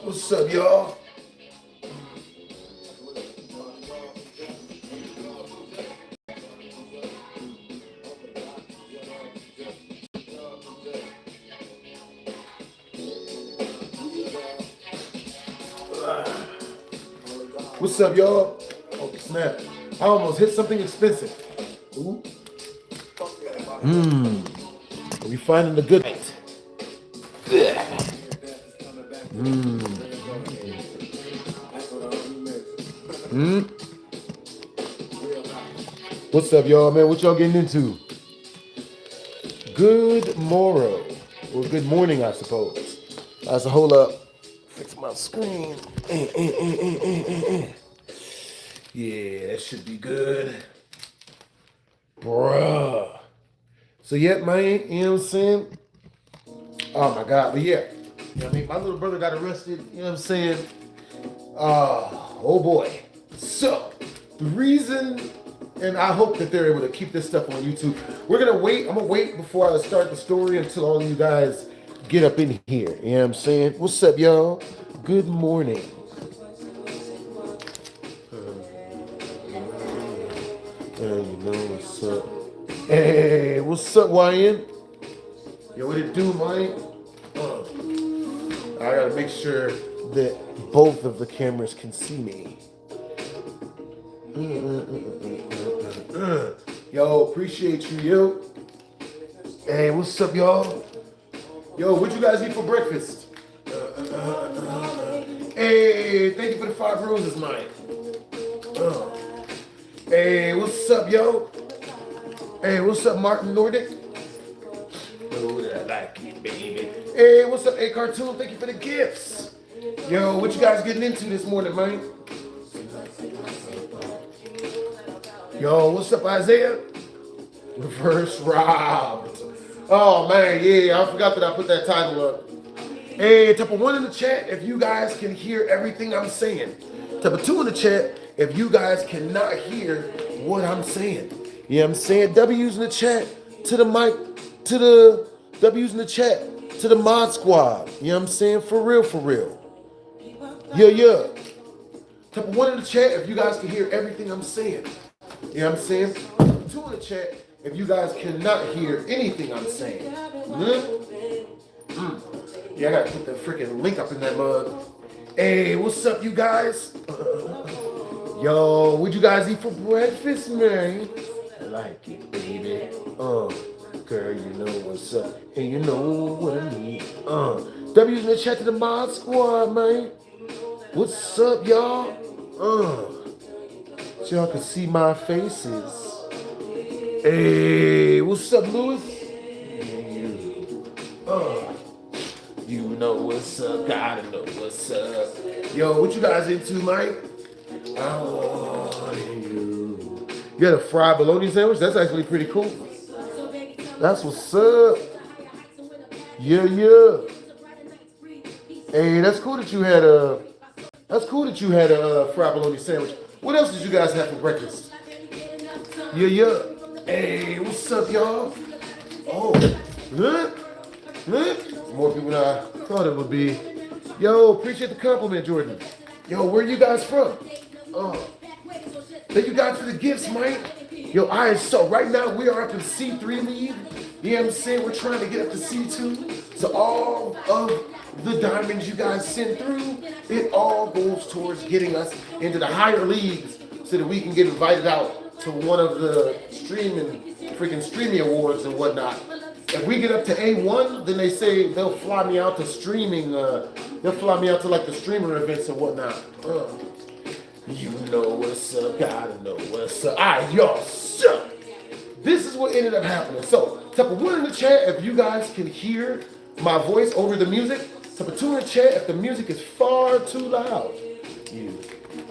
What's up, y'all? What's up, y'all? Oh, snap. I almost hit something expensive. Ooh. Are we finding the good night? What's up, y'all, man? What y'all getting into? Good morrow. Or good morning, I suppose. That's a hold up. Fix my screen. Yeah, that should be good. Bruh. So yeah, man, you know what I'm saying? Oh my God, but yeah. You know what I mean? My little brother got arrested, you know what I'm saying? Oh boy. So, the reason, and I hope that they're able to keep this stuff on YouTube. We're gonna wait, I'm gonna wait before I start the story until all of you guys get up in here. You know what I'm saying? What's up, y'all? Good morning. You know what's up. Hey, what's up, YN? Yo, what it do, man? I gotta make sure that both of the cameras can see me. Yo, appreciate you, yo. Hey, what's up, y'all? Yo, what you guys eat for breakfast? Hey, thank you for the 5 roses, Mike. Hey, what's up, yo? Hey, what's up, Martin Nordic? Oh, I like it, baby. Hey, what's up, A Cartoon? Thank you for the gifts. Yo, what you guys getting into this morning, man? Yo, what's up, Isaiah? Reverse robbed. Oh, man, yeah, I forgot that I put that title up. Hey, type of 1 in the chat if you guys can hear everything I'm saying. Type of 2 in the chat if you guys cannot hear what I'm saying. You know what I'm saying? W's in the chat to the mic, to the W's in the chat to the mod squad. You know what I'm saying? For real, for real. Yeah. Type of 1 in the chat if you guys can hear everything I'm saying. You know what I'm saying? 2 in the chat if you guys cannot hear anything I'm saying. Yeah, I gotta put the freaking link up in that mug. Hey, what's up, you guys? Yo, what'd you guys eat for breakfast, man? I like it, baby. Girl, you know what's up, and you know what I need. W's in the chat to the mod squad, man. What's up, y'all? So y'all can see my faces. Hey, what's up, LOIS? You know what's up, gotta know what's up. Yo, what you guys into, Mike? I want you. You got a fried bologna sandwich? That's actually pretty cool. That's what's up. Yeah. Hey, that's cool that you had a fried bologna sandwich. What else did you guys have for breakfast? Yeah. Hey, what's up, y'all? Oh, more people than I thought it would be. Yo, appreciate the compliment, Jordan. Yo, where you guys from? Thank you guys for the gifts, Mike. Yo, so right now we are up in C3 league. You know what I'm saying? We're trying to get up to C2. So all of the diamonds you guys send through, it all goes towards getting us into the higher leagues so that we can get invited out to one of the streaming awards and whatnot. If we get up to A1, then they say they'll fly me out to streaming. They'll fly me out to like the streamer events and whatnot. You know what's up, gotta know what's up. Y'all suck. This is what ended up happening. So, type of 1 in the chat if you guys can hear my voice over the music. Type of 2 in the chat if the music is far too loud.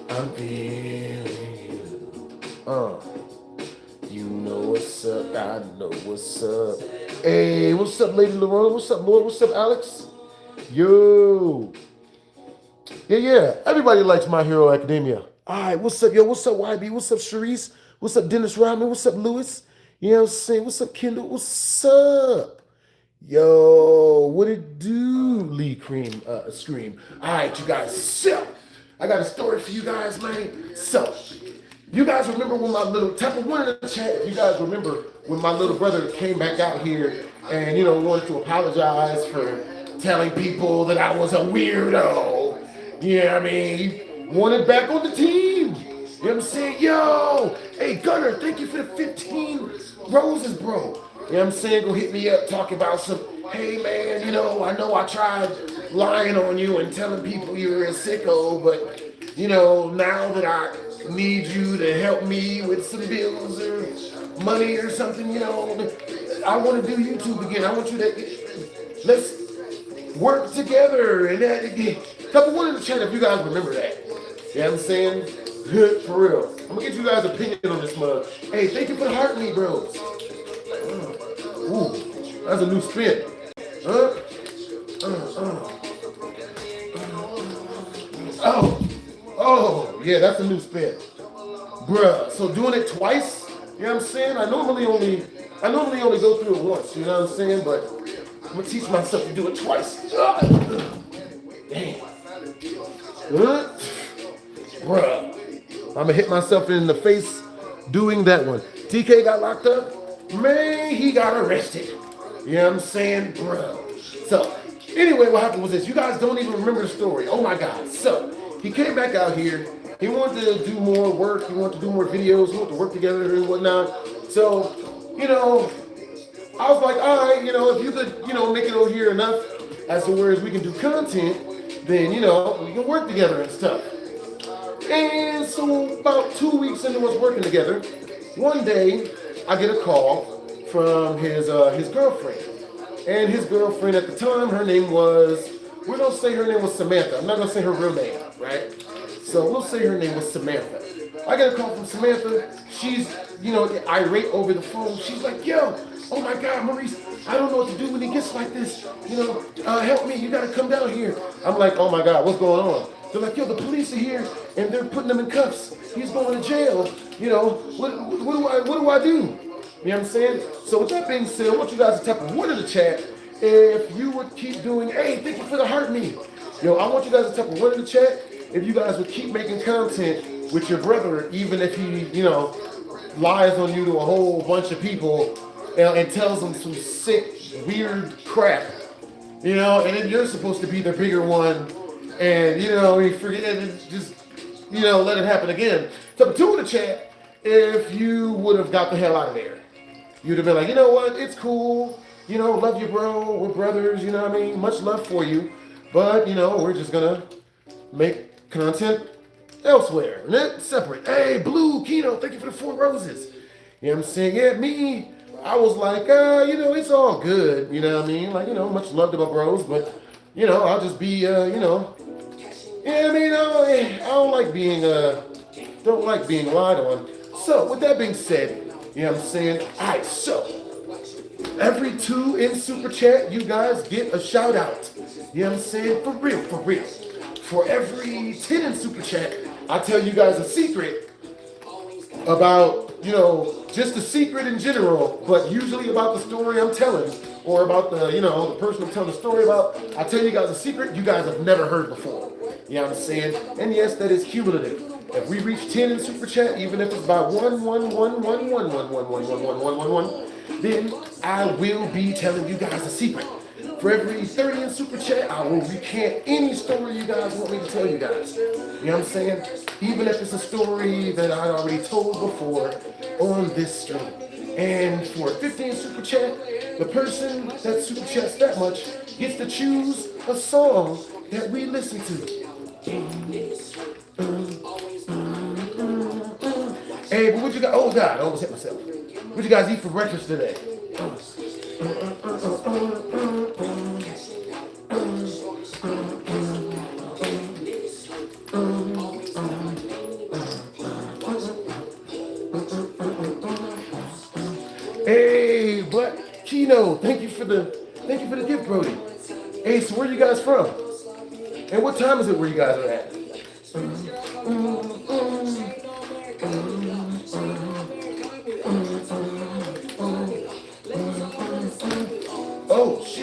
I'm feeling you. You know what's up, I know what's up. Hey, what's up, Lady Lerone? What's up, Lord? What's up, Alex? Yo. Yeah. Everybody likes My Hero Academia. All right, what's up, yo? What's up, YB? What's up, Sharice? What's up, Dennis Rodman? What's up, Lewis? You know what I'm saying? What's up, Kendall? What's up? Yo, what it do, Lee Cream Scream? All right, you guys. So, I got a story for you guys, man. So, you guys remember when my little type of one in the chat? If you guys remember when my little brother came back out here and wanted to apologize for telling people that I was a weirdo. Yeah, I mean, he wanted back on the team. You know what I'm saying? Yo, hey Gunner, thank you for the 15 roses, bro. You know what I'm saying? Go hit me up, talk about some, hey man, I know I tried lying on you and telling people you were a sicko, but now that I need you to help me with some bills or money or something, I want to do YouTube again. I want you to, let's work together. And that, couple one in the chat if you guys remember that. You know what I'm saying? For real. I'm going to get you guys' opinion on this mug. Hey, thank you for the heart me, bros. Ooh, that's a new spin. Oh, yeah, that's a new spin. Bruh, so doing it twice, you know what I'm saying? I normally only go through it once, you know what I'm saying? But I'm gonna teach myself to do it twice. Damn. Bruh, I'm gonna hit myself in the face doing that one. TK got locked up. Man, he got arrested. You know what I'm saying? Bruh. So, anyway, what happened was this. You guys don't even remember the story. Oh my God. So, he came back out here. He wanted to do more work. He wanted to do more videos. He wanted to work together and whatnot. So, I was like, all right, if you could, make it over here enough as to whereas we can do content, then, we can work together and stuff. And so about 2 weeks into us working together, one day I get a call from his girlfriend. And his girlfriend at the time, we're going to say her name was Samantha. I'm not going to say her real name, right? So we'll say her name was Samantha. I get a call from Samantha. She's, irate over the phone. She's like, yo, oh my God, Maurice, I don't know what to do when he gets like this. Help me, you got to come down here. I'm like, oh my God, what's going on? They're like, yo, the police are here and they're putting him in cuffs. He's going to jail. What do I do? You know what I'm saying? So with that being said, I want you guys to type a one in the chat if you would keep doing, hey, thank you for the heart me. I want you guys to type a one in the chat if you guys would keep making content with your brother, even if he, lies on you to a whole bunch of people and tells them some sick, weird crap, and then you're supposed to be the bigger one, and, you forget and just, let it happen again. So two in the chat if you would have got the hell out of there. You'd have been like, you know what, it's cool, love you, bro, we're brothers, you know what I mean, much love for you, but, we're just gonna make content elsewhere, and that's separate. Hey, Blue Kino, thank you for the 4 roses. You know what I'm saying? Yeah, me, I was like, it's all good, you know what I mean? Like, much love to my bros, but, I'll just be, yeah, I mean, I don't like being lied on. So, with that being said, you know what I'm saying? All right, so, every 2 in Super Chat, you guys get a shout out. You know what I'm saying? For real, for real. For every 10 in Super Chat, I tell you guys a secret about, just a secret in general, but usually about the story I'm telling, or about the, the person I'm telling the story about. I tell you guys a secret you guys have never heard before. You know what I'm saying? And yes, that is cumulative. If we reach 10 in Super Chat, even if it's by 1, then I will be telling you guys a secret. For every 30 in Super Chat, I will recant any story you guys want me to tell you guys. You know what I'm saying? Even if it's a story that I already told before on this stream. And for 15 Super Chat, the person that Super Chats that much gets to choose a song that we listen to. Hey, but what you got? Oh God, I almost hit myself. What you guys eat for breakfast today? Hey, Black Kino, thank you for the gift, Brody. Hey, so where you guys from? And what time is it where you guys are at? Oh shit.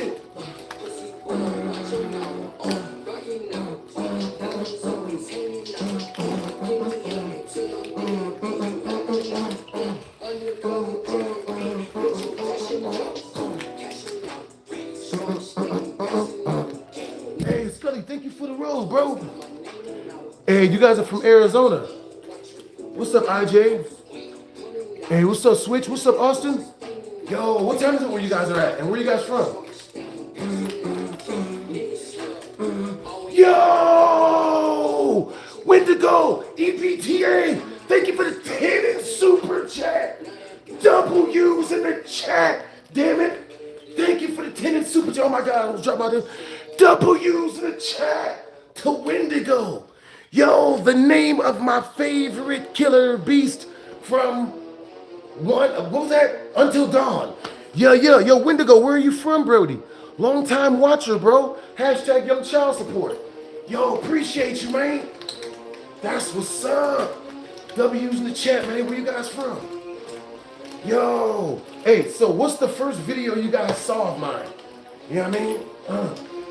thank you for the rose, bro. Hey, you guys are from Arizona. What's up, IJ? Hey, what's up, Switch? What's up, Austin? Yo, what time is it where you guys are at? And where you guys from? Yo! Wendigo! EPTA! Thank you for the 10 in super chat! W's in the chat! Damn it! Thank you for the 10 in super chat. Oh my god, I almost dropped my name. W's in the chat to Wendigo. Yo, the name of my favorite killer beast from what was that? Until Dawn. Yo, Wendigo, where are you from, Brody? Long time watcher, bro. Hashtag young child support. Yo, appreciate you, man. That's what's up. W's in the chat, man. Where you guys from? Yo. Hey, so what's the first video you guys saw of mine? You know what I mean?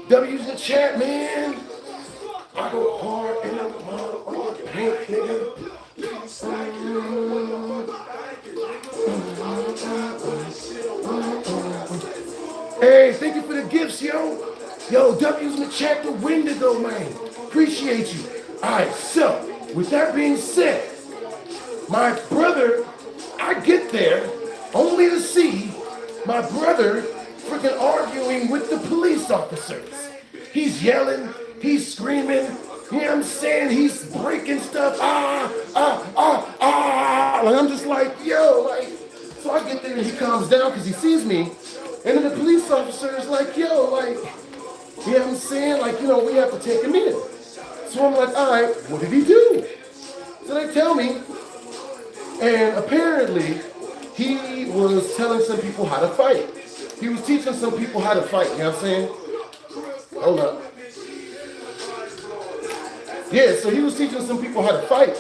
W's in the chat, man. I go hard in the paint, nigga. Hey, thank you for the gifts, yo. Yo, W's in the chat to Wendigo, man. Appreciate you. All right, so with that being said, my brother, I get there only to see my brother freaking arguing with the police officers. He's yelling, he's screaming, you know what I'm saying? He's breaking stuff. Like, I'm just like, yo, like, so I get there and he calms down because he sees me. And then the police officer is like, yo, like, you know what I'm saying? Like, you know, we have to take him in. So I'm like, all right, what did he do? So they tell me, and apparently he was telling some people how to fight. He was teaching some people how to fight, you know what I'm saying? Hold up. Yeah, so he was teaching some people how to fight.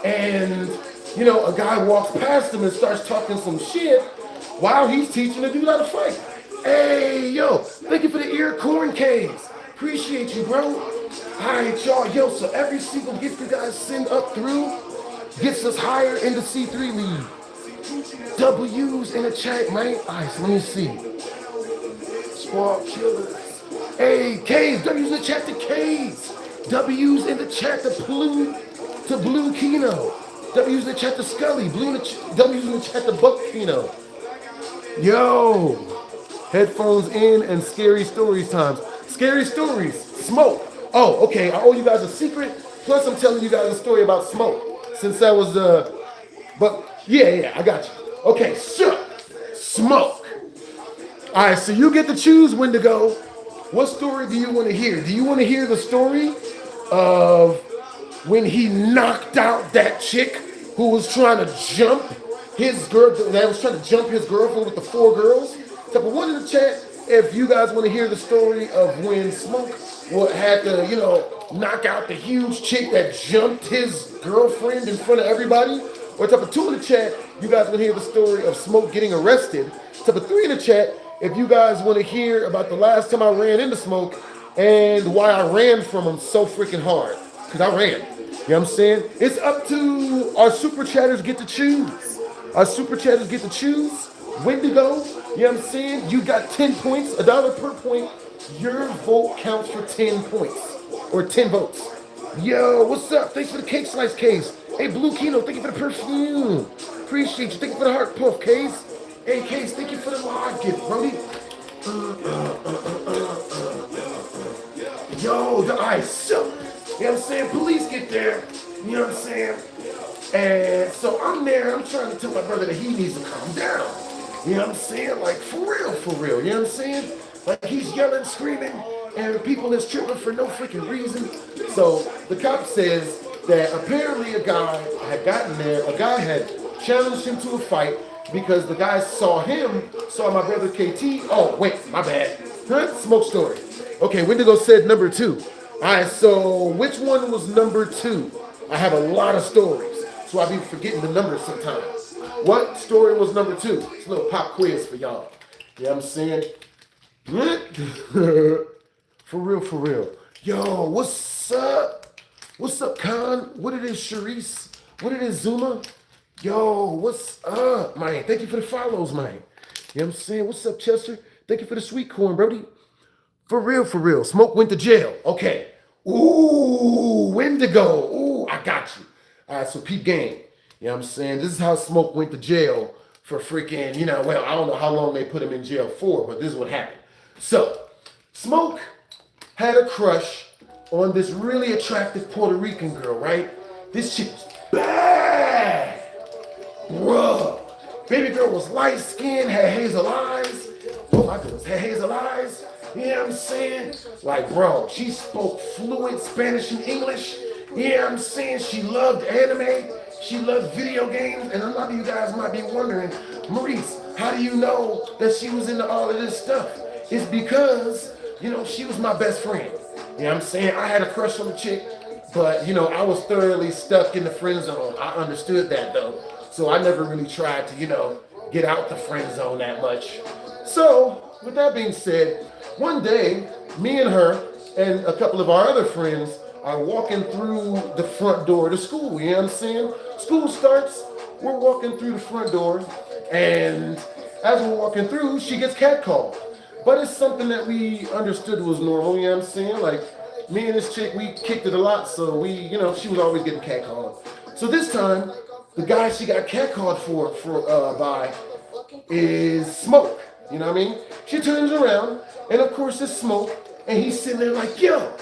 And, you know, a guy walks past him and starts talking some shit while he's teaching the dude how to fight. Hey, yo, thank you for the ear corn caves. Appreciate you, bro. All right, y'all. Yo, so every single gift you guys send up through gets us higher in the C3 league. W's in the chat, man. All right, so let me see. Squad killers. Hey, K's. W's in the chat to K's. W's in the chat to Blue Kino. W's in the chat to Scully. W's in the chat to Buck Kino. Yo, headphones in and scary stories times. Scary stories, Smoke. Oh, okay, I owe you guys a secret. Plus, I'm telling you guys a story about Smoke. Since that was, but yeah, I got you. Okay, so, Smoke. All right, so you get to choose when to go. What story do you want to hear? Do you want to hear the story of when he knocked out that chick who was trying to jump his girlfriend with the 4 girls? Type of one in the chat if you guys want to hear the story of when Smoke had to, you know, knock out the huge chick that jumped his girlfriend in front of everybody. Or type of 2 in the chat, you guys want to hear the story of Smoke getting arrested. Type of 3 in the chat, if you guys want to hear about the last time I ran into Smoke and why I ran from him so freaking hard. Because I ran. You know what I'm saying? It's up to our super chatters get to choose. Our super chatters get to choose when to go. You know what I'm saying? You got 10 points, $1 per point. Your vote counts for 10 points. Or 10 votes. Yo, what's up? Thanks for the cake slice case. Hey, Blue Kino, thank you for the perfume. Appreciate you. Thank you for the heart puff case. Hey, Case, thank you for the live gift, Brody. Yo, the ice. So, you know what I'm saying? Police get there. You know what I'm saying? And so I'm there. I'm trying to tell my brother that he needs to calm down. You know what I'm saying? Like, for real. You know what I'm saying? Like, he's yelling, screaming, and people is tripping for no freaking reason. So the cop says that apparently a guy had gotten there. A guy had challenged him to a fight because the guy saw my brother KT. Oh, wait, my bad. Huh? Smoke story. Okay, Wendigo said number 2. All right, so which one was number 2? I have a lot of stories, so I be forgetting the numbers sometimes. What story was number 2? It's a little pop quiz for y'all. You know what I'm saying? For real. Yo, what's up? What's up, Khan? What it is, Sharice? What it is, Zuma? Yo, what's up, man? Thank you for the follows, man. You know what I'm saying? What's up, Chester? Thank you for the sweet corn, Brody. For real. Smoke went to jail. Okay. Ooh, Wendigo. Ooh, I got you. All right, so peep game. You know what I'm saying? This is how Smoke went to jail for freaking, well, I don't know how long they put him in jail for, but this is what happened. So, Smoke had a crush on this really attractive Puerto Rican girl, right? This chick was bad. Bruh. Baby girl was light skinned, had hazel eyes. Oh my goodness, had hazel eyes. You know what I'm saying? Like, bro, she spoke fluent Spanish and English. You know what I'm saying? She loved anime. She loved video games. And a lot of you guys might be wondering, Maurice, how do you know that she was into all of this stuff? It's because, she was my best friend. You know what I'm saying? I had a crush on the chick, but, I was thoroughly stuck in the friend zone. I understood that, though. So I never really tried to, get out the friend zone that much. So, with that being said, one day, me and her and a couple of our other friends are walking through the front door to school. You know what I'm saying? School starts, we're walking through the front door, and as we're walking through, she gets catcalled. But it's something that we understood was normal, you know what I'm saying? Like, me and this chick, we kicked it a lot, so she was always getting catcalled. So this time, the guy she got catcalled by is Smoke. You know what I mean? She turns around, and of course it's Smoke, and he's sitting there like, yo,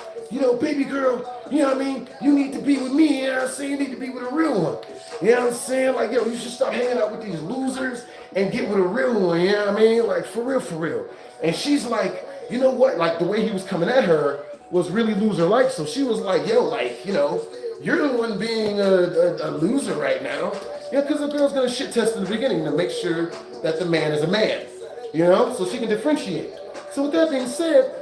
baby girl, you know what I mean? You need to be with me, you know what I'm saying? You need to be with a real one. You know what I'm saying? Like, yo, you should stop hanging out with these losers and get with a real one, you know what I mean? Like, for real, for real. And she's like, you know what? Like, the way he was coming at her was really loser-like, so she was like, yo, like, you're the one being a loser right now. Yeah, because the girl's going to shit test in the beginning to make sure that the man is a man. So she can differentiate. So with that being said,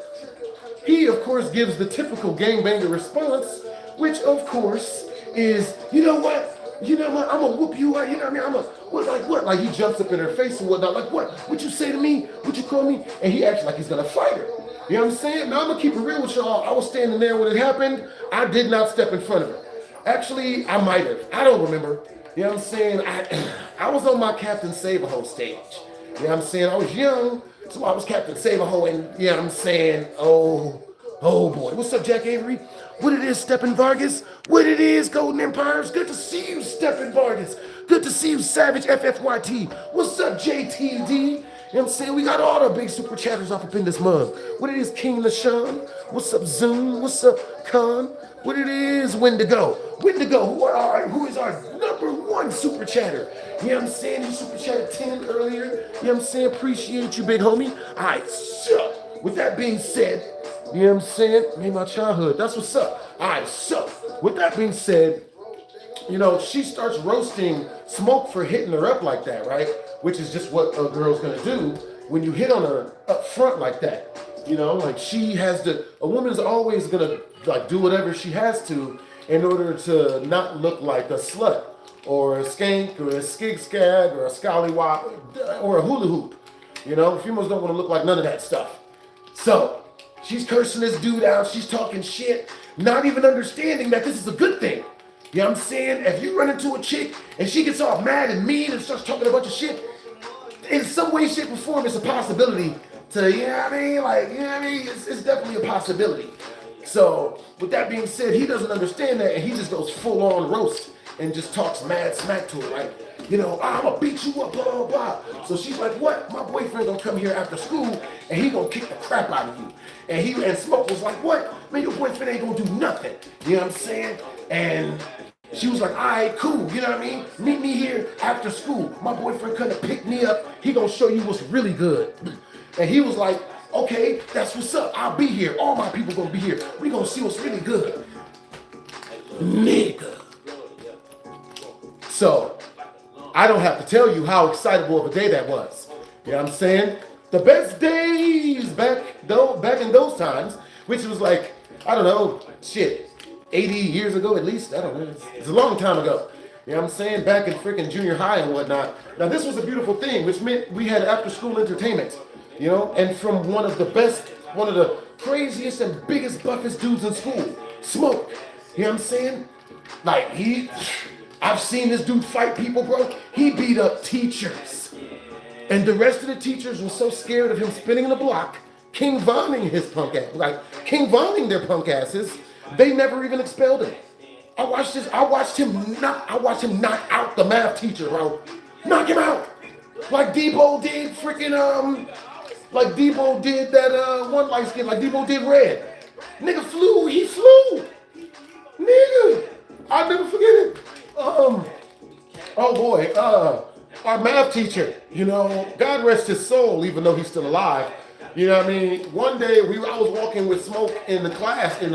he, of course, gives the typical gangbanger response, which, of course, is, you know what, I'm going to whoop you out, you know what I mean, I'm going to, what? Like, he jumps up in her face and whatnot, like, what? What you say to me? What you call me? And he acts like he's going to fight her. You know what I'm saying? Now, I'm going to keep it real with y'all. I was standing there when it happened. I did not step in front of her. Actually, I might have. I don't remember. You know what I'm saying? I was on my Captain Save-A-Ho stage. You know what I'm saying? I was young, so I was Captain Save-A-Ho, and you know what I'm saying? Oh boy. What's up, Jack Avery? What it is, Steppen Vargas? What it is, Golden Empires? Good to see you, Steppen Vargas. Good to see you, Savage FFYT. What's up, JTD? You know what I'm saying? We got all the big super chatters up in this mug. What it is, King LaShawn? What's up, Zoom? What's up, Khan? What it is, Wendigo? Wendigo, who is our number one super chatter? You know what I'm saying? You super chatted 10 earlier. You know what I'm saying? Appreciate you, big homie. All right, so with that being said, you know what I'm saying? Made my childhood. That's what's up. All right, so with that being said, she starts roasting Smoke for hitting her up like that, right? Which is just what a girl's gonna do when you hit on her up front like that. Like a woman's always gonna like do whatever she has to in order to not look like a slut or a skank or a skig skag or a scallywop or a hula hoop. Females don't want to look like none of that stuff. So she's cursing this dude out. She's talking shit, not even understanding that this is a good thing. You know what I'm saying? If you run into a chick and she gets all mad and mean and starts talking a bunch of shit, in some way, shape, or form, it's a possibility to, you know what I mean? Like, you know what I mean? It's definitely a possibility. So, with that being said, he doesn't understand that, and he just goes full-on roast and just talks mad smack to her, like, I'm gonna beat you up, blah, blah, blah. So she's like, what? My boyfriend gonna come here after school, and he gonna kick the crap out of you. And Smoke was like, what? Man, your boyfriend ain't gonna do nothing. You know what I'm saying? And she was like, all right, cool, you know what I mean? Meet me here after school. My boyfriend couldn't pick me up. He gonna show you what's really good. And he was like, okay, that's what's up. I'll be here. All my people gonna be here. We gonna see what's really good. Nigga. So, I don't have to tell you how excitable of a day that was. You know what I'm saying? The best days back in those times, which was like, I don't know, 80 years ago at least. I don't know. It's a long time ago. You know what I'm saying? Back in freaking junior high and whatnot. Now, this was a beautiful thing, which meant we had after-school entertainment. And from one of the craziest and biggest, buffest dudes in school, Smoke. You know what I'm saying? Like, I've seen this dude fight people, bro. He beat up teachers. And the rest of the teachers were so scared of him spinning the block, King Voning his punk ass, like King Voning their punk asses, They never even expelled him. I watched him knock out the math teacher, bro. Knock him out. Like Debo did like Debo did that one light skin, like Debo did red. Nigga he flew. Nigga. I'll never forget it. Oh boy, our math teacher, God rest his soul, even though he's still alive. You know what I mean? One day I was walking with Smoke in the classroom,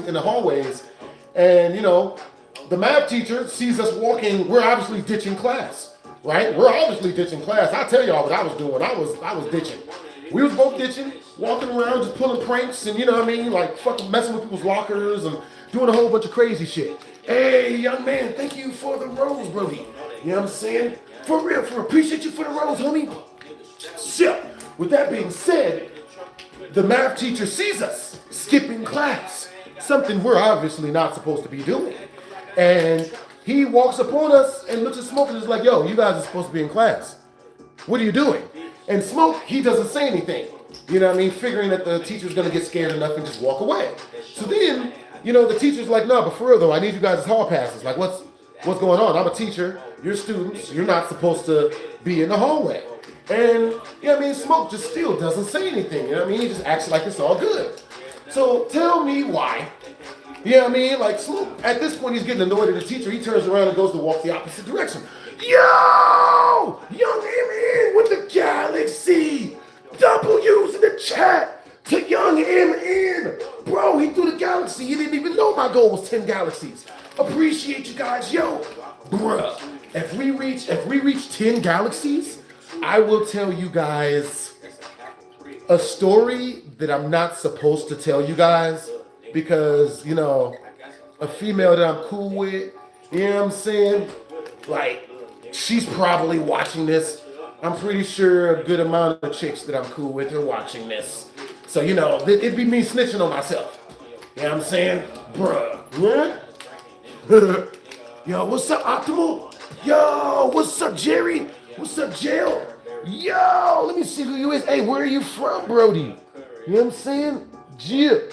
in the hallways, and the math teacher sees us walking. We're obviously ditching class, right? We're obviously ditching class. I'll tell y'all what I was doing. I was ditching. We was both ditching, walking around, just pulling pranks, and like fucking messing with people's lockers and doing a whole bunch of crazy shit. Hey, young man, thank you for the rose, Brody. You know what I'm saying? For real, appreciate you for the rose, homie. So, with that being said, the math teacher sees us skipping class, something we're obviously not supposed to be doing. And he walks upon us and looks at Smoke and is like, yo, you guys are supposed to be in class. What are you doing? And Smoke, he doesn't say anything. You know what I mean? Figuring that the teacher's gonna get scared enough and just walk away. So then, the teacher's like, no, but for real though, I need you guys' hall passes. Like, what's going on? I'm a teacher, you're students, you're not supposed to be in the hallway. And, Smoke just still doesn't say anything, he just acts like it's all good. So tell me why, like Smoke, at this point he's getting annoyed at the teacher, he turns around and goes to walk the opposite direction. Yo! Young MN with the galaxy! W's in the chat to Young MN! Bro, he threw the galaxy, he didn't even know my goal was 10 galaxies. Appreciate you guys, yo! Bruh, if we reach 10 galaxies, I will tell you guys a story that I'm not supposed to tell you guys because, a female that I'm cool with, like, she's probably watching this. I'm pretty sure a good amount of chicks that I'm cool with are watching this. So, it'd be me snitching on myself. You know what I'm saying? Bruh. Yeah? Yo, what's up, Optimal? Yo, what's up, Jerry? What's up, Jail? Yo, let me see who you is. Hey, where are you from, Brody? You know what I'm saying? Jip.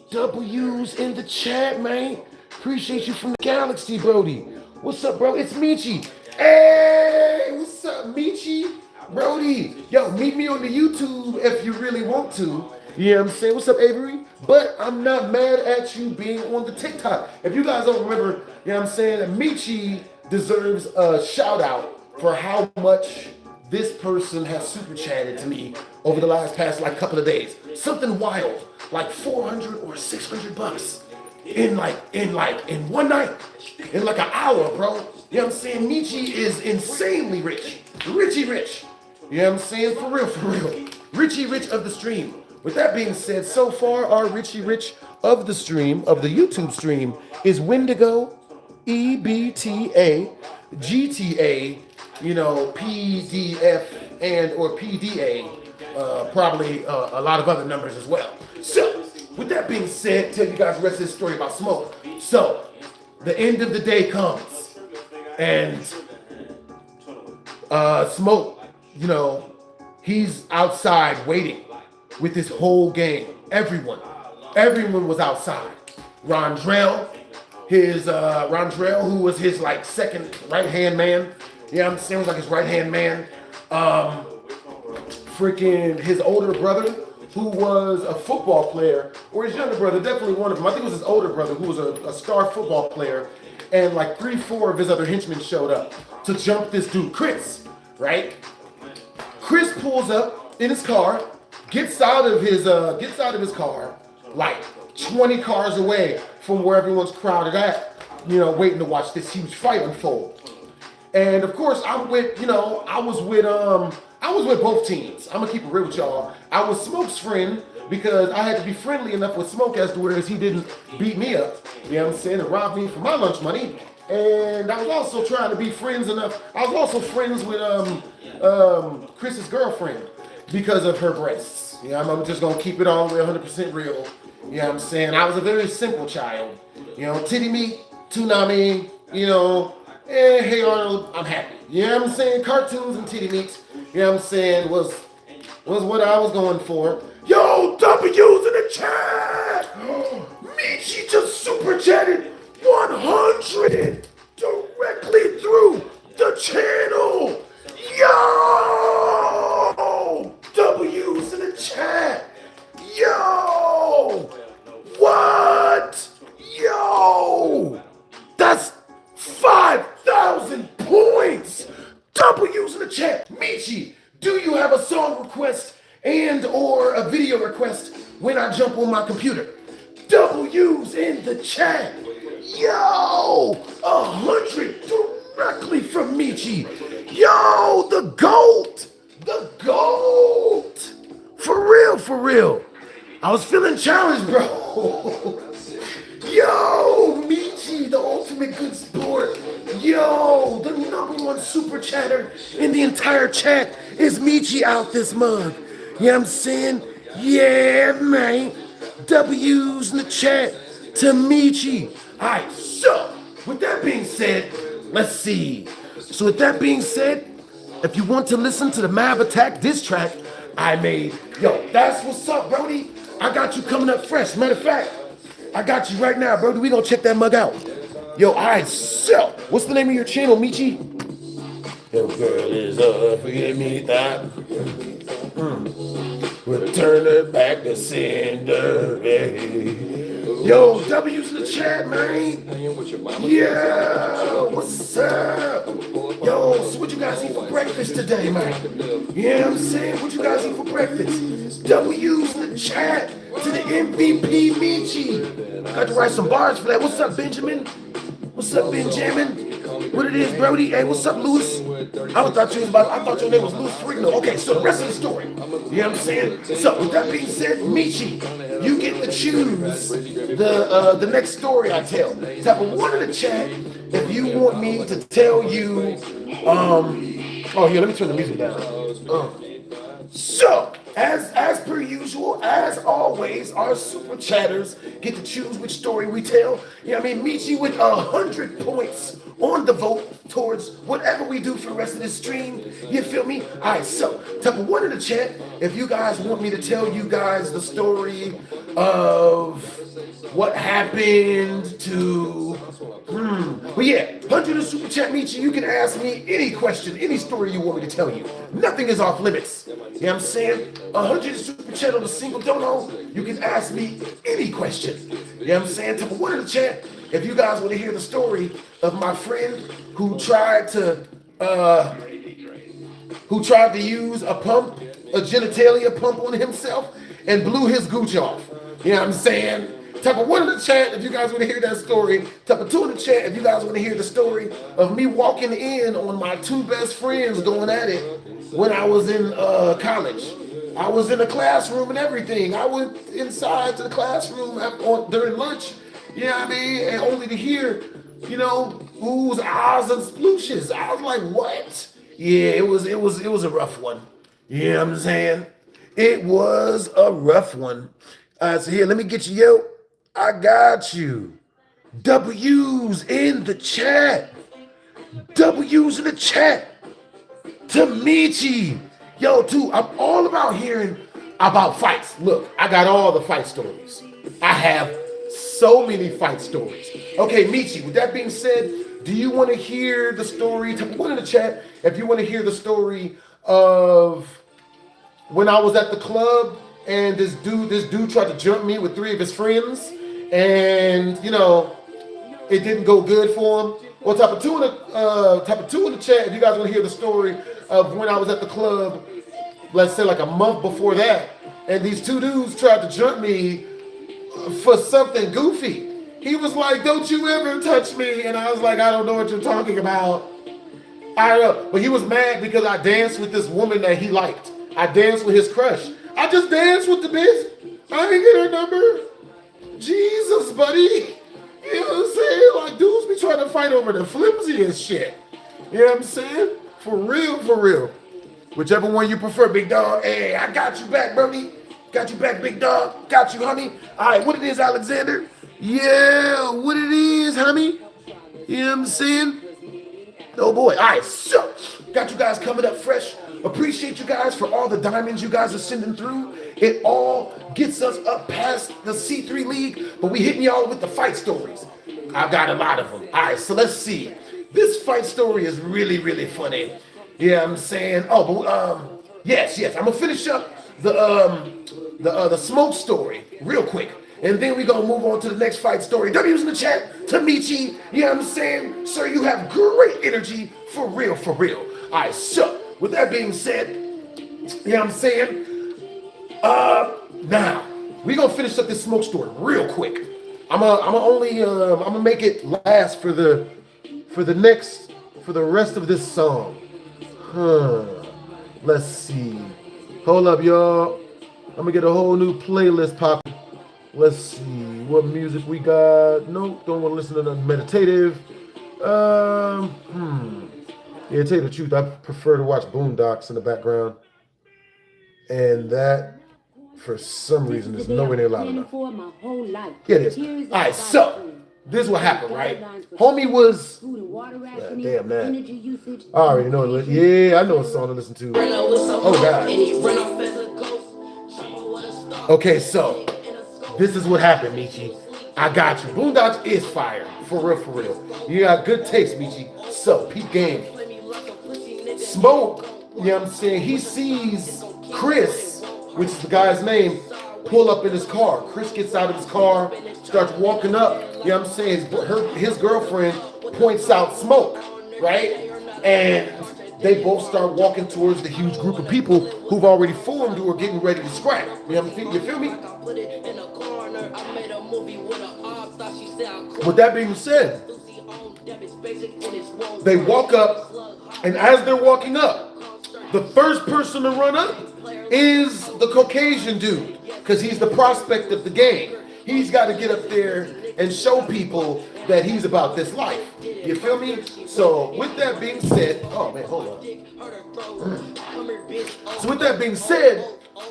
W's in the chat, man. Appreciate you from the galaxy, Brody. What's up, bro? It's Michi. Hey, what's up, Michi? Brody. Yo, meet me on the YouTube if you really want to. You know what I'm saying? What's up, Avery? But I'm not mad at you being on the TikTok. If you guys don't remember, you know what I'm saying? Michi deserves a shout out for how much this person has super chatted to me over the past couple of days. Something wild, like 400 or 600 bucks in one night, in like an hour, bro. You know what I'm saying? Michi is insanely rich. Richie rich. You know what I'm saying? For real. Richie rich of the stream. With that being said, so far our Richie rich of the stream, of the YouTube stream, is Wendigo, EBTA, GTA, PDF and or PDA, probably a lot of other numbers as well. So, with that being said, tell you guys the rest of this story about Smoke. So, the end of the day comes, and Smoke, he's outside waiting with his whole gang. Everyone was outside. Rondrell, who was his second right-hand man. You know what I'm saying? Was like his right-hand man. Freaking his older brother, who was a football player, or his younger brother, definitely one of them. I think it was his older brother, who was a star football player. And 3-4 of his other henchmen showed up to jump this dude, Chris, right? Chris pulls up in his car, gets out of his car, 20 cars away from where everyone's crowded at, waiting to watch this huge fight unfold. And of course, I was with both teams. I'm gonna keep it real with y'all. I was Smoke's friend because I had to be friendly enough with Smoke as to whereas he didn't beat me up, and rob me for my lunch money. And I was also trying to be friends enough. I was also friends with Chris's girlfriend because of her breasts. I'm just gonna keep it all the way 100% real. You know what I'm saying? I was a very simple child. Titty meat, tsunami, hey Arnold, I'm happy. You know what I'm saying? Cartoons and titty meat, you know what I'm saying, was what I was going for. Yo, W's in the chat! Michi super chatted 100 directly through the channel. Yo! W's in the chat. Yo! What? Yo! That's 5,000 points. W's in the chat. Michi, do you have a song request and or a video request when I jump on my computer? W's in the chat. Yo! 100 directly from Michi. Yo, the GOAT. The GOAT. For real, for real. I was feeling challenged, bro. Yo, Michi, the ultimate good sport. Yo, the #1 super chatter in the entire chat is Michi out this month. You know what I'm saying? Yeah, man. W's in the chat to Michi. All right, so with that being said, let's see. So with that being said, if you want to listen to the Mav Attack diss track I made, yo, that's what's up, Brody. I got you coming up fresh. Matter of fact, I got you right now, Brody. We gonna check that mug out. Yo, all right, so what's the name of your channel, Michi? Your girl is forget me that. Return her back to sender. Yo, W's in the chat, man. Yeah, what's up? Yo, so what you guys eat for breakfast today, man? You know what I'm saying? What you guys eat for breakfast? W's in the chat to the MVP Michi. Got to write some bars for that. What's up, Benjamin? What's up, Benjamin? What it is, Brody? Hey, what's up, Louis? I thought your name was Louis Ferrigno. Okay, so the rest of the story. You know what I'm saying? So with that being said, Michi, you get to choose the next story I tell. Type of 1 in the chat if you want me to tell you. Oh, here, let me turn the music down. So, as per usual, as always, our super chatters get to choose which story we tell. You know what I mean? Michi with 100 points on the vote towards whatever we do for the rest of this stream. You feel me? All right, so type of 1 in the chat if you guys want me to tell you guys the story of what happened to but yeah, 100 in super chat, Michi. You can ask me any question, any story you want me to tell you. Nothing is off limits. You know what I'm saying? 100 in super chat on a single dono. You can ask me any question. You know what I'm saying? Type of 1 in the chat if you guys want to hear the story of my friend who tried to use a genitalia pump on himself and blew his gooch off. You know what I'm saying? Type of 1 in the chat if you guys want to hear that story. Type of 2 in the chat if you guys want to hear the story of me walking in on my 2 best friends going at it when I was in college. I was in the classroom and everything. I went inside to the classroom during lunch, you know what I mean, and only to hear, you know, oohs, ahs, and splooshes. I was like, what? Yeah, it was a rough one. You know what I'm saying? It was a rough one. So here, let me get you, yo. I got you. W's in the chat. W's in the chat. To Michi. Yo, too, I'm all about hearing about fights. Look, I got all the fight stories. I have so many fight stories. Okay, Michi, with that being said, do you want to hear the story? Type of 1 in the chat if you want to hear the story of when I was at the club and this dude tried to jump me with 3 of his friends, and you know it didn't go good for him. Or type of 2 in the chat if you guys want to hear the story of when I was at the club, let's say like a month before that, and these 2 dudes tried to jump me for something goofy. He was like, "Don't you ever touch me," and I was like, "I don't know what you're talking about." I don't know, but he was mad because I danced with this woman that he liked. I danced with his crush. I just danced with the bitch. I didn't get her number. Jesus, buddy. You know what I'm saying? Like, dudes be trying to fight over the flimsiest shit. You know what I'm saying? For real, for real. Whichever one you prefer, big dog. Hey, I got you back, Brody. Got you back, big dog. Got you, honey. All right, what it is, Alexander? Yeah, what it is, honey? You know what I'm saying? Oh, boy. All right, so got you guys coming up fresh. Appreciate you guys for all the diamonds you guys are sending through. It all gets us up past the C3 league, but we hitting y'all with the fight stories. I've got a lot of them. All right, so let's see. This fight story is really, really funny. Yeah, I'm saying. Oh, but yes. I'm gonna finish up the smoke story real quick, and then we gonna move on to the next fight story. W's in the chat, Tamichi. You know what I'm saying? Sir, you have great energy, for real, for real. All right, so with that being said, you know what I'm saying? Now we gonna finish up this smoke story real quick. I'm gonna make it last for the rest of this song. Let's see. Hold up, y'all. I'm gonna get a whole new playlist popping. Let's see what music we got. Nope, don't want to listen to nothing meditative. Yeah, to tell you the truth, I prefer to watch Boondocks in the background. And that, for some reason, is nowhere near loud enough. Yeah, it is. All right, so this is what happened, right? Homie was... damn, man. I already know it. Yeah, I know a song to listen to. Oh, God. Okay, so this is what happened, Michi. I got you. Boondocks is fire. For real, for real. You got good taste, Michi. So, peep game. Smoke, you know what I'm saying? He sees Chris, which is the guy's name, pull up in his car. Chris gets out of his car, starts walking up. You know what I'm saying? His girlfriend points out Smoke, right? And they both start walking towards the huge group of people who've already formed who are getting ready to scrap. You know what I'm saying? You feel me? With that being said, they walk up, and as they're walking up, the first person to run up is the Caucasian dude, because he's the prospect of the game. He's got to get up there and show people that he's about this life. You feel me? So with that being said, oh man, hold on. So with that being said,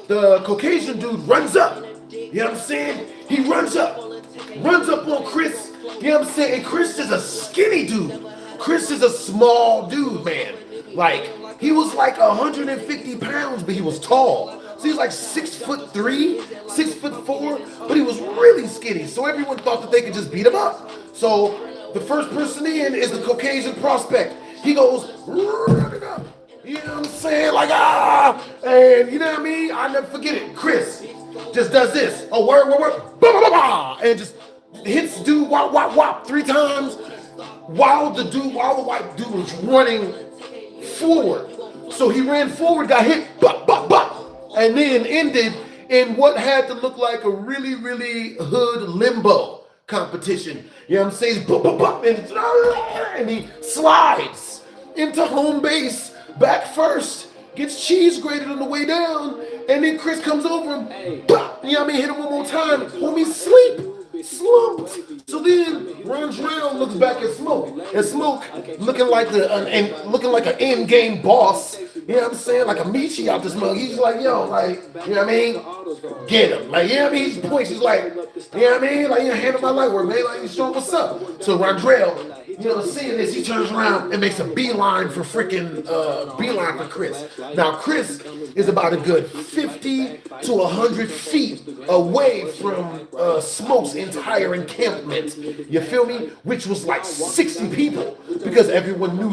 the Caucasian dude runs up. You know what I'm saying? He runs up on Chris. You know what I'm saying? And Chris is a skinny dude. Chris is a small dude, man. Like, he was like 150 pounds, but he was tall. So he's like 6'3", 6'4", but he was really skinny. So everyone thought that they could just beat him up. So the first person in is the Caucasian prospect. He goes running up. You know what I'm saying? Like, and you know what I mean? I'll never forget it. Chris just does this. Oh, word, bah, bah, bah, bah, and just hits dude, wop, wop, wop, 3 times while the white dude was running forward. So he ran forward, got hit, bop, bop, bop, and then ended in what had to look like a really, really hood limbo competition. You know what I'm saying? Bop, bop, bop, and he slides into home base, back first, gets cheese grated on the way down, and then Chris comes over him, bop, you know what I mean? Hit him one more time, homie slumped. So then Rondrell looks back at Smoke, and Smoke looking like an in-game boss. You know what I'm saying? Like a Michi out this mug. He's like, yo, like, you know what I mean? Get him. Like, you know what I mean? He points, he's like, you know what I mean? Like, you handle my light work, man. Like, you show what's up. So Rondrell, you know, seeing this, he turns around and makes a beeline for Chris. Now, Chris is about a good 50 to 100 feet away from Smoke's entire encampment. You feel me? Which was like 60 people, because everyone knew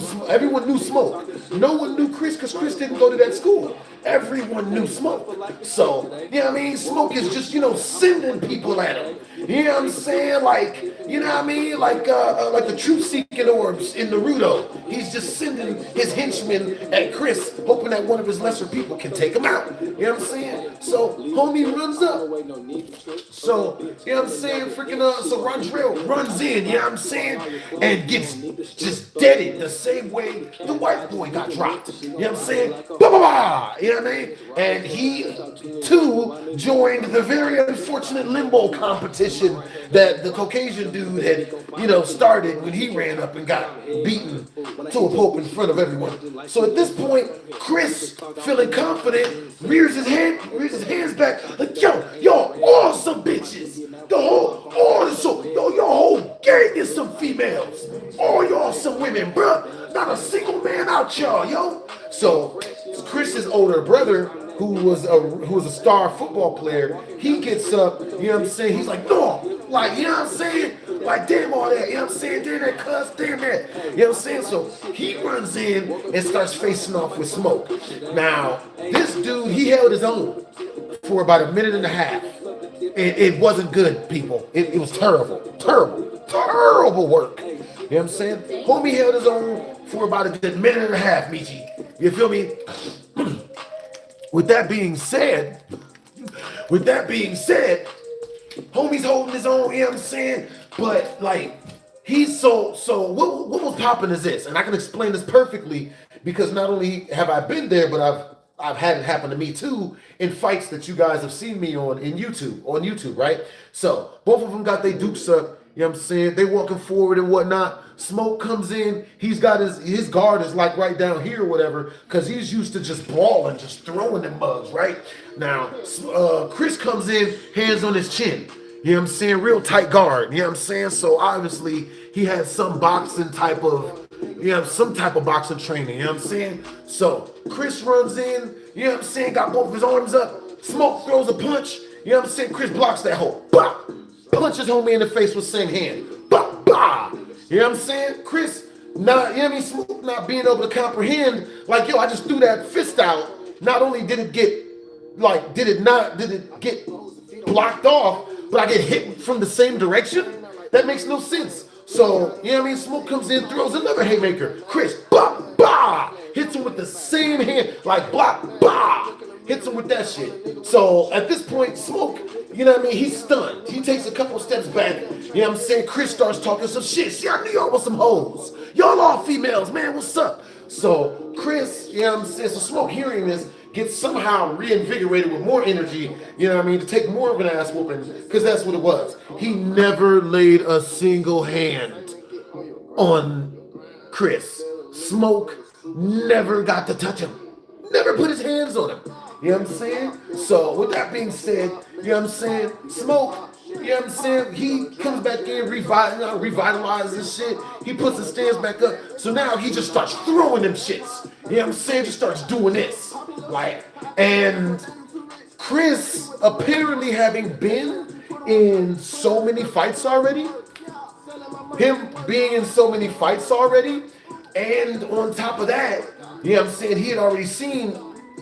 Smoke. No one knew Chris, because Chris didn't go to that school. Everyone knew Smoke. So, you know what I mean? Smoke is just, you know, sending people at him. You know what I'm saying? Like, you know what I mean? Like the truth-seeking orbs in Naruto. He's just sending his henchmen at Chris, hoping that one of his lesser people can take him out. You know what I'm saying? So, homie runs up. So, you know what I'm saying? So Rondrell runs in, you know what I'm saying? And gets just deaded the same way the white boy got dropped. You know what I'm saying? Ba-ba-ba! You know what I mean? And he, too, joined the very unfortunate limbo competition that the Caucasian dude had, you know, started when he ran up and got beaten to a pulp in front of everyone. So at this point, Chris, feeling confident, rears his hands back, like, yo, y'all awesome bitches. Your whole gang is some females. All y'all some women, bruh. Not a single man out y'all, yo. So Chris's older brother, who was a star football player, he gets up, you know what I'm saying? He's like, no, like, you know what I'm saying? Like, damn all that, you know what I'm saying? Damn that cuss, damn that. You know what I'm saying? So he runs in and starts facing off with Smoke. Now, this dude, he held his own for about a minute and a half. It wasn't good, people. It was terrible work. You know what I'm saying? Homie held his own for about a good minute and a half, Michi. You feel me? With that being said, homie's holding his own, you know what I'm saying? But like, he's so what was popping is this, and I can explain this perfectly because not only have I been there, but I've had it happen to me too in fights that you guys have seen me on YouTube, right? So both of them got their dukes up, you know what I'm saying? They walking forward and whatnot. Smoke comes in, he's got his guard is like right down here or whatever, because he's used to just brawling, just throwing them mugs, right? Now, Chris comes in, hands on his chin, you know what I'm saying? Real tight guard, you know what I'm saying? So obviously he had some boxing type of, some type of boxing training, you know what I'm saying? So Chris runs in, you know what I'm saying? Got both of his arms up, Smoke throws a punch, you know what I'm saying? Chris blocks that hole, bah! Punches homie in the face with same hand, bah, bah! You know what I'm saying? Chris, not, you know what I mean? Smoke not being able to comprehend, like, yo, I just threw that fist out. Not only did it get, like, did it get blocked off, but I get hit from the same direction? That makes no sense. So, you know what I mean? Smoke comes in, throws another haymaker. Chris, bah, bah, hits him with the same hand, like, block, bah, hits him with that shit. So, at this point, Smoke, you know what I mean? He's stunned. He takes a couple steps back. You know what I'm saying? Chris starts talking some shit. See, I knew y'all was some hoes. Y'all all females, man. What's up? So Chris, you know what I'm saying? So Smoke hearing this gets somehow reinvigorated with more energy, you know what I mean, to take more of an ass whooping, because that's what it was. He never laid a single hand on Chris. Smoke never got to touch him. Never put his hands on him. You know what I'm saying? So with that being said, you know what I'm saying? Smoke, you know what I'm saying? He comes back in, revitalizes his shit. He puts his stance back up. So now he just starts throwing them shits. You know what I'm saying? Just starts doing this. Like, and Chris, apparently having been in so many fights already, him being in so many fights already, and on top of that, you know what I'm saying? He had already seen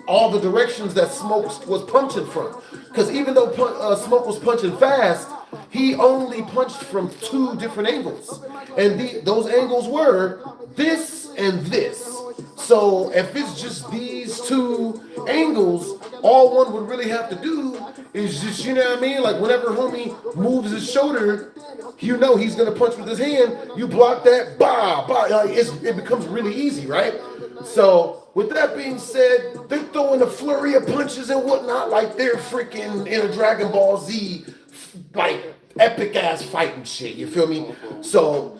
all the directions that Smoke was punching from. Because even though Smoke was punching fast, he only punched from 2 different angles. And those angles were this and this. So if it's just these 2 angles, all one would really have to do is just, you know what I mean? Like whenever homie moves his shoulder, you know he's going to punch with his hand. You block that, bah, bah. Like it becomes really easy, right? So with that being said, they're throwing a flurry of punches and whatnot like they're freaking in a Dragon Ball Z, like epic ass fighting shit. You feel me? So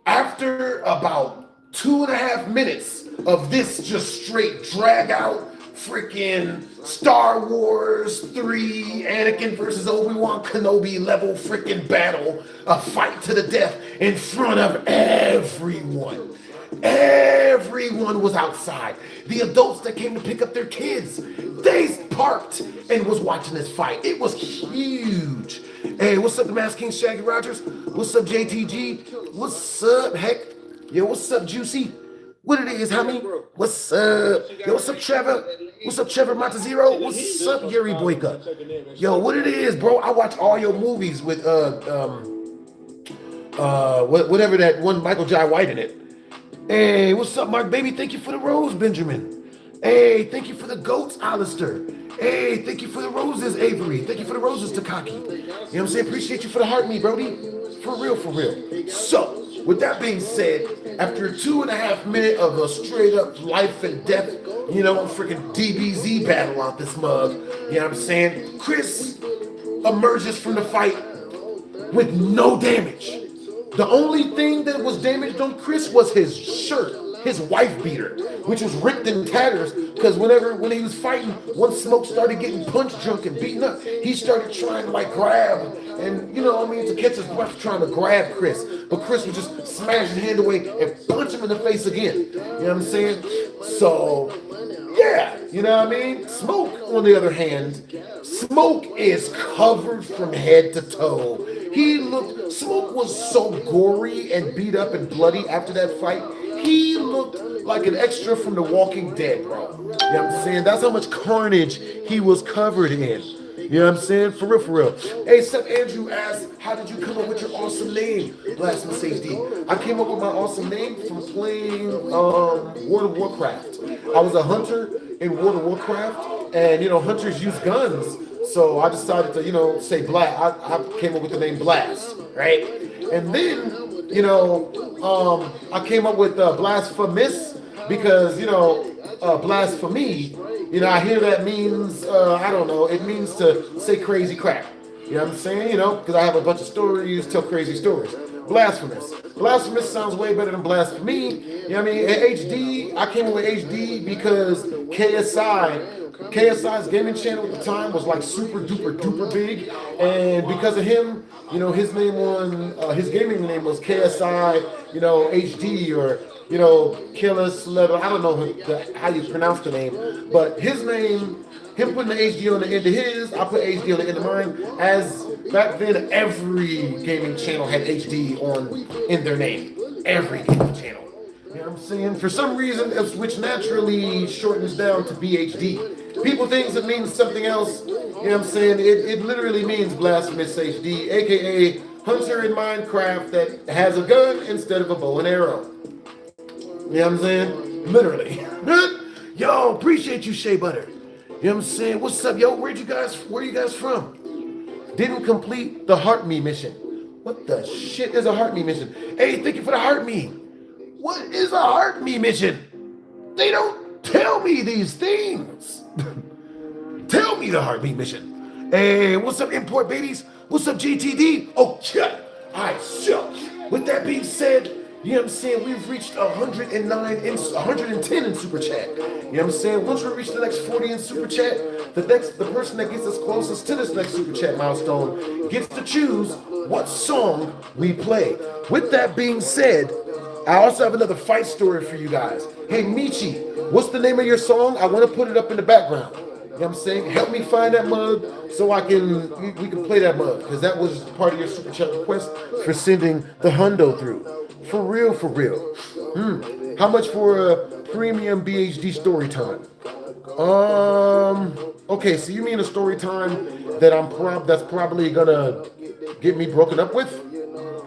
after about 2.5 minutes of this just straight drag out freaking Star Wars 3 Anakin versus Obi-Wan Kenobi level freaking battle, a fight to the death in front of everyone. Everyone was outside. The adults that came to pick up their kids, they parked and was watching this fight. It was huge. Hey, what's up, the Mass King Shaggy Rogers? What's up, JTG? What's up, Heck? Yo, what's up, Juicy? What it is, homie? What's up? Yo, what's up, Trevor? What's up, Trevor Montezero? What's up, Yuri Boyka? Yo, what it is, bro? I watch all your movies with whatever that one Michael Jai White in it. Hey, what's up, Mark Baby? Thank you for the rose, Benjamin. Hey, thank you for the goats, Alistair. Hey, thank you for the roses, Avery. Thank you for the roses, Takaki. You know what I'm saying? Appreciate you for the heart, me, Brody. For real, for real. So, with that being said, after 2.5 minutes of a straight up life and death, you know, freaking DBZ battle out this mug, you know what I'm saying? Chris emerges from the fight with no damage. The only thing that was damaged on Chris was his shirt, his wife beater, which was ripped in tatters because when he was fighting, once Smoke started getting punch drunk and beaten up, he started trying to like grab and, you know what I mean, to catch his breath trying to grab Chris. But Chris would just smash his hand away and punch him in the face again. You know what I'm saying? So, Yeah, you know what I mean? Smoke, on the other hand, Smoke is covered from head to toe. Smoke was so gory and beat up and bloody after that fight. He looked like an extra from The Walking Dead, bro. You know what I'm saying? That's how much carnage he was covered in. You know what I'm saying? For real, for real. Hey, Seth Andrew asked, how did you come up with your awesome name, BlastphamousHD? I came up with my awesome name from playing World of Warcraft. I was a hunter in World of Warcraft, and, you know, hunters use guns. So I decided to, you know, say Blast. I came up with the name Blast, right? And then, you know, I came up with Blasphemous because, you know, blasphemy, you know, I hear that means, I don't know, it means to say crazy crap. You know what I'm saying? You know, because I have a bunch of stories, tell crazy stories. Blasphemous. Blasphemous sounds way better than blasphemy. You know what I mean? And HD, I came up with HD because KSI's gaming channel at the time was like super duper duper big, and because of him, you know, his name on his gaming name was KSI, you know, HD, or, you know, Killis letter. I don't know how you pronounce the name, but his name, him putting the HD on the end of his, I put HD on the end of mine. As back then, every gaming channel had HD in their name. Every gaming channel. You know what I'm saying? For some reason, which naturally shortens down to BHD. People think it means something else. You know what I'm saying? It literally means Blasphemous HD, aka hunter in Minecraft that has a gun instead of a bow and arrow. You know what I'm saying? Literally. Yo, appreciate you, Shea Butter. You know what I'm saying? What's up, yo? Where you guys from? Didn't complete the Heart Me mission. What the shit is a Heart Me mission? Hey, thank you for the Heart Me. What is a Heart Me mission? They don't tell me these things. Tell me the Heart Me mission. Hey, what's up, import babies? What's up, GTD? Oh, yeah. All right, so with that being said, you know what I'm saying? We've reached 110 in Super Chat. You know what I'm saying? Once we reach the next 40 in Super Chat, the person that gets us closest to this next Super Chat milestone gets to choose what song we play. With that being said, I also have another fight story for you guys. Hey, Michi, what's the name of your song? I want to put it up in the background. You know what I'm saying? Help me find that mug so we can play that mug, because that was part of your Super Chat request for sending the hundo through. For real, for real. How much for a premium BHD story time? Okay, so you mean a story time that that's probably gonna get me broken up with?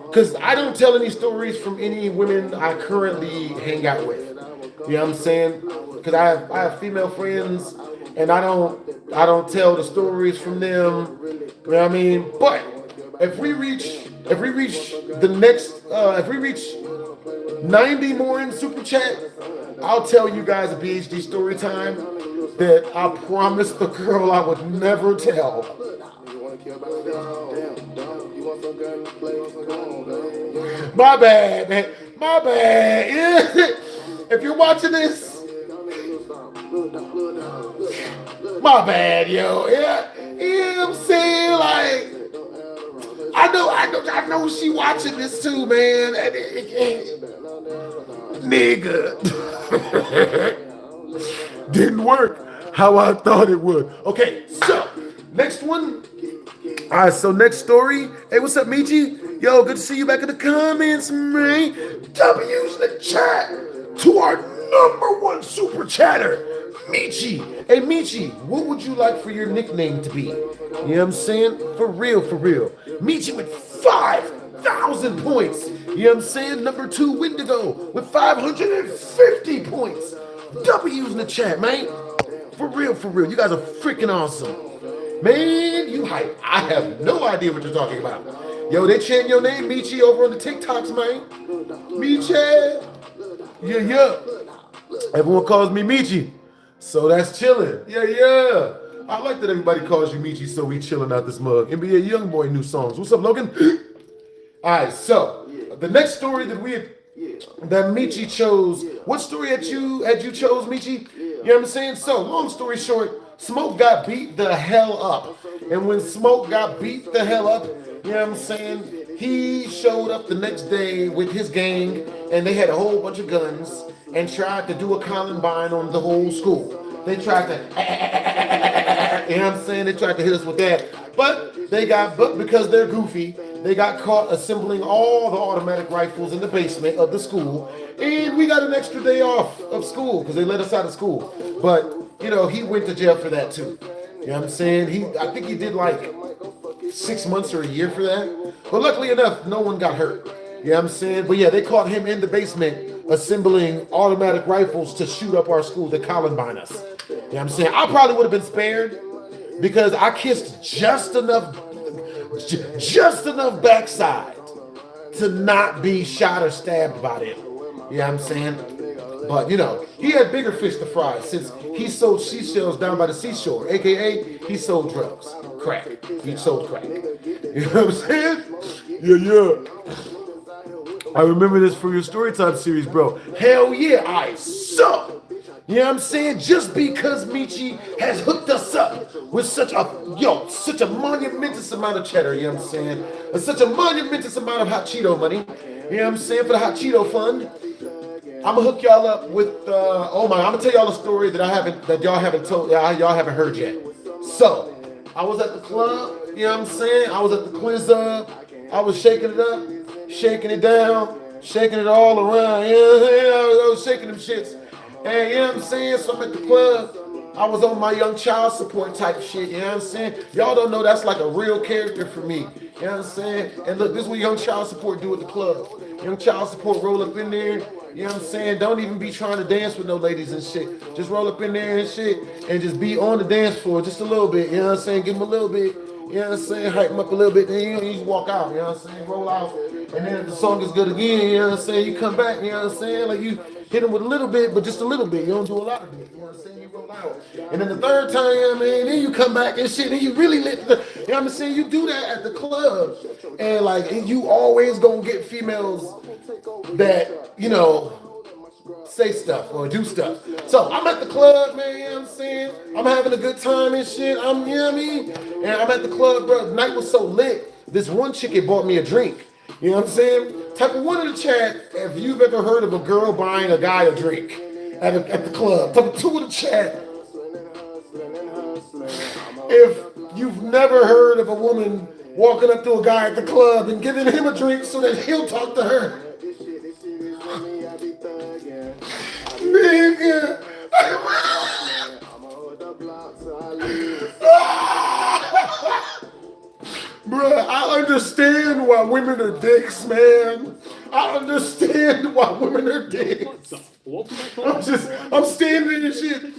Because I don't tell any stories from any women I currently hang out with. You know what I'm saying? Because I have female friends, and I don't tell the stories from them. You know what I mean? But if we reach 90 more in Super Chat, I'll tell you guys a BHD story time that I promised the girl I would never tell. My bad, man. My bad. If you're watching this, my bad, yo. Yeah, you know what I'm saying? Like, I know she watching this too, man. Nigga. Didn't work how I thought it would. Okay, so next one. All right, so next story. Hey, what's up, Michi? Yo, good to see you back in the comments, man. W's in the chat to our #1 super chatter, Michi. Hey, Michi, what would you like for your nickname to be? You know what I'm saying? For real, for real. Michi with 5,000 points. You know what I'm saying? #2, Wendigo with 550 points. W's in the chat, man. For real, for real. You guys are freaking awesome. Man, you hype. I have no idea what you're talking about. Yo, they chant your name, Michi, over on the TikToks, man. Michi. Yeah. Everyone calls me Michi. So that's chilling. Yeah. I like that everybody calls you Michi, so we chilling out this mug. NBA Youngboy new songs. What's up, Logan? All right, so the next story that Michi chose. What story had you chose, Michi? You know what I'm saying? So, long story short, Smoke got beat the hell up. And when Smoke got beat the hell up, you know what I'm saying? He showed up the next day with his gang, and they had a whole bunch of guns and tried to do a Columbine on the whole school. They tried to, you know what I'm saying? They tried to hit us with that. But because they're goofy, they got caught assembling all the automatic rifles in the basement of the school. And we got an extra day off of school because they let us out of school. But, you know, he went to jail for that too. You know what I'm saying? I think he did like 6 months or a year for that. But luckily enough, no one got hurt. You know what I'm saying? But yeah, they caught him in the basement assembling automatic rifles to shoot up our school, to Columbine us. You know what I'm saying? I probably would have been spared because I kissed just enough backside to not be shot or stabbed by them. You know what I'm saying? But, you know, he had bigger fish to fry since he sold seashells down by the seashore, a.k.a. he sold drugs, crack. He sold crack. You know what I'm saying? Yeah. I remember this from your Storytime series, bro. Hell yeah, I suck. You know what I'm saying? Just because Michi has hooked us up with such a monumentous amount of cheddar, you know what I'm saying? Such a monumentous amount of hot Cheeto money, you know what I'm saying, for the hot Cheeto fund. I'm gonna hook y'all up with I'm gonna tell y'all a story that y'all haven't heard yet. So, I was at the club, you know what I'm saying? I was at the quiz up, I was shaking it up, shaking it down, shaking it all around, you know what I'm saying? I was shaking them shits. And you know what I'm saying? So I'm at the club. I was on my young child support type shit, you know what I'm saying? Y'all don't know that's like a real character for me. You know what I'm saying? And look, this is what young child support do at the club. Young child support roll up in there, you know what I'm saying? Don't even be trying to dance with no ladies and shit. Just roll up in there and shit and just be on the dance floor just a little bit, you know what I'm saying? Give them a little bit, you know what I'm saying? Hype them up a little bit, then you just walk out, you know what I'm saying? Roll out. And then if the song is good again, you know what I'm saying? You come back, you know what I'm saying? Like you hit them with a little bit, but just a little bit. You don't do a lot of it. You know what I'm saying? You roll out. And then the third time, man, then you come back and shit, and you really lit the, you know what I'm saying? You do that at the club. And like, and you always gonna get females that, you know, say stuff or do stuff. So I'm at the club, man, you know what I'm saying? I'm having a good time and shit. You know what I mean? And I'm at the club, bro. The night was so lit. This one chick had bought me a drink. You know what I'm saying? Type of 1 in the chat if you've ever heard of a girl buying a guy a drink at the club. Type of 2 in the chat if you've never heard of a woman walking up to a guy at the club and giving him a drink so that he'll talk to her. Nigga. Bruh, I understand why women are dicks, man. I understand why women are dicks. I'm standing and shit.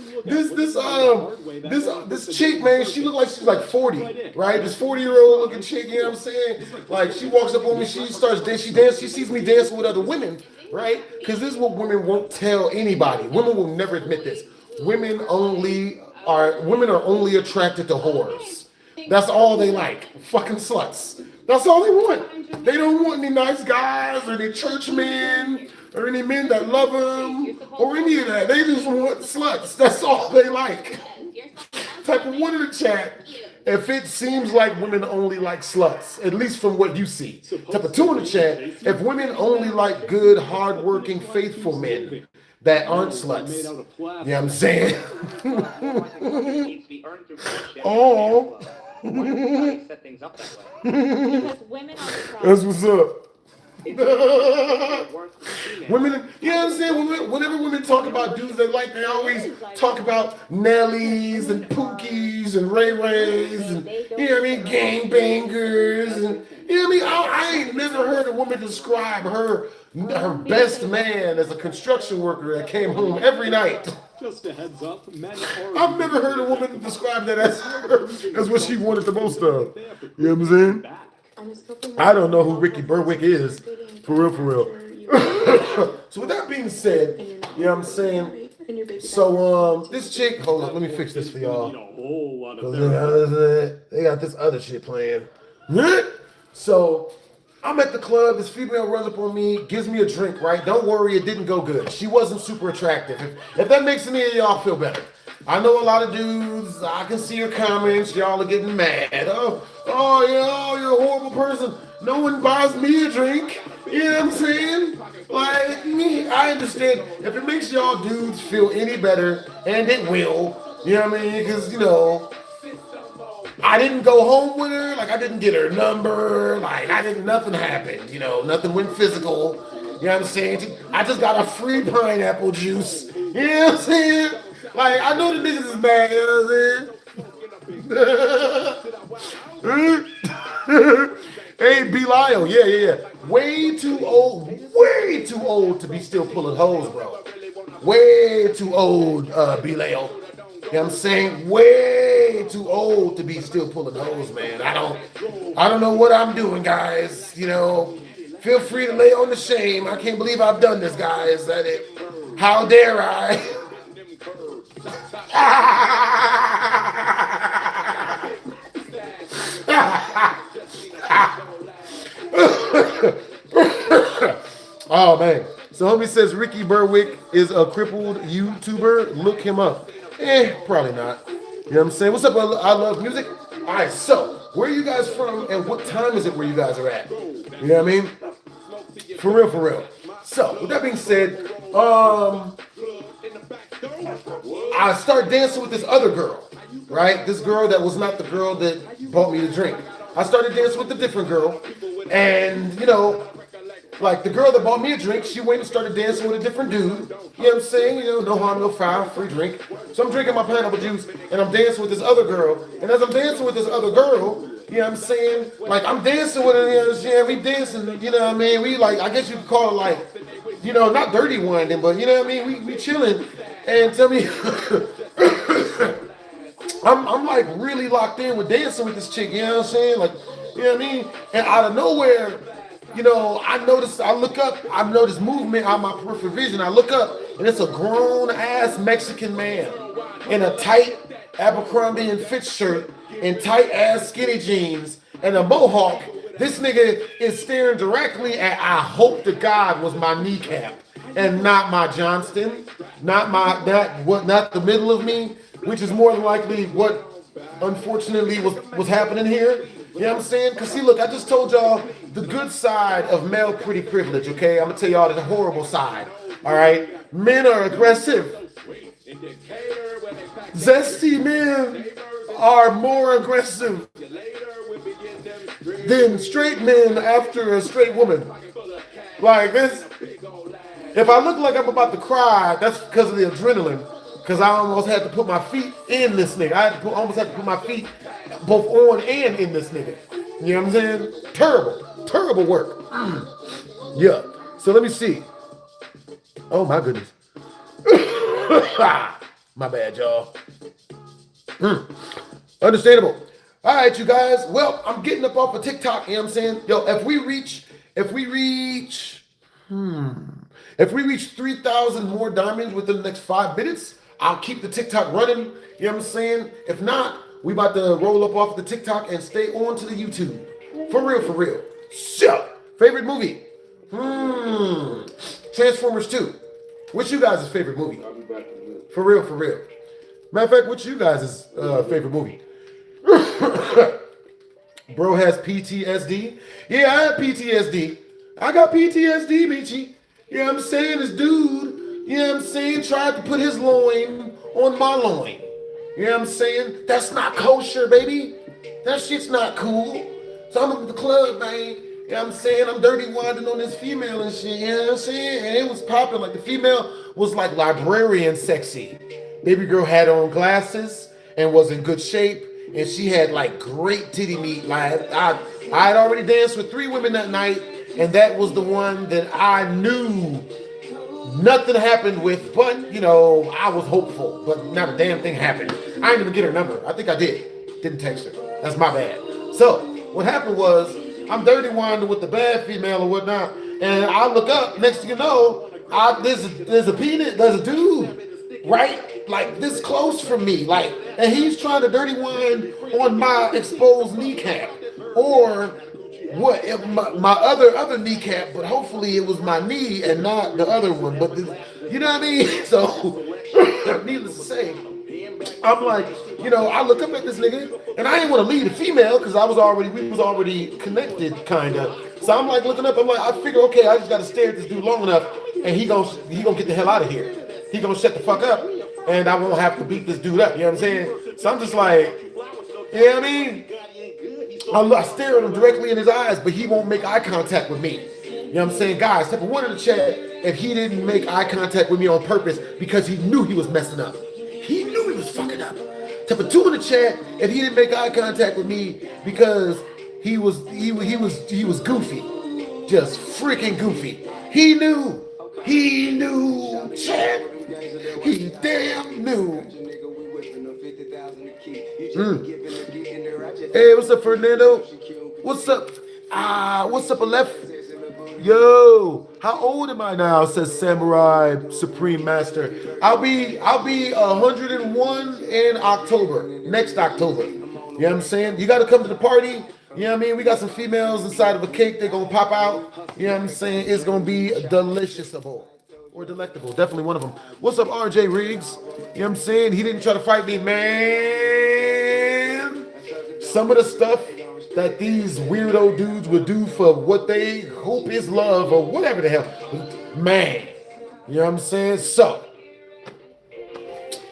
This chick, man, she look like she's like 40, right? This 40-year-old looking chick, you know what I'm saying? Like she walks up on me, she starts dancing, she sees me dancing with other women, right? Because this is what women won't tell anybody. Women will never admit this. Women are only attracted to whores. That's all they like. Fucking sluts. That's all they want. They don't want any nice guys or any churchmen or any men that love them or any of that. They just want sluts. That's all they like. Type of 1 in the chat if it seems like women only like sluts, at least from what you see. Type of 2 in the chat if women only like good, hardworking, faithful men that aren't sluts. You know what I'm saying? Oh. That's what's up. Women, you know what I'm saying? Whenever women talk about dudes they like, they always talk about Nellies and Pookies and Ray Rays and, you know what I mean, gangbangers and, you know what I mean? I ain't never heard a woman describe her best man as a construction worker that came home every night. Just a heads up, I've never heard a woman describe that as what she wanted the most of. You know what I'm saying? I don't know who Ricky Berwick is. For real. So with that being said, you know what I'm saying? So this chick, hold on, let me fix this for y'all. They got this other shit playing. So I'm at the club, this female runs up on me, gives me a drink, right? Don't worry, it didn't go good. She wasn't super attractive. If that makes any of y'all feel better. I know a lot of dudes, I can see your comments, y'all are getting mad. Oh, yeah, you're a horrible person. No one buys me a drink. You know what I'm saying? Like, me, I understand if it makes y'all dudes feel any better, and it will. You know what I mean? Because, you know, I didn't go home with her. Like, I didn't get her number. Like, nothing happened. You know, nothing went physical. You know what I'm saying? I just got a free pineapple juice. You know what I'm saying? Like, I know the niggas is mad. You know what I'm saying? Hey, Belial. Yeah. Way too old to be still pulling hoes, bro. Way too old, Belial. You know what I'm saying? Way too old to be still pulling hoes, man. I don't know what I'm doing, guys. You know, feel free to lay on the shame. I can't believe I've done this, guys. How dare I? Oh, man. So homie says Ricky Berwick is a crippled YouTuber. Look him up. Probably not. You know what I'm saying? What's up, I love music? All right, so where are you guys from and what time is it where you guys are at? You know what I mean? For real. So with that being said, I started dancing with this other girl, right? This girl that was not the girl that bought me the drink. I started dancing with a different girl, and you know, like the girl that bought me a drink, she went and started dancing with a different dude. You know what I'm saying? You know, no harm, no foul, free drink. So I'm drinking my pineapple juice and I'm dancing with this other girl. And as I'm dancing with this other girl, you know what I'm saying? Like I'm dancing with her, you know what I'm saying? We dancing, you know what I mean? We like, I guess you could call it like, you know, not dirty winding, but you know what I mean? We chilling. And tell me, I'm like really locked in with dancing with this chick, you know what I'm saying? Like, you know what I mean? And out of nowhere, you know, I notice movement out of my peripheral vision. I look up, and it's a grown-ass Mexican man in a tight Abercrombie and Fitch shirt and tight-ass skinny jeans and a mohawk. This nigga is staring directly at, I hope to God, was my kneecap and not my Johnston, not the middle of me, which is more than likely what, unfortunately, was happening here. You know what I'm saying? Because see, look, I just told y'all the good side of male pretty privilege, okay? I'm going to tell y'all the horrible side, all right? Men are aggressive. Zesty men are more aggressive than straight men after a straight woman. Like this, if I look like I'm about to cry, that's because of the adrenaline. Because I almost had to put my feet in this nigga. Almost had to put my feet both on and in this nigga. You know what I'm saying? Terrible work. Yeah. So let me see. Oh my goodness. My bad, y'all. Understandable. All right, you guys. Well, I'm getting up off of TikTok. You know what I'm saying? Yo, if we reach 3,000 more diamonds within the next 5 minutes, I'll keep the TikTok running. You know what I'm saying? If not, we about to roll up off the TikTok and stay on to the YouTube. For real. So, favorite movie? Transformers 2. What's you guys' favorite movie? For real. Matter of fact, what's you guys' favorite movie? Bro has PTSD. Yeah, I have PTSD. I got PTSD, Beachy. You know what I'm saying? This dude, you know what I'm saying, tried to put his loin on my loin. You know what I'm saying? That's not kosher, baby. That shit's not cool. So I'm at the club, man. You know what I'm saying? I'm dirty winding on this female and shit. You know what I'm saying? And it was popping. Like the female was like librarian sexy. Baby girl had on glasses and was in good shape. And she had like great titty meat. Like I had already danced with 3 women that night. And that was the one that I knew nothing happened with, but, you know, I was hopeful, but not a damn thing happened. I didn't even get her number. I think I did. Didn't text her. That's my bad. So what happened was I'm dirty winding with the bad female or whatnot, and I look up, next thing you know, there's a dude right like this close from me, like, and he's trying to dirty wind on my exposed kneecap, or what, my other kneecap, but hopefully it was my knee and not the other one. But you know what I mean? So, needless to say, I'm like, you know, I look up at this nigga, and I didn't want to leave the female because we was already connected, kind of. So I'm like looking up, I'm like, I figure, okay, I just got to stare at this dude long enough and he gonna get the hell out of here. He gonna shut the fuck up, and I won't have to beat this dude up. You know what I'm saying? So I'm just like, you know what I mean? I stare at him directly in his eyes, but he won't make eye contact with me. You know what I'm saying? Guys, type of one in the chat if he didn't make eye contact with me on purpose because he knew he was messing up. He knew he was fucking up. Type of 2 in the chat if he didn't make eye contact with me because he was goofy. Just freaking goofy. He knew. He knew, chat. He damn knew. Hey, what's up, Fernando? What's up? What's up, Aleph? Yo, how old am I now? Says Samurai Supreme Master. I'll be 101 in October, next October. You know what I'm saying? You got to come to the party. You know what I mean? We got some females inside of a cake. They're going to pop out. You know what I'm saying? It's going to be deliciousable or delectable. Definitely one of them. What's up, RJ Riggs? You know what I'm saying? He didn't try to fight me, man. Some of the stuff that these weirdo dudes would do for what they hope is love or whatever the hell. Man. You know what I'm saying? So,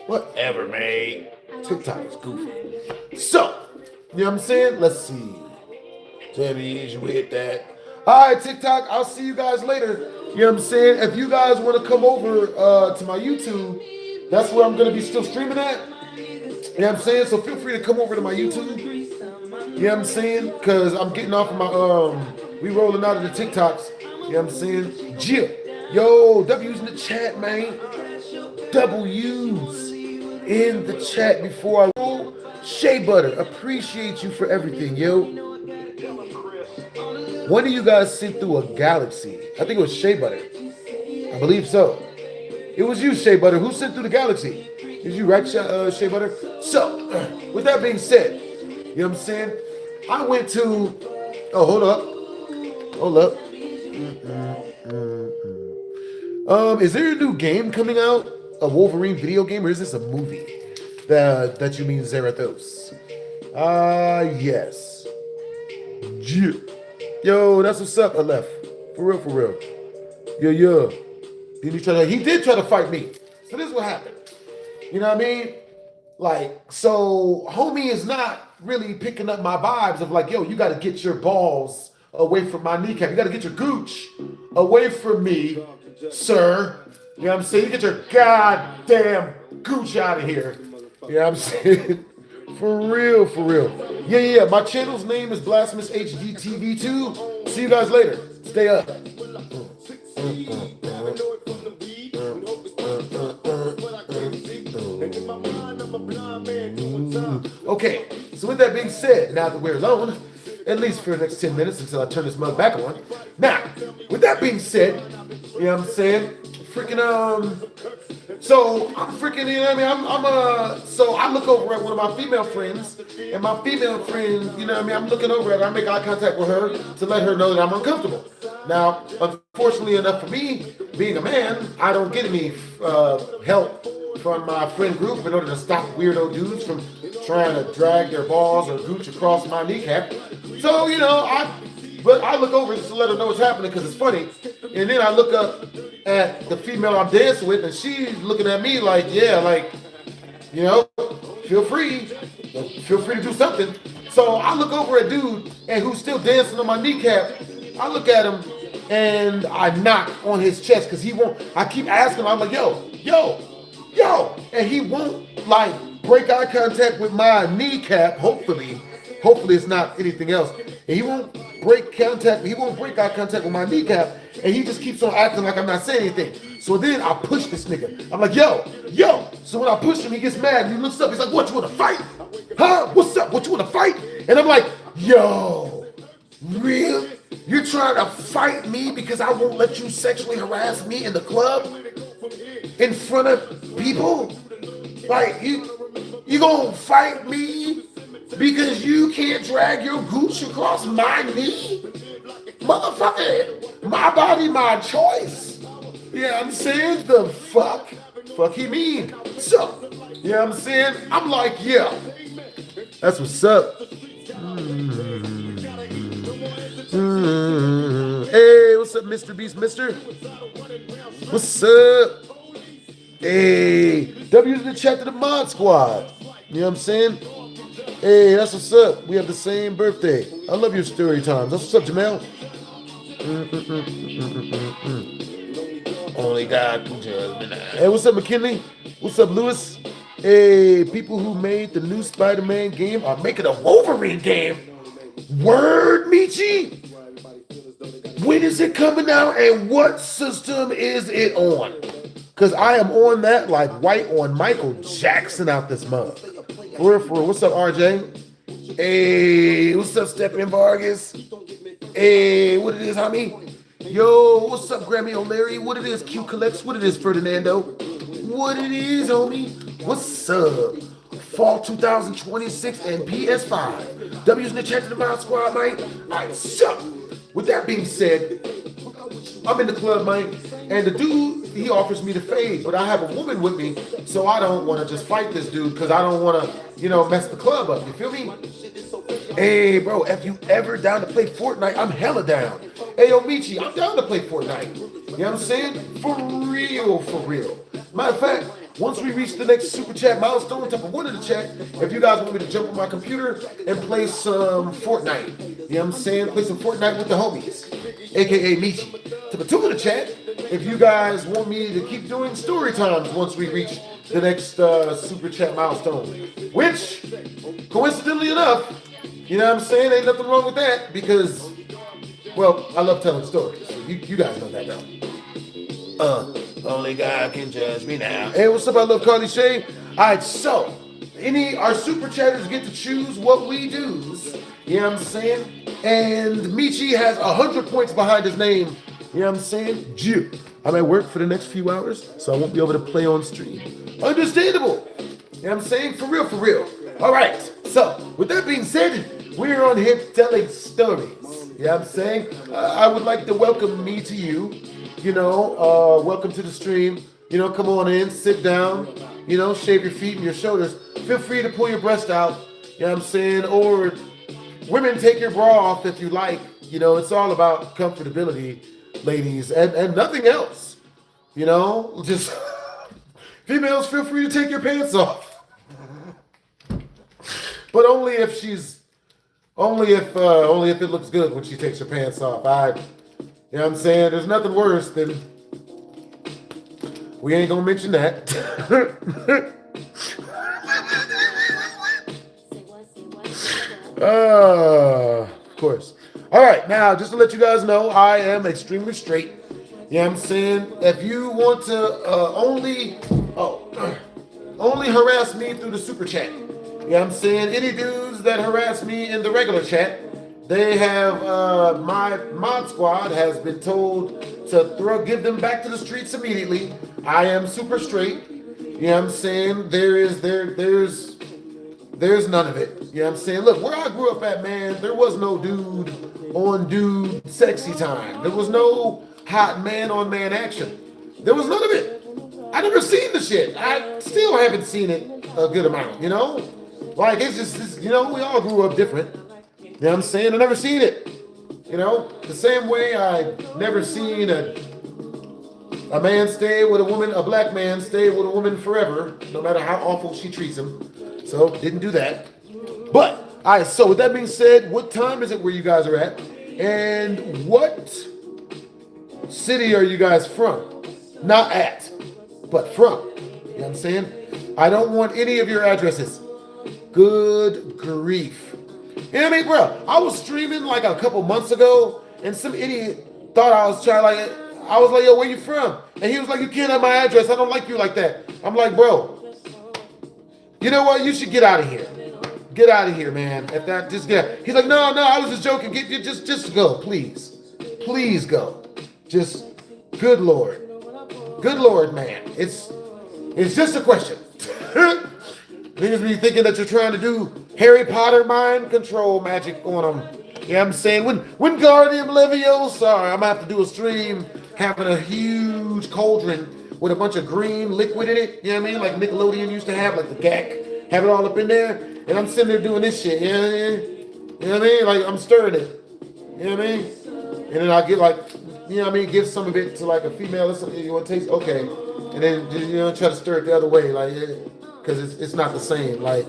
whatever, man. TikTok is goofy. So, you know what I'm saying? Let's see. Tell me, is you hit that? All right, TikTok, I'll see you guys later. You know what I'm saying? If you guys want to come over to my YouTube, that's where I'm going to be still streaming at. You know what I'm saying? So feel free to come over to my YouTube. You know what I'm saying? Because I'm getting off of my, we rolling out of the TikToks. You know what I'm saying? Jill. Yo, W's in the chat, man. W's in the chat before I roll. Shea Butter, appreciate you for everything, yo. One of you guys sent through a galaxy. I think it was Shea Butter. I believe so. It was you, Shea Butter. Who sent through the galaxy? Did you write Shea Butter? So, with that being said, you know what I'm saying? I went to, hold up. Is there a new game coming out? A Wolverine video game, or is this a movie? That you mean Zarathos? Yes. Yo, that's what's up, Aleph. For real. Yo. He did try to fight me. So this is what happened. You know what I mean? Like, so homie is not really picking up my vibes of like, yo, you got to get your balls away from my kneecap. You got to get your gooch away from me, sir. You know what I'm saying? You get your goddamn gooch out of here. You know what I'm saying? For real. Yeah. My channel's name is BlastphamousHD TV 2. See you guys later. Stay up. Okay, so with that being said, now that we're alone, at least for the next 10 minutes until I turn this mug back on. Now, with that being said, you know what I'm saying? So I'm freaking, you know what I mean? So I look over at one of my female friends, and my female friend, you know what I mean? I'm looking over at her, I make eye contact with her to let her know that I'm uncomfortable. Now, unfortunately enough for me, being a man, I don't get any help from my friend group in order to stop weirdo dudes from trying to drag their balls or gooch across my kneecap. So, you know, I look over just to let her know what's happening because it's funny. And then I look up at the female I'm dancing with, and she's looking at me like, yeah, like, you know, feel free to do something. So I look over at dude and who's still dancing on my kneecap. I look at him and I knock on his chest because he won't. I keep asking him, I'm like, yo, and he won't like break eye contact with my kneecap. Hopefully it's not anything else. And he won't break eye contact with my kneecap, and he just keeps on acting like I'm not saying anything. So then I push this nigga. I'm like, yo. So when I push him, he gets mad and he looks up. He's like, what, you want to fight? Huh? What's up? What, you want to fight? And I'm like, yo, real? You're trying to fight me because I won't let you sexually harass me in the club in front of people? Like, you gonna fight me because you can't drag your gooch across my knee? Motherfucker, my body, my choice. Yeah, I'm saying the fuck he mean. So, yeah, I'm saying, I'm like, yeah, that's what's up. Hey, what's what's up, Mr. Beast, mister? What's up? Hey, W's in the chat to the mod squad. You know what I'm saying? Hey, that's what's up. We have the same birthday. I love your story times. That's what's up, Jamel. Only God can judge me now. Hey, what's up, McKinley? What's up, Lewis? Hey, people who made the new Spider-Man game are making a Wolverine game. Word, Michi? When is it coming out and what system is it on? Because I am on that like white on Michael Jackson out this month. For real. What's up, RJ? Hey, what's up, Stephen Vargas? Hey, what it is, homie? Yo, what's up, Grammy O'Leary? What it is, Q Collects? What it is, Ferdinando? What it is, homie? What's up? Fall 2026 and PS5. W's in the chat to the Mod Squad, man. Alright, so, with that being said, I'm in the club, man, and the dude, he offers me the fade, but I have a woman with me, so I don't want to just fight this dude because I don't want to, mess the club up. You feel me? Hey, bro, if you ever down to play Fortnite, I'm hella down. Hey, yo, Michi, I'm down to play Fortnite. You know what I'm saying? For real. Matter of fact, once we reach the next Super Chat milestone, type of one in the chat, if you guys want me to jump on my computer and play some Fortnite, you know what I'm saying? Play some Fortnite with the homies, a.k.a. Michi. Type of two in the chat, if you guys want me to keep doing story times once we reach the next Super Chat milestone, which, coincidentally enough, you know what I'm saying? Ain't nothing wrong with that because, well, I love telling stories. You guys know that now. Only God can judge me now. Hey, what's up? I love Carly Shay. All right, so our super chatters get to choose what we do. You know what I'm saying? And Michi has 100 points behind his name. You know what I'm saying? Jew. I'm at work for the next few hours, so I won't be able to play on stream. Understandable. You know what I'm saying? For real. All right. So with that being said, we're on here telling stories. You know what I'm saying? I would like to welcome me to you. Welcome to the stream. Come on in, sit down, shave your feet and your shoulders. Feel free to pull your breast out, you know what I'm saying? Or women, take your bra off if you like. It's all about comfortability, ladies, and nothing else. Just females, feel free to take your pants off. But only if it looks good when she takes her pants off. You know what I'm saying? There's nothing worse than, we ain't gonna mention that. Of course. All right, now, just to let you guys know, I am extremely straight. You know what I'm saying? If you want to only harass me through the super chat. You know what I'm saying? Any dudes that harass me in the regular chat, they have, my mod squad has been told to give them back to the streets immediately. I am super straight. You know what I'm saying? There's none of it. You know what I'm saying? Look, where I grew up at, man, there was no dude on dude sexy time. There was no hot man on man action. There was none of it. I never seen the shit. I still haven't seen it a good amount, Like, it's just, we all grew up different. You know what I'm saying? I never seen it. The same way I never seen a man stay with a woman, a black man stay with a woman forever, no matter how awful she treats him. So, didn't do that. But, all right, so with that being said, what time is it where you guys are at? And what city are you guys from? Not at, but from. You know what I'm saying? I don't want any of your addresses. Good grief. You know what I mean, bro? I was streaming like a couple months ago, and some idiot thought I was trying, I was like, yo, where you from? And he was like, you can't have my address. I don't like you like that. I'm like, bro, you know what? You should get out of here. Get out of here, man. If that, just get. He's like, no, I was just joking. Just go, please. Please go. Just, good Lord, man. It's just a question. Niggas be thinking that you're trying to do Harry Potter mind control magic on them. You know what I'm saying? When Guardian Leviosa, I'm gonna have to do a stream having a huge cauldron with a bunch of green liquid in it. You know what I mean? Like Nickelodeon used to have, like the GAC, have it all up in there. And I'm sitting there doing this shit. You know what I mean? You know what I mean? Like I'm stirring it. You know what I mean? And then I'll get like, you know what I mean, give some of it to like a female or something you want to taste, okay. And then, you know, try to stir it the other way, like, because it's not the same. Like,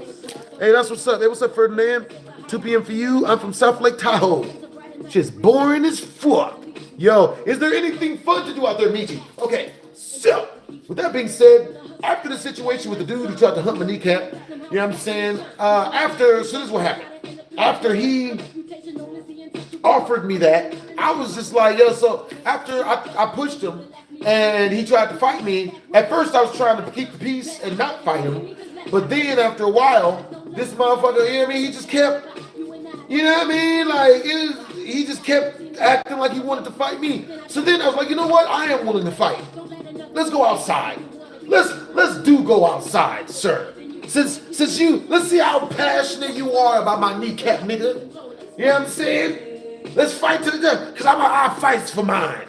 hey, that's what's up. Hey, what's up, Ferdinand? 2 p.m. for you. I'm from South Lake Tahoe. Just boring as fuck. Yo, is there anything fun to do out there, Michi? Okay, so, with that being said, after the situation with the dude who tried to hunt my kneecap, you know what I'm saying? So this is what happened. After he offered me that, I was just like, yo, so after I pushed him and he tried to fight me, at first I was trying to keep the peace and not fight him. But then after a while, this motherfucker, you know what I mean? He just kept, you know what I mean? Like, he just kept acting like he wanted to fight me. So then I was like, you know what? I am willing to fight. Let's go outside. Let's go outside, sir. Since you, let's see how passionate you are about my kneecap, nigga. You know what I'm saying? Let's fight to the death, because I fight for mine.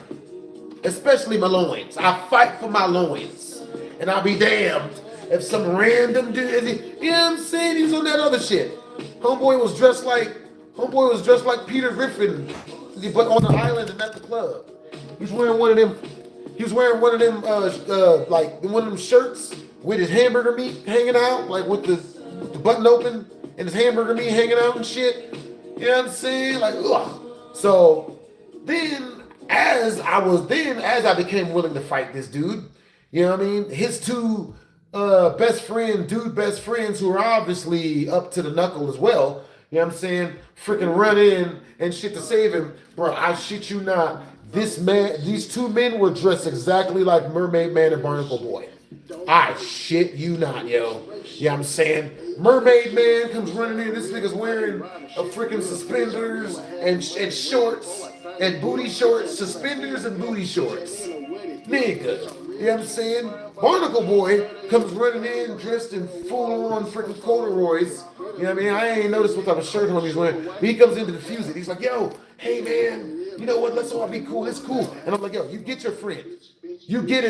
Especially my loins. I fight for my loins. And I'll be damned if some random dude, you know what I'm saying? He was on that other shit. Homeboy was dressed like Peter Griffin, but on the island and at the club. He was wearing one of them like one of them shirts with his hamburger meat hanging out, like with the button open and his hamburger meat hanging out and shit. You know what I'm saying? Like, ugh. So then as I became willing to fight this dude, you know what I mean? His two best friends who are obviously up to the knuckle as well, you know what I'm saying? Freaking run in and shit to save him. Bro, I shit you not. These two men were dressed exactly like Mermaid Man and Barnacle Boy. I shit you not, yo. Yeah, I'm saying Mermaid Man comes running in. This nigga's wearing a freaking suspenders and shorts and booty shorts, suspenders and booty shorts. Nigga. You know what I'm saying? Barnacle Boy comes running in dressed in full-on freaking corduroys. You know what I mean? I ain't noticed what type of shirt he's wearing. But he comes in to defuse it. He's like, yo, hey man, you know what? Let's all be cool. It's cool. And I'm like, yo, you get your friend. You get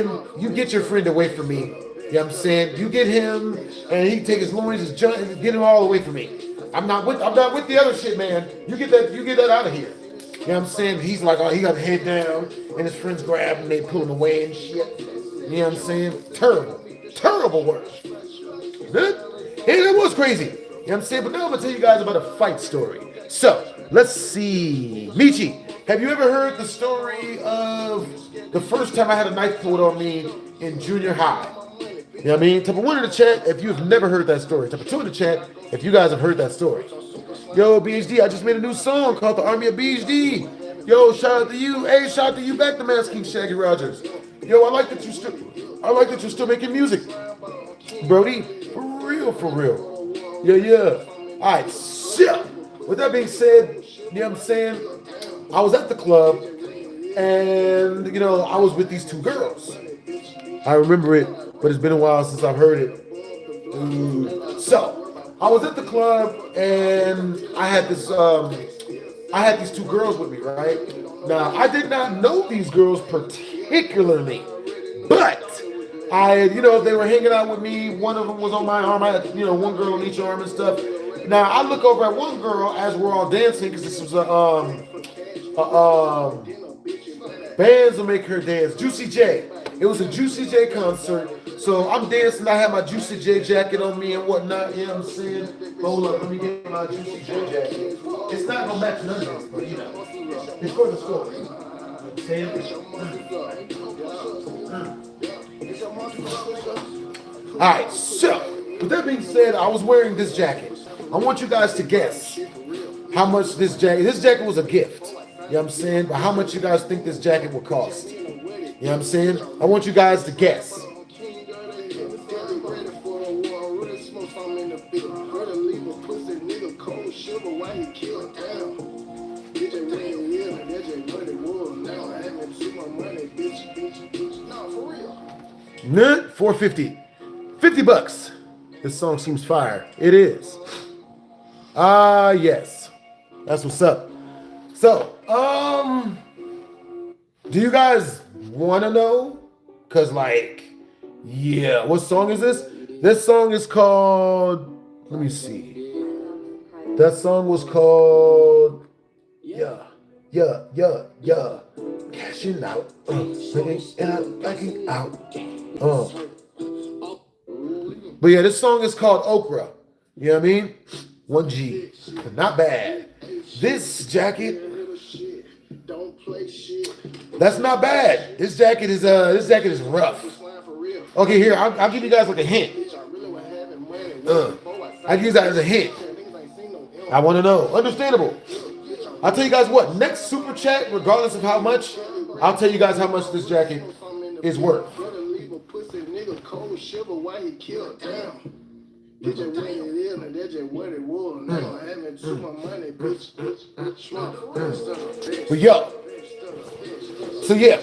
your friend away from me. You know what I'm saying? You get him, and he can take his loins, his junk, and get him all away from me. I'm not with the other shit, man. You get that out of here. You know what I'm saying? He's like, oh, he got his head down, and his friends grab him, they pull him away and shit. You know what I'm saying? Terrible work. It was crazy. You know what I'm saying? But now I'm gonna tell you guys about a fight story. So let's see. Michi, have you ever heard the story of the first time I had a knife pulled on me in junior high? You know what I mean? Type of 1 in the chat if you've never heard that story. Type of 2 in the chat if you guys have heard that story. Yo, BHD, I just made a new song called The Army of BHD. Yo, shout out to you. Hey, shout out to you back, the Mass King Shaggy Rogers. Yo, I like that you're still making music, Brody. For real. Yeah. All right, so with that being said, you know what I'm saying? I was at the club, and you know, I was with these two girls. I remember it, but it's been a while since I've heard it. So I was at the club, and I had these two girls with me, right? Now I did not know these girls particularly, but they were hanging out with me. One of them was on my arm. I had, one girl on each arm and stuff. Now I look over at one girl as we're all dancing, because this was bands will make her dance. Juicy J. It was a Juicy J concert. So I'm dancing. I had my Juicy J jacket on me and whatnot. You know what I'm saying? Hold up, let me get my Juicy J jacket. It's not gonna match none of this, but it's for the story. Alright, so with that being said, I was wearing this jacket. I want you guys to guess how much this jacket was a gift. You know what I'm saying? But how much you guys think this jacket will cost? You know what I'm saying? I want you guys to guess. $450. $50. This song seems fire. It is. Yes. That's what's up. So, do you guys want to know? Because, what song is this? This song is called, let me see. That song was called, Yeah. Cash cashing out, and I'm backing out. But yeah, this song is called Okra. You know what I mean? 1G. Not bad. This jacket, that's not bad. This jacket is rough. Okay, here, I'll give you guys like a hint. I'll give you guys a hint. I want to know. Understandable. I'll tell you guys what, next super chat, regardless of how much, I'll tell you guys how much this jacket is worth. But yo, so yeah,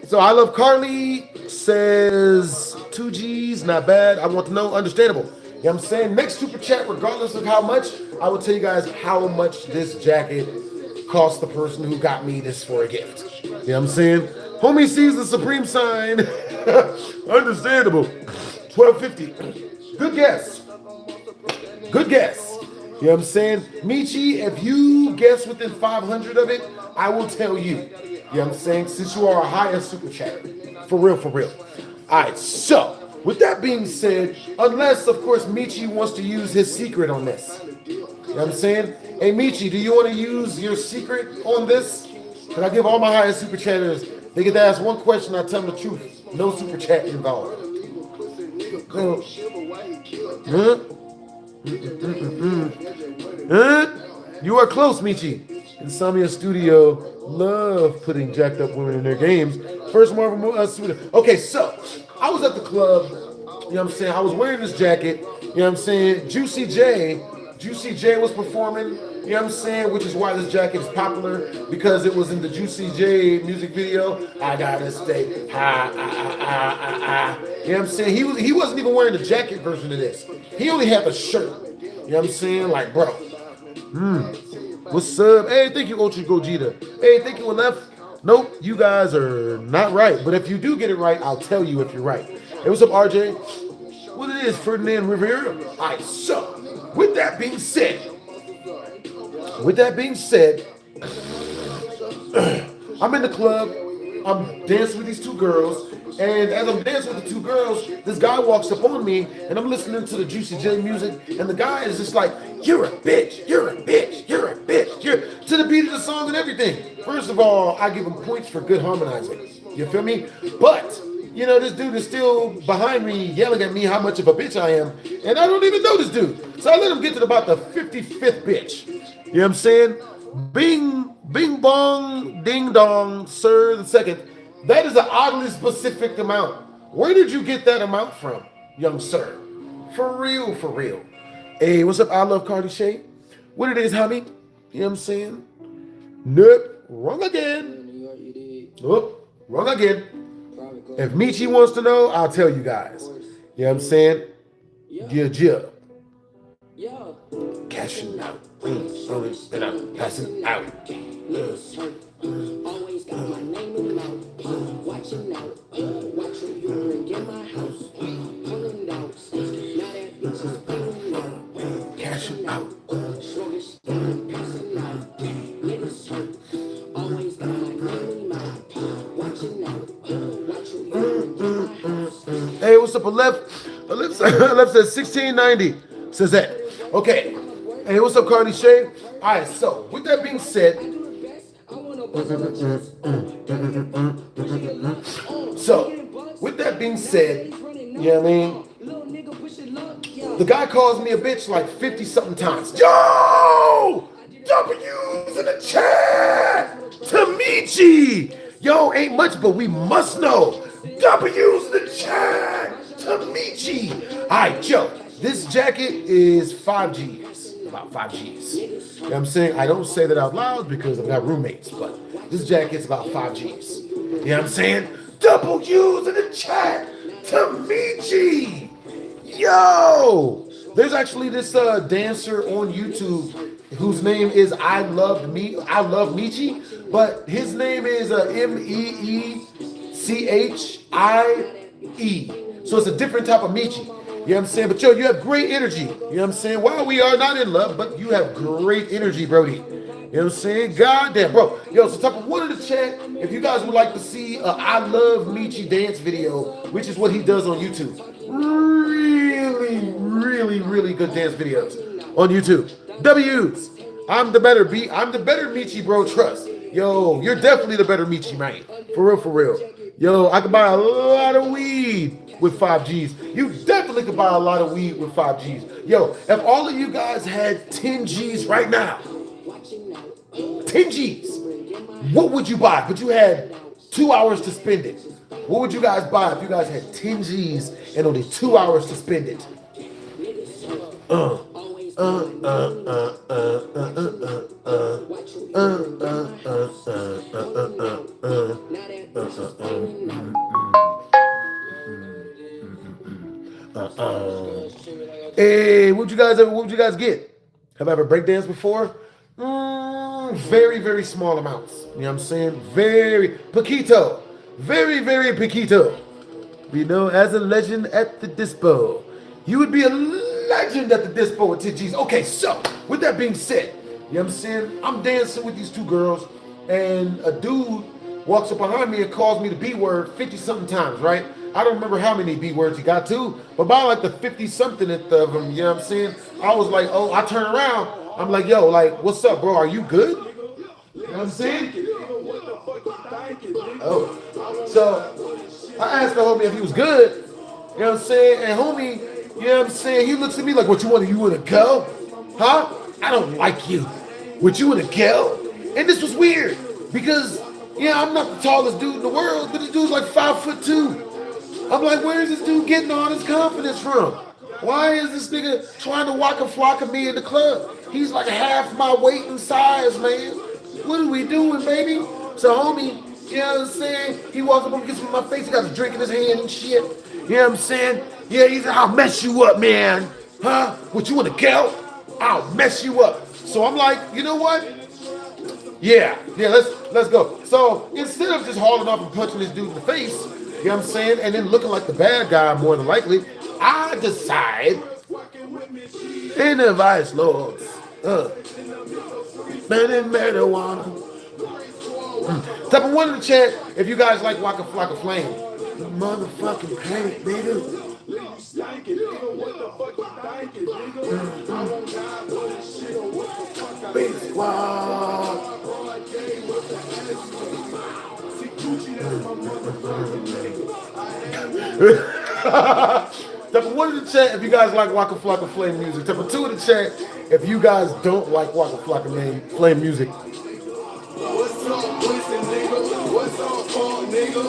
so I Love Carly says 2Gs, not bad. I want to know, understandable. You know what I'm saying? Next super chat, regardless of how much, I will tell you guys how much this jacket cost the person who got me this for a gift. You know what I'm saying? Homie sees the supreme sign. Understandable. $12.50. Good guess. Good guess. You know what I'm saying? Michi, if you guess within 500 of it, I will tell you. You know what I'm saying? Since you are a higher super chat. For real, for real. All right, so with that being said, unless, of course, Michi wants to use his secret on this. You know what I'm saying? Hey, Michi, do you want to use your secret on this? Can I give all my higher super chatters, they get to ask one question, I tell them the truth. No super chat involved. You are close, Michi. Insomnia Studio love putting jacked up women in their games. First Marvel okay, so I was at the club, you know what I'm saying? I was wearing this jacket, you know what I'm saying? Juicy J was performing, you know what I'm saying? Which is why this jacket is popular, because it was in the Juicy J music video. I gotta stay high, you know what I'm saying? He wasn't even wearing the jacket version of this. He only had the shirt, you know what I'm saying? Like, bro, what's up? Hey, thank you, Ultra Gogeta. Hey, thank you, Aleph. Nope, you guys are not right. But if you do get it right, I'll tell you if you're right. Hey, what's up, RJ? What it is, Ferdinand Rivera? All right, so with that being said, I'm in the club. I'm dancing with these two girls. And as I'm dancing with the two girls, this guy walks up on me, and I'm listening to the Juicy J music, and the guy is just like, you're a bitch, you're a bitch, you're a bitch, you're to the beat of the song and everything. First of all, I give him points for good harmonizing. You feel me? But, you know, this dude is still behind me yelling at me how much of a bitch I am, and I don't even know this dude. So I let him get to about the 55th bitch. You know what I'm saying? Bing, bing bong, ding dong, sir, the second. That is an oddly specific amount. Where did you get that amount from, young sir? For real, for real. Hey, what's up? I Love Cardi Shay. What it is, homie? You know what I'm saying? Nope. Wrong again. Oh, wrong again. If Michi wants to know, I'll tell you guys. You know what I'm saying? Yeah. Cashing out. And I'm passing out. Always got my name in the mouth. Watching out. Watch who you bring in my house. Pulling out. Now that bitch is pulling out. Cashing out. Slowest passing out. Niggas hurt. Always got my name in the mouth. Watching out. Watch who you bring in my house. Hey, what's up, Aleph? Aleph says 1690. Says that. Okay. Hey, what's up, Cardi Shay? All right, so with that being said, you know what I mean? The guy calls me a bitch like 50 something times. Yo! W's in the chat! Tamichi! Yo, ain't much, but we must know. W's in the chat! Tamichi! Alright, Joe, this jacket is 5Gs. About 5Gs. You know what I'm saying? I don't say that out loud because I've got roommates, but this jacket's about 5Gs. You know what I'm saying? W's in the chat! Tamichi! Yo! There's actually this dancer on YouTube whose name is I Love Michi, but his name is Meechie. So it's a different type of Michi. You know what I'm saying? But yo, you have great energy. You know what I'm saying? While we are not in love, but you have great energy, Brody. You know You know what I'm saying? Goddamn, bro. Yo, so type of one in the chat if you guys would like to see a I Love Michi dance video, which is what he does on YouTube. Really, really, really good dance videos on YouTube. W's. I'm the better Michi, bro. Trust. Yo, you're definitely the better Michi, man. For real, for real. Yo, I could buy a lot of weed with 5 G's. You definitely could buy a lot of weed with 5 G's. Yo, if all of you guys had 10 G's right now, 10 G's, what would you buy? But you had 2 hours to spend it. What would you guys buy if you guys had 10 G's and only 2 hours to spend it? Hey, what would you guys get? Have I ever breakdanced before? Very, very small amounts. You know what I'm saying? Very poquito. Very, very poquito. You know, as a legend at the dispo. You would be a legend at the dispo with 10 G's. Okay, so with that being said, you know what I'm saying? I'm dancing with these 2 girls, and a dude walks up behind me and calls me the B word 50-something times, right? I don't remember how many B words he got to, but by like the 50-something of them, you know what I'm saying? I was like, oh, I turn around. I'm like, yo, like, what's up, bro? Are you good? You know what I'm saying? Oh. So I asked the homie if he was good. You know what I'm saying? And homie, you know what I'm saying? He looks at me like, what you want to go? Huh? I don't like you. Would you want to go? And this was weird because, yeah, I'm not the tallest dude in the world, but this dude's like 5'2". I'm like, where is this dude getting all his confidence from? Why is this nigga trying to walk a flock of me in the club? He's like half my weight and size, man. What are we doing, baby? So, homie, you know what I'm saying? He walks up and gets me in my face. He got a drink in his hand and shit. You know what I'm saying? Yeah, he's like, I'll mess you up, man. Huh? What, you want to go? I'll mess you up. So I'm like, you know what? Yeah, let's go. So instead of just hauling off and punching this dude in the face, you know what I'm saying, and then looking like the bad guy more than likely, I decide, in the vice lords, marijuana. Type of one in the chat if you guys like Waka Flocka Flame. The motherfucking paint, nigga. Big squad. Type of one in the chat if you guys like Waka Flocka Flame music. Type of 2 in the chat if you guys don't like Waka Flocka Flame music. What's up, pussy nigga? What's up, fuck nigga?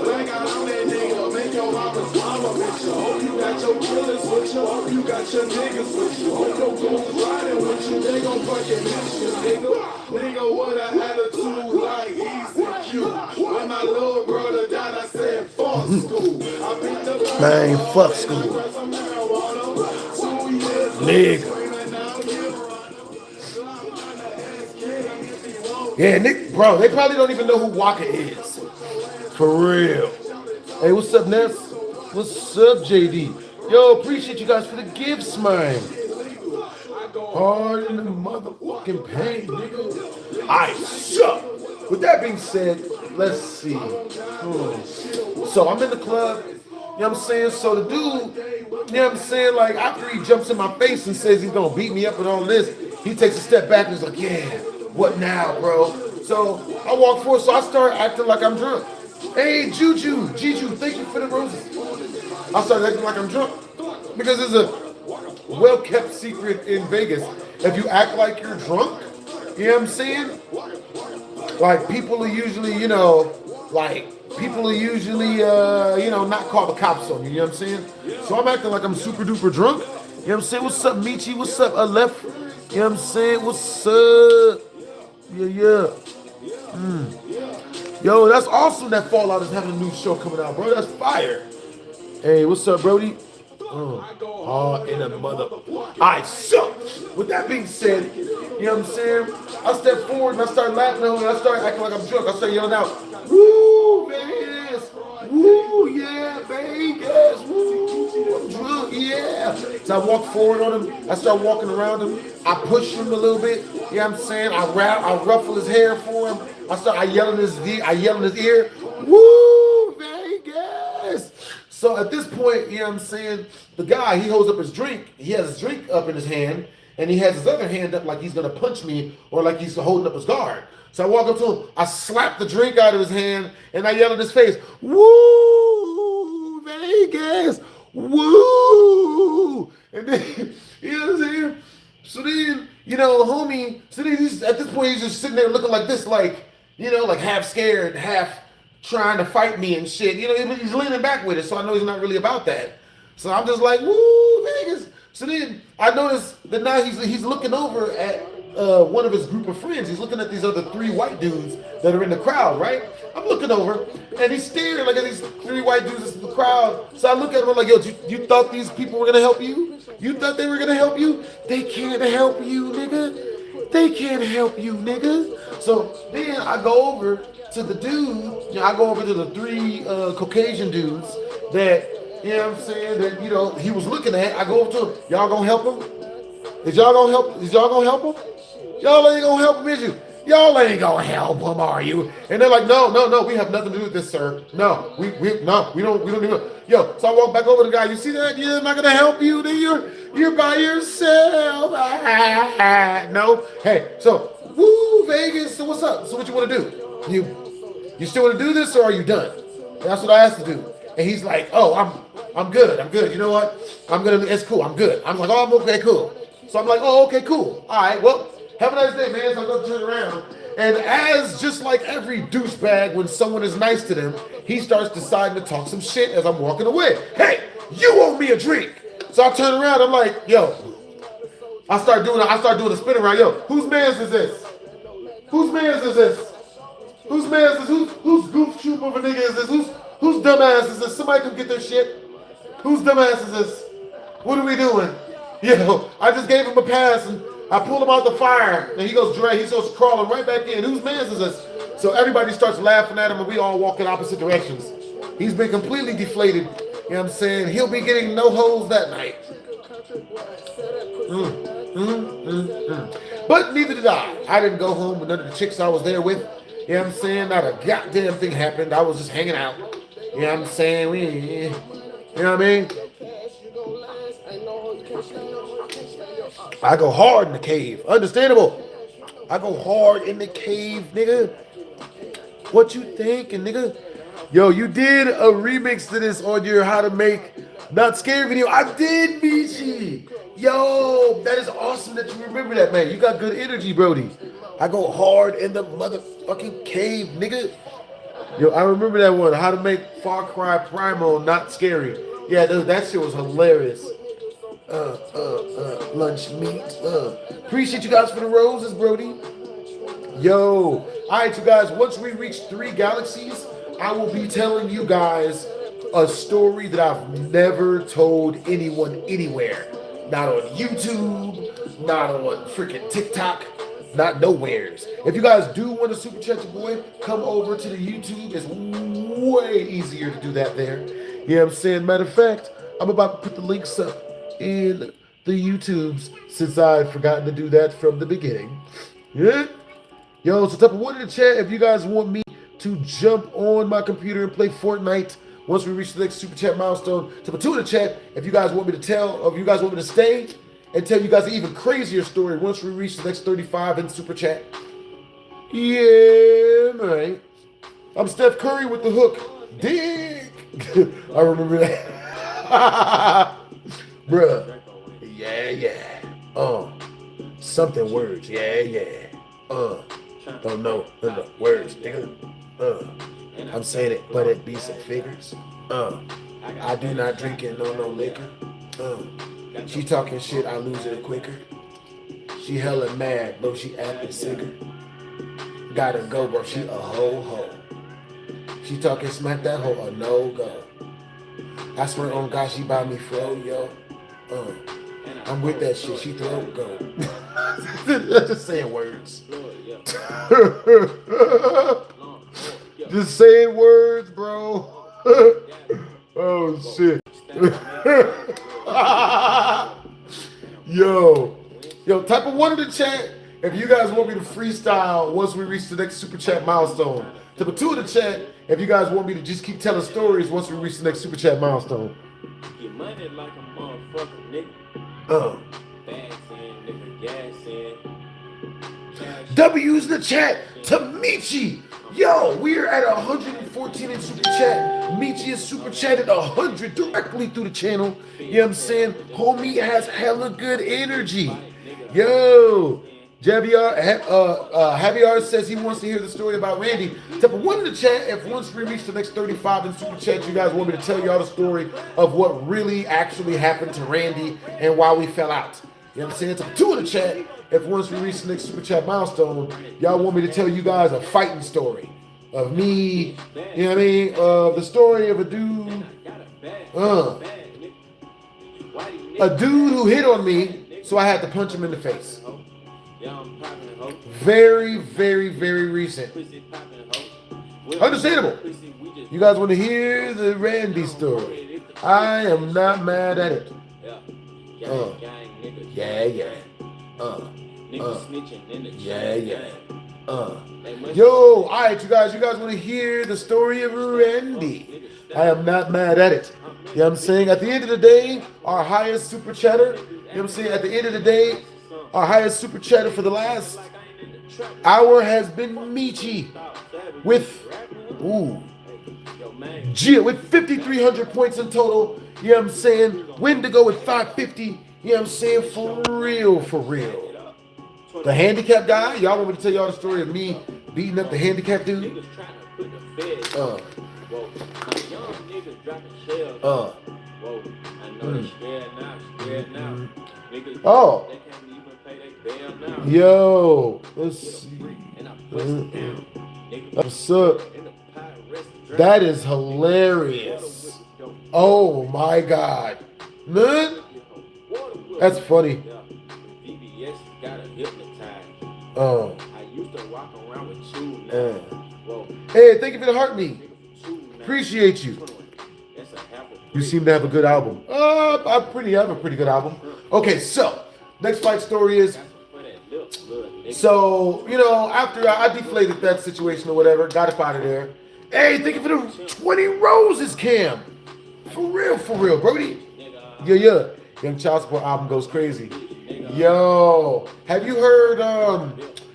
Like I know that nigga, make your mama's mama with you. Hope you got your killers with you. Hope you got your niggas with you. Hope your goons riding with you. They gon' fucking miss you, nigga. Nigga, what a attitude like easy Q. When my little brother died, I said fuck school. I picked up man, fuck school. Nigga. Yeah, Nick, bro, they probably don't even know who Waka is. For real. Hey, what's up, Ness? What's up, JD? Yo, appreciate you guys for the gifts, man. Hard in the motherfucking pain, nigga. I suck. With that being said, let's see. So I'm in the club, you know what I'm saying? So the dude, you know what I'm saying? Like, after he jumps in my face and says he's gonna beat me up and all this, he takes a step back and he's like, yeah. What now, bro? So I walk forward, so I start acting like I'm drunk. Hey, Juju, thank you for the roses. I started acting like I'm drunk because it's a well-kept secret in Vegas. If you act like you're drunk, you know what I'm saying? Like people are usually, not call the cops on you. You know what I'm saying? So I'm acting like I'm super duper drunk. You know what I'm saying? What's up, Michi? What's up, Aleph? You know what I'm saying? What's up? Yeah. Yo, that's awesome that Fallout is having a new show coming out, bro. That's fire. Hey, what's up, Brody? In a mother. I suck. With that being said, you know what I'm saying? I step forward and I start laughing and I start acting like I'm drunk. I start yelling out, woo, Vegas. Woo, yeah, Vegas. Woo, I'm drunk, yeah. So I walk forward on him. I start walking around him. I push him a little bit. You know what I'm saying? I ruffle his hair for him. I yell in his ear. Woo, Vegas! So at this point, you know what I'm saying? The guy, he holds up his drink. He has his drink up in his hand, and he has his other hand up like he's gonna punch me or like he's holding up his guard. So I walk up to him, I slap the drink out of his hand, and I yell in his face, woo, Vegas, woo! And then, you know what I'm saying? So then, you know, homie, so then at this point, he's just sitting there looking like this, like, you know, like half scared, half trying to fight me and shit. You know, he's leaning back with it, so I know he's not really about that. So I'm just like, woo, Vegas. So then I notice that now he's looking over at one of his group of friends. He's looking at these other 3 white dudes that are in the crowd, right? I'm looking over, and he's staring like at these 3 white dudes in the crowd. So I look at him, I'm like, yo, you thought these people were gonna help you? You thought they were gonna help you? They can't help you, nigga. They can't help you, nigga. So then I go over to the dude, I go over to the 3 Caucasian dudes that, you know what I'm saying, that, you know, he was looking at. I go over to him, y'all gonna help him? Is y'all gonna help him? Y'all ain't gonna help him, is you? Y'all ain't gonna help him, are you? And they're like, no, we have nothing to do with this, sir. No, we don't even. Yo, so I walk back over to the guy. You see that? Yeah, am I gonna help you? Then you're by yourself. No. Hey, so woo, Vegas. So what's up? So what you want to do? You still want to do this, or are you done? And that's what I asked to do. And he's like, oh, I'm good. You know what? It's cool. I'm good. I'm like, oh, I'm okay, cool. So I'm like, oh, okay, cool. All right, well, have a nice day, man. So I'm going to turn around. And as just like every douchebag, when someone is nice to them, he starts deciding to talk some shit as I'm walking away. Hey, you owe me a drink. So I turn around. I'm like, yo. I start doing a spin around. Yo, whose man's is this? Whose man's is this? Whose man's is this? Whose goof troop of a nigga is this? Whose dumbass is this? Somebody come get their shit. Whose dumbass is this? What are we doing? Yo, I just gave him a pass and I pulled him out the fire and he goes crawling right back in. Whose man's is this? So everybody starts laughing at him and we all walk in opposite directions. He's been completely deflated. You know what I'm saying? He'll be getting no holes that night. But neither did I. I didn't go home with none of the chicks I was there with. You know what I'm saying? Not a goddamn thing happened. I was just hanging out. You know what I'm saying? You know what I mean? I go hard in the cave. Understandable. I go hard in the cave, nigga. What you thinking, nigga? Yo, you did a remix to this on your How to Make Not Scary video. I did, Michi. Yo, that is awesome that you remember that, man. You got good energy, Brody. I go hard in the motherfucking cave, nigga. Yo, I remember that one. How to Make Far Cry Primal Not Scary. Yeah, that shit was hilarious. Lunch meat. Appreciate you guys for the roses, Brody. Yo. Alright, you guys, once we reach 3 galaxies, I will be telling you guys a story that I've never told anyone anywhere. Not on YouTube, not on freaking TikTok, not nowheres. If you guys do want to super chat your boy, come over to the YouTube. It's way easier to do that there. You know what I'm saying? Matter of fact, I'm about to put the links up in the YouTubes since I've forgotten to do that from the beginning. Yeah. Yo, so type of one in the chat if you guys want me to jump on my computer and play Fortnite once we reach the next super chat milestone. Type of 2 in the chat if you guys want me to stay and tell you guys an even crazier story once we reach the next 35 in super chat. Yeah, right. I'm Steph Curry with the hook. Dick. I remember that. Bruh. Yeah. Something words. Yeah. Don't know the words, nigga. I'm saying it, but it be some figures. I do not drink it, no liquor. She talking shit, I lose it quicker. She hella mad, bro, she acting sicker. Gotta go, bro, she a ho. She talking smack, that hoe a no-go. I swear on God, she buy me fro, yo. I'm with that shit, she throw go. Just saying words. Just saying words, bro. Oh, shit. Yo, type of one in the chat if you guys want me to freestyle once we reach the next super chat milestone. Type of two in the chat if you guys want me to just keep telling stories once we reach the next super chat milestone. Get money like a motherfucker, nigga. Bags in, nigga, gas in. W's in the chat to Michi. Yo, we're at 114 in super chat. Michi is super chatted 100 directly through the channel. You know what I'm saying? Homie has hella good energy. Yo, Javier says he wants to hear the story about Randy. Type of one in the chat if once we reach the next 35 in super chat, you guys want me to tell y'all the story of what really actually happened to Randy and why we fell out. You know what I'm saying? Type of two in the chat if once we reach the next super chat milestone, y'all want me to tell you guys a fighting story of me, you know what I mean? The story of a dude who hit on me, so I had to punch him in the face. Very, very, very recent. Understandable. You guys want to hear the Randy story? I am not mad at it. Yeah. Yo, all right, you guys want to hear the story of Randy? I am not mad at it. You know what I'm saying? At the end of the day, our highest super chatter, you know what I'm saying? At the end of the day, our highest super chatter for the last hour has been Michi with 5,300 points in total. You know what I'm saying? Wendigo with 550. You know what I'm saying? For real. The handicap guy, y'all want me to tell y'all the story of me beating up the handicap dude? Yo, let's see. What's up? That is hilarious. Oh my God. Man, that's funny. I used to walk around with you. Hey, thank you for the heartbeat. Appreciate you. You seem to have a good album. I have a pretty good album. Okay, so next fight story is. So, after I deflated that situation or whatever, got up out of there. Hey, thank you for the 20 roses, Cam. For real, Brody. Yeah. Young Child Support album goes crazy. Yo, have you heard,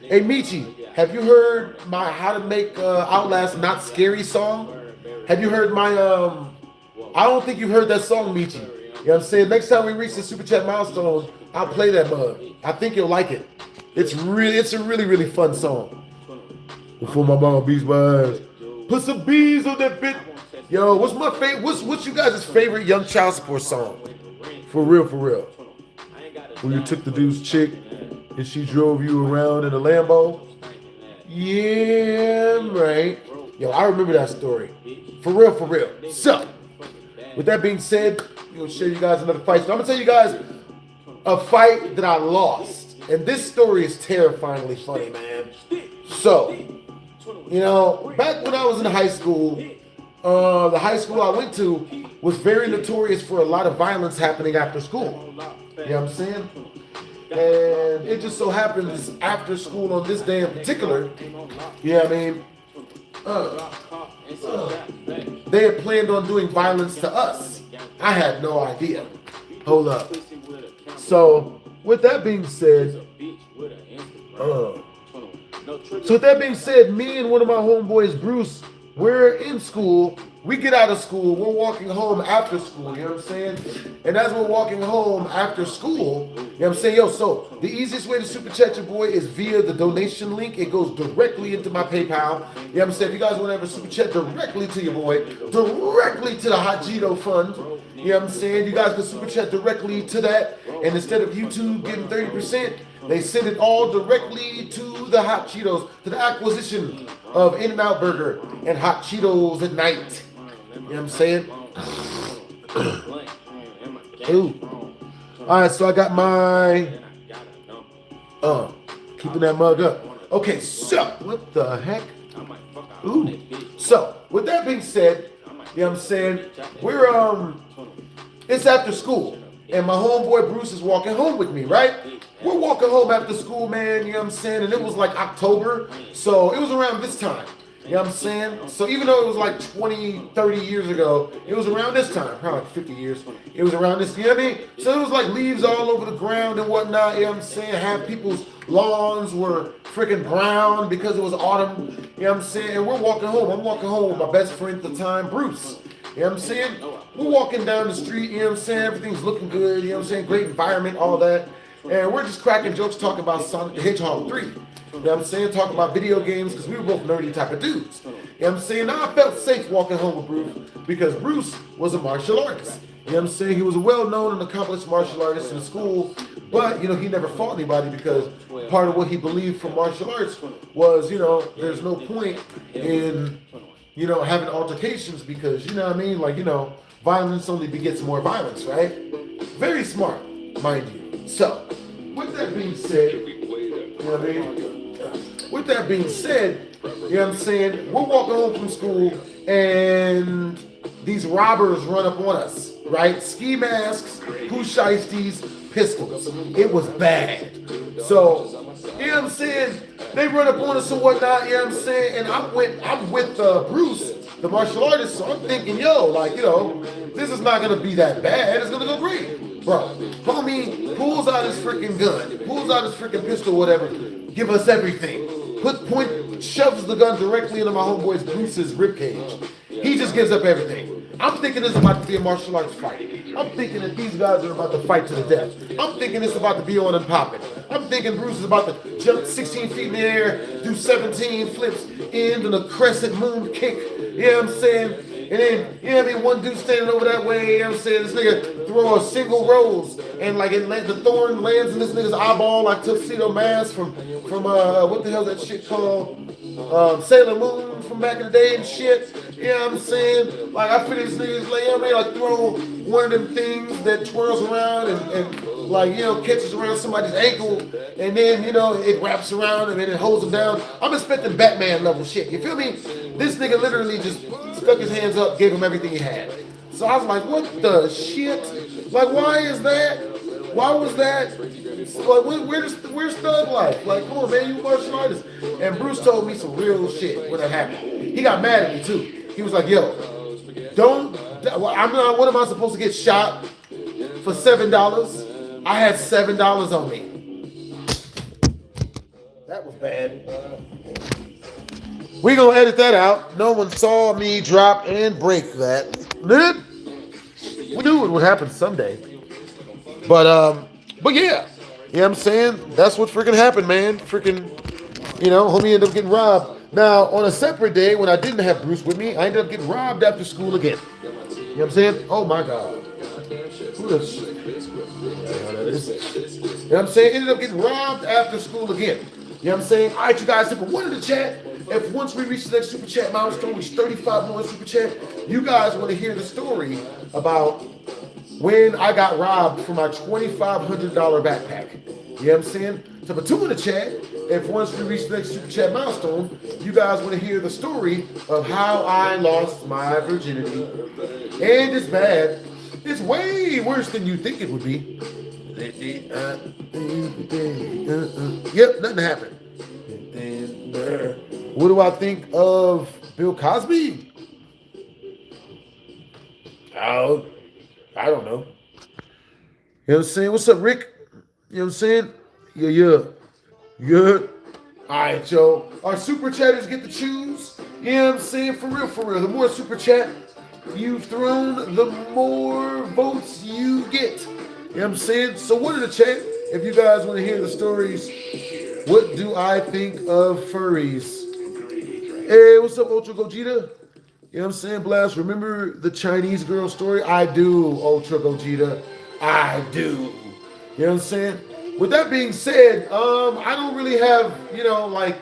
hey Michi, have you heard my How to Make Outlast Not Scary song? Have you heard my, I don't think you've heard that song, Michi. You know what I'm saying? Next time we reach the super chat milestone, I'll play that mug. I think you'll like it. It's a really fun song. Before my mama beats my ass. Put some bees on that bit. Yo, what's my favorite? What's you guys' favorite Young Child Support song? For real. When you took the dude's chick and she drove you around in a Lambo? Yeah, right. Yo, I remember that story. For real. So, with that being said, I'm going to show you guys another fight. So I'm going to tell you guys a fight that I lost. And this story is terrifyingly funny, man. So, back when I was in high school, the high school I went to was very notorious for a lot of violence happening after school. You know what I'm saying? And it just so happens after school on this day in particular, you know what I mean? They had planned on doing violence to us. I had no idea. Hold up. So, with that being said, me and one of my homeboys, Bruce, we're in school. We get out of school. We're walking home after school. You know what I'm saying? And as we're walking home after school, you know what I'm saying? Yo, so the easiest way to super chat your boy is via the donation link. It goes directly into my PayPal. You know what I'm saying? If you guys want to have a super chat directly to your boy, directly to the Hot Cheeto Fund, you know what I'm saying? You guys can super chat directly to that. And instead of YouTube getting 30%, they send it all directly to the Hot Cheetos, to the acquisition of In-N-Out Burger and Hot Cheetos at night. You know what I'm saying? Ooh. All right, so I got my, keeping that mug up. Okay, so, what the heck? Ooh. So, with that being said, you know what I'm saying? We're, it's after school. and my homeboy Bruce is walking home with me, right? We're walking home after school, man, you know what I'm saying? And it was like October, so it was around this time. You know what I'm saying? So even though it was like 20, 30 years ago, it was around this time, probably like 50 years. It was around this, you know what I mean? So it was like leaves all over the ground and whatnot, you know what I'm saying? Half people's lawns were freaking brown because it was autumn, you know what I'm saying? And we're walking home. I'm walking home with my best friend at the time, Bruce. You know what I'm saying? We're walking down the street, you know what I'm saying? Everything's looking good, you know what I'm saying? Great environment, all that. And we're just cracking jokes talking about Sonic the Hedgehog 3. You know what I'm saying? Talking about video games because we were both nerdy type of dudes. You know what I'm saying? Now I felt safe walking home with Bruce because Bruce was a martial artist. You know what I'm saying? He was a well-known and accomplished martial artist in school, but, you know, he never fought anybody because part of what he believed from martial arts was, you know, there's no point in, you know, having altercations because, you know what I mean? Like, you know, violence only begets more violence, right? Very smart, mind you. So, with that being said, you know what I mean? With that being said, you know what I'm saying? We're walking home from school and these robbers run up on us, right? Ski masks, shiesties, pistols. It was bad. So, you know what I'm saying? They run up on us and whatnot, you know what I'm saying? And I'm with Bruce, the martial artist, so I'm thinking, yo, like, you know, this is not gonna be that bad. It's gonna go great. Bro, homie pulls out his freaking gun, pulls out his freaking pistol, whatever, give us everything. Shoves the gun directly into my homeboy's Bruce's ribcage. He just gives up everything. I'm thinking this is about to be a martial arts fight. I'm thinking that these guys are about to fight to the death. I'm thinking it's about to be on and popping. I'm thinking Bruce is about to jump 16 feet in the air, do 17 flips, end in a crescent moon kick. You know what I'm saying? And then, you know what I mean, one dude standing over that way, you know what I'm saying? This nigga throw a single rose, and like the thorn lands in this nigga's eyeball like Tuxedo Mask from what the hell that shit called? Sailor Moon from back in the day and shit. You know what I'm saying? Like I feel these niggas like, I mean, like throw one of them things that twirls around and like, you know, catches around somebody's ankle, and then, you know, it wraps around and then it holds them down. I'm expecting Batman level shit. You feel me? This nigga literally just stuck his hands up, gave him everything he had. So I was like, what the shit? Like, why is that? Why was that? Like, where's thug life? Like, come on, man, you martial artist. And Bruce told me some real shit when it happened. He got mad at me too. He was like, yo, what am I supposed to get shot for $7? I had $7 on me. That was bad. We gonna edit that out. No one saw me drop and break that. We knew it would happen someday. But yeah. You know what I'm saying? That's what freaking happened, man. Freaking, you know, homie ended up getting robbed. Now, on a separate day, when I didn't have Bruce with me, I ended up getting robbed after school again. You know what I'm saying? Oh my God. Who the shit? You know what I'm saying? Ended up getting robbed after school again. You know what I'm saying? All right, you guys, if one in the chat, if once we reach the next super chat milestone, which is 35 more super chat, you guys want to hear the story about when I got robbed for my $2,500 backpack. You know what I'm saying? So put 2 in the chat. If once we reach the next super chat milestone, you guys want to hear the story of how I lost my virginity. And it's bad. It's way worse than you think it would be. Yep, nothing happened. What do I think of Bill Cosby? Oh, I don't know. You know what I'm saying? What's up, Rick? You know what I'm saying? Yeah. All right, yo. Our super chatters get to choose. You know what I'm saying? For real. The more super chat you've thrown, the more votes you get. You know what I'm saying? So what in the chat? If you guys want to hear the stories, what do I think of furries? Hey, what's up, Ultra Gogeta? You know what I'm saying, Blast? Remember the Chinese girl story? I do, Ultra Gogeta. I do. You know what I'm saying? With that being said, I don't really have, you know, like,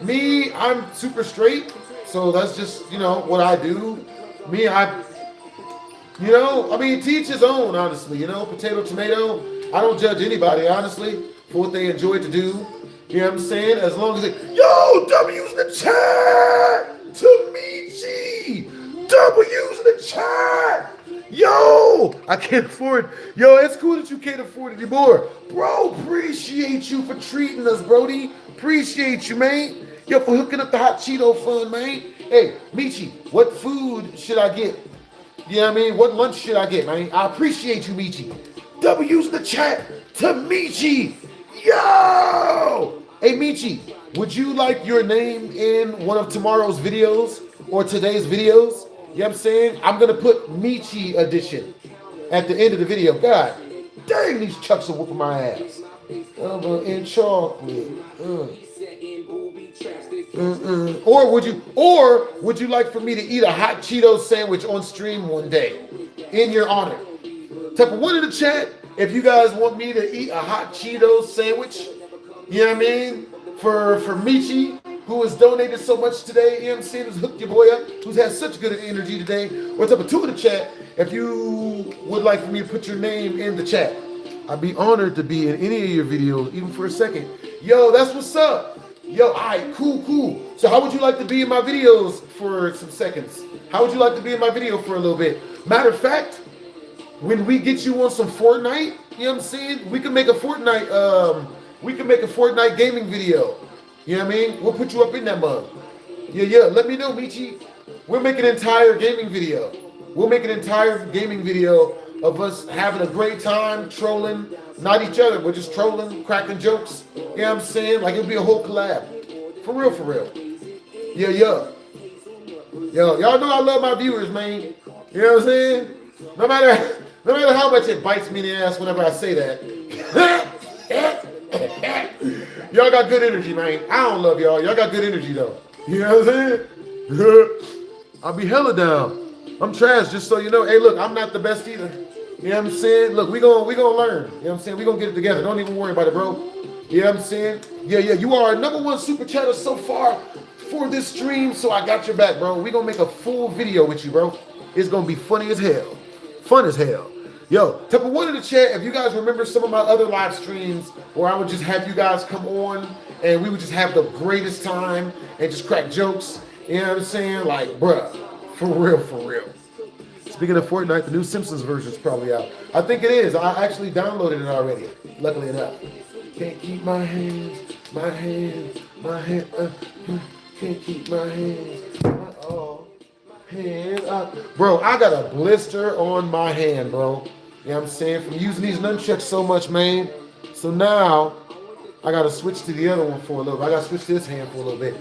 me, I'm super straight. So that's just, you know, what I do. Me, you know, I mean, to each his own, honestly. You know, potato, tomato. I don't judge anybody, honestly, for what they enjoy to do. You know what I'm saying? As long as yo, W's in the chat! Tamichi! W's in the chat! Yo, I can't afford. Yo, it's cool that you can't afford it anymore. Bro, appreciate you for treating us, Brody. Appreciate you, man. Yo, for hooking up the hot Cheeto fun, man. Hey, Michi, what food should I get? You know what I mean? What lunch should I get, man? I appreciate you, Michi. W's in the chat to Michi. Yo! Hey, Michi, would you like your name in one of tomorrow's videos or today's videos? You know what I'm saying? I'm going to put Michi edition at the end of the video. God dang, these chucks are whooping my ass. And chocolate. Or would you like for me to eat a hot Cheeto sandwich on stream one day in your honor? Type of one in the chat if you guys want me to eat a hot Cheeto sandwich. You know what I mean? For Michi, who has donated so much today. You know what I'm saying? Who's hooked your boy up, who's had such good energy today. Or type of two in the chat if you would like for me to put your name in the chat. I'd be honored to be in any of your videos, even for a second. Yo, that's what's up. Yo, all right, cool. So how would you like to be in my videos for some seconds? How would you like to be in my video for a little bit? Matter of fact, when we get you on some Fortnite, you know what I'm saying? We can make a Fortnite gaming video. You know what I mean? We'll put you up in that mug. Yeah. Let me know, Michi. We'll make an entire gaming video. We'll make an entire gaming video of us having a great time trolling, not each other, but just trolling, cracking jokes. You know what I'm saying? Like it'll be a whole collab. For real. Yeah. Yo, y'all know I love my viewers, man. You know what I'm saying? No matter how much it bites me in the ass whenever I say that. Y'all got good energy, man. I don't love y'all. Y'all got good energy though. You know what I'm saying? I'll be hella down. I'm trash, just so you know. Hey, look, I'm not the best either. You know what I'm saying? Look, we gonna learn. You know what I'm saying? We gonna get it together. Don't even worry about it, bro. You know what I'm saying? Yeah. You are our #1 super chatter so far for this stream, so I got your back, bro. We gonna make a full video with you, bro. It's gonna be funny as hell. Fun as hell. Yo, type of one in the chat if you guys remember some of my other live streams where I would just have you guys come on and we would just have the greatest time and just crack jokes. You know what I'm saying? Like, bruh, for real. Speaking of Fortnite, the new Simpsons version is probably out. I think it is. I actually downloaded it already, luckily enough. Can't keep my hands. Can't keep my hands up. Bro, I got a blister on my hand, bro. You know what I'm saying? From using these nunchucks so much, man. So now, I got to switch to the other one for a little bit. I got to switch to this hand for a little bit.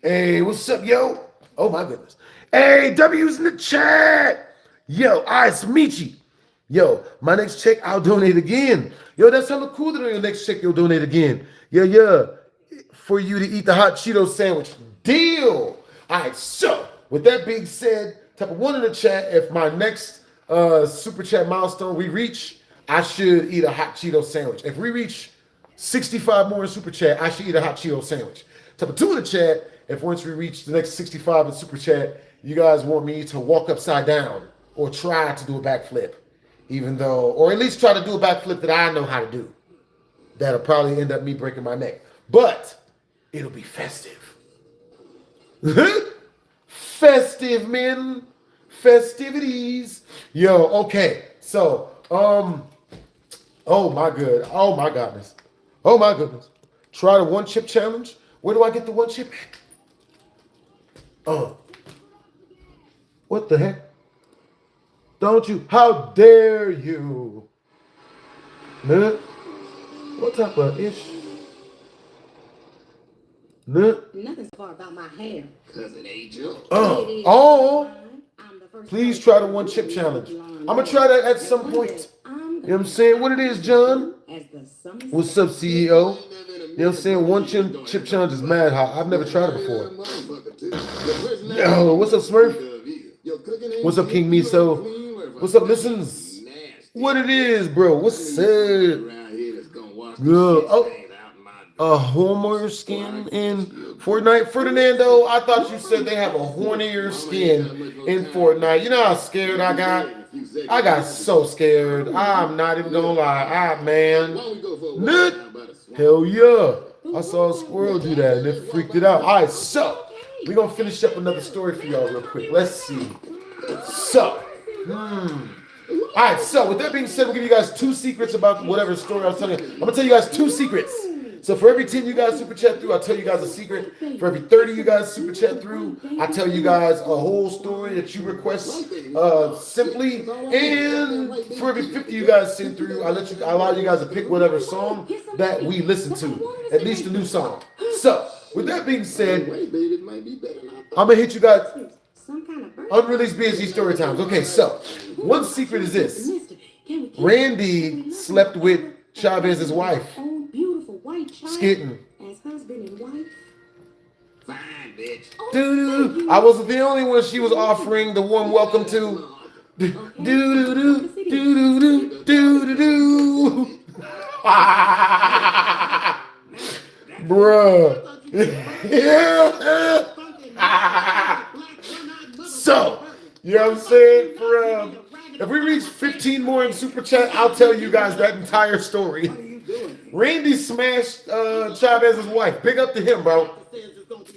Hey, what's up, yo? Oh my goodness. Hey, W's in the chat. Yo, it's Michi. Yo, my next check, I'll donate again. Yo, that's hella cool that on your next check, you'll donate again. Yeah. For you to eat the hot Cheeto sandwich. Deal. All right, so with that being said, type of one in the chat. If my next super chat milestone we reach, I should eat a hot Cheeto sandwich. If we reach 65 more in super chat, I should eat a hot Cheeto sandwich. Type of two in the chat. If once we reach the next 65 in super chat, you guys want me to walk upside down or try to do a backflip, even though, or at least try to do a backflip that I know how to do. That'll probably end up me breaking my neck, but it'll be festive. Festive, man. Festivities. Yo, okay. So, oh my goodness. Try the one chip challenge. Where do I get the one chip at? What the heck? Don't you? How dare you? Nah. What type of ish? Nah. Nothing's far about my hair. Cause it ain't you. Please try the one chip challenge. I'm gonna try that at some point. You know what I'm saying? What it is, John? What's up, CEO? You know what I'm saying? One chip challenge is mad hot. I've never tried it before. Yo, what's up, Smurf? What's up, King Miso? What's up, listens? What it is, bro? What's up? Yo, a hornier skin in Fortnite? Ferdinando, I thought you said they have a hornier skin in Fortnite. You know how scared I got? I got so scared. I'm not even gonna lie. Man. Nut. Hell yeah. I saw a squirrel do that and it freaked it out. Alright, so we're gonna finish up another story for y'all real quick. Let's see. So, Alright, so with that being said, we'll give you guys 2 secrets about whatever story I was telling you. I'm gonna tell you guys 2 secrets. So for every 10 you guys super chat through, I'll tell you guys a secret. For every 30 you guys super chat through, I tell you guys a whole story that you request simply. And for every 50 you guys send through, I allow you guys to pick whatever song that we listen to, at least a new song. So with that being said, I'm gonna hit you guys unreleased BSG story times. Okay, so one secret is this: Randy slept with Chavez's wife. Skitting. As husband and wife. Fine, bitch. Doo-doo. I wasn't the only one she was offering the warm welcome to. Do-do-do, do-do-do, do-do-do. Bruh. So, you know what I'm saying? For if we reach 15 more in super chat, I'll tell you guys that entire story. Randy smashed Chavez's wife. Big up to him, bro.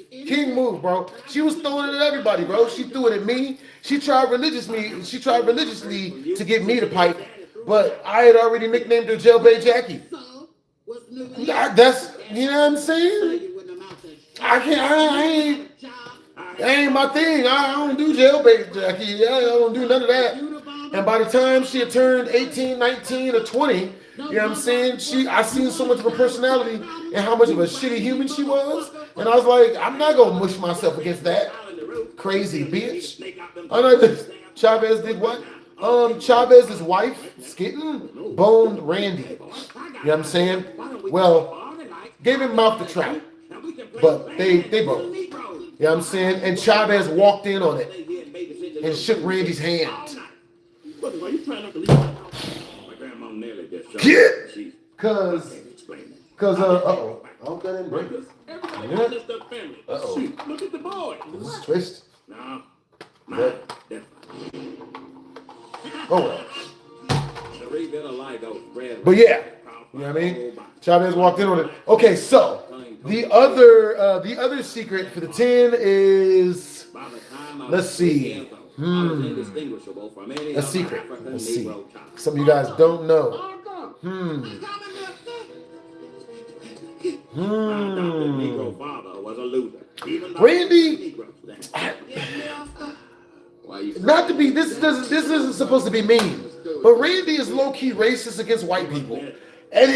King move, bro. She was throwing it at everybody, bro. She threw it at me. She tried religiously to get me to pipe, but I had already nicknamed her Jailbait Jackie. That's, you know what I'm saying? That ain't my thing. I don't do Jailbait Jackie. I don't do none of that. And by the time she had turned 18, 19, or 20, you know what I'm saying? I seen so much of her personality and how much of a shitty human she was. And I was like, I'm not going to mush myself against that. Crazy bitch. I know this. Chavez did what? Chavez's wife, Skittin, boned Randy. You know what I'm saying? Well, gave him mouth to trout. But they both. You know what I'm saying? And Chavez walked in on it and shook Randy's hand. Get! Cause, uh-oh. I hope that didn't break us. Uh-oh. Look at the boy. This is twist. No. Oh, but yeah, you know what I mean? Chavez walked in on it. Okay, so the other secret for the 10 is, let's see. A secret. Let's see. Some of you guys don't know. Randy, not to be, this isn't supposed to be mean, but Randy is low-key racist against white people. And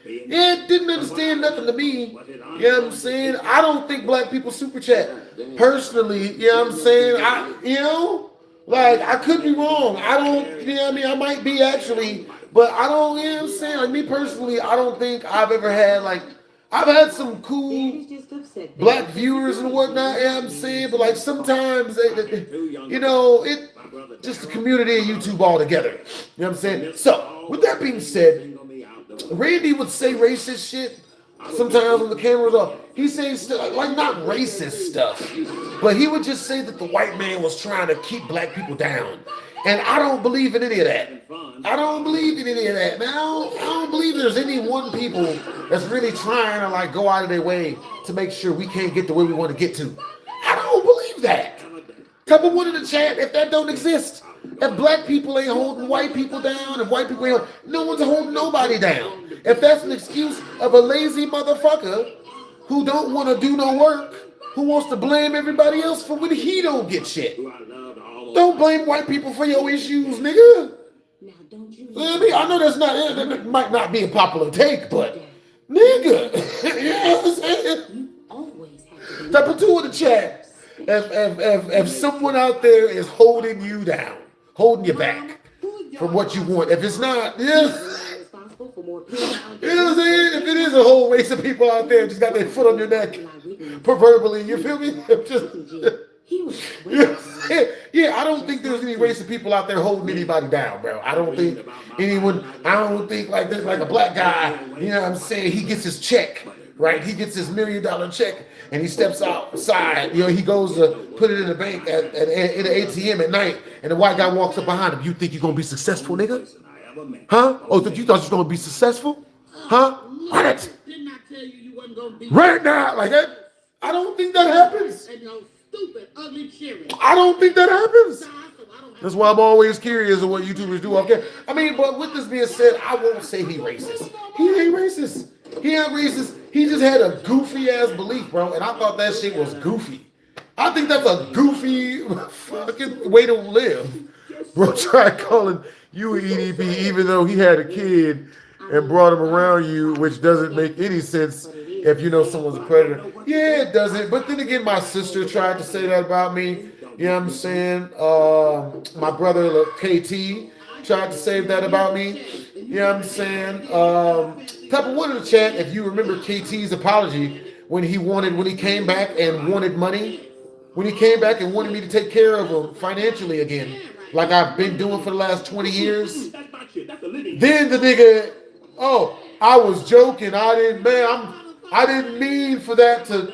it didn't understand nothing to me. You know what I'm saying? I don't think black people super chat. Personally, you know what I'm saying? I could be wrong. I don't, you know what I mean? I might be actually, but I don't, you know what I'm saying? Like me personally, I don't think I've ever had I've had some cool black viewers and whatnot, you know what I'm saying? But sometimes, it just the community of YouTube altogether. You know what I'm saying? So, with that being said, Randy would say racist shit sometimes when the camera's off. He says stuff, not racist stuff, but he would just say that the white man was trying to keep black people down. And I don't believe in any of that. I don't believe in any of that. Now, I don't believe there's any one people that's really trying to go out of their way to make sure we can't get to where we want to get to. I don't believe that. Type of one in the chat if that don't exist. If black people ain't holding white people down, if white people ain't, no one's holding nobody down. If that's an excuse of a lazy motherfucker who don't want to do no work, who wants to blame everybody else for when he don't get shit. Don't blame white people for your issues, nigga. Now, don't you? I know that might not be a popular take, but nigga, you know what I'm saying? Always have to. Type of 2 in the chat. If someone out there is holding you down, holding you back from what you want, if it's not, you know what I'm saying? If it is a whole race of people out there just got their foot on your neck, proverbially, you feel me? He was Yeah, I don't think there's any racist people out there holding anybody down, bro. I don't think like there's like a black guy, you know what I'm saying? He gets his check, right? He gets his $1 million check and he steps outside, you know, he goes to put it in the bank in the ATM at night and the white guy walks up behind him. You think you're gonna be successful, nigga? Huh? Oh, you thought you was gonna be successful? Huh? Run it! Didn't I tell you wasn't gonna be Right now, like that. I don't think that happens. and no stupid, ugly cheering. I don't think that happens. That's why I'm always curious of what YouTubers do off camera. I mean, but with this being said, I won't say he racist. He ain't racist. He ain't racist. He just had a goofy ass belief, bro, and I thought that shit was goofy. I think that's a goofy fucking way to live. Bro, try calling you an EDP even though he had a kid and brought him around you, which doesn't make any sense if you know someone's a predator. Yeah, it doesn't. But then again, my sister tried to say that about me. You know what I'm saying? My brother KT tried to say that about me. You know what I'm saying? Type of one in the chat, if you remember KT's apology when he came back and wanted money, when he came back and wanted me to take care of him financially again, like I've been doing for the last 20 years. Then the nigga, oh, I was joking. I didn't mean for that to.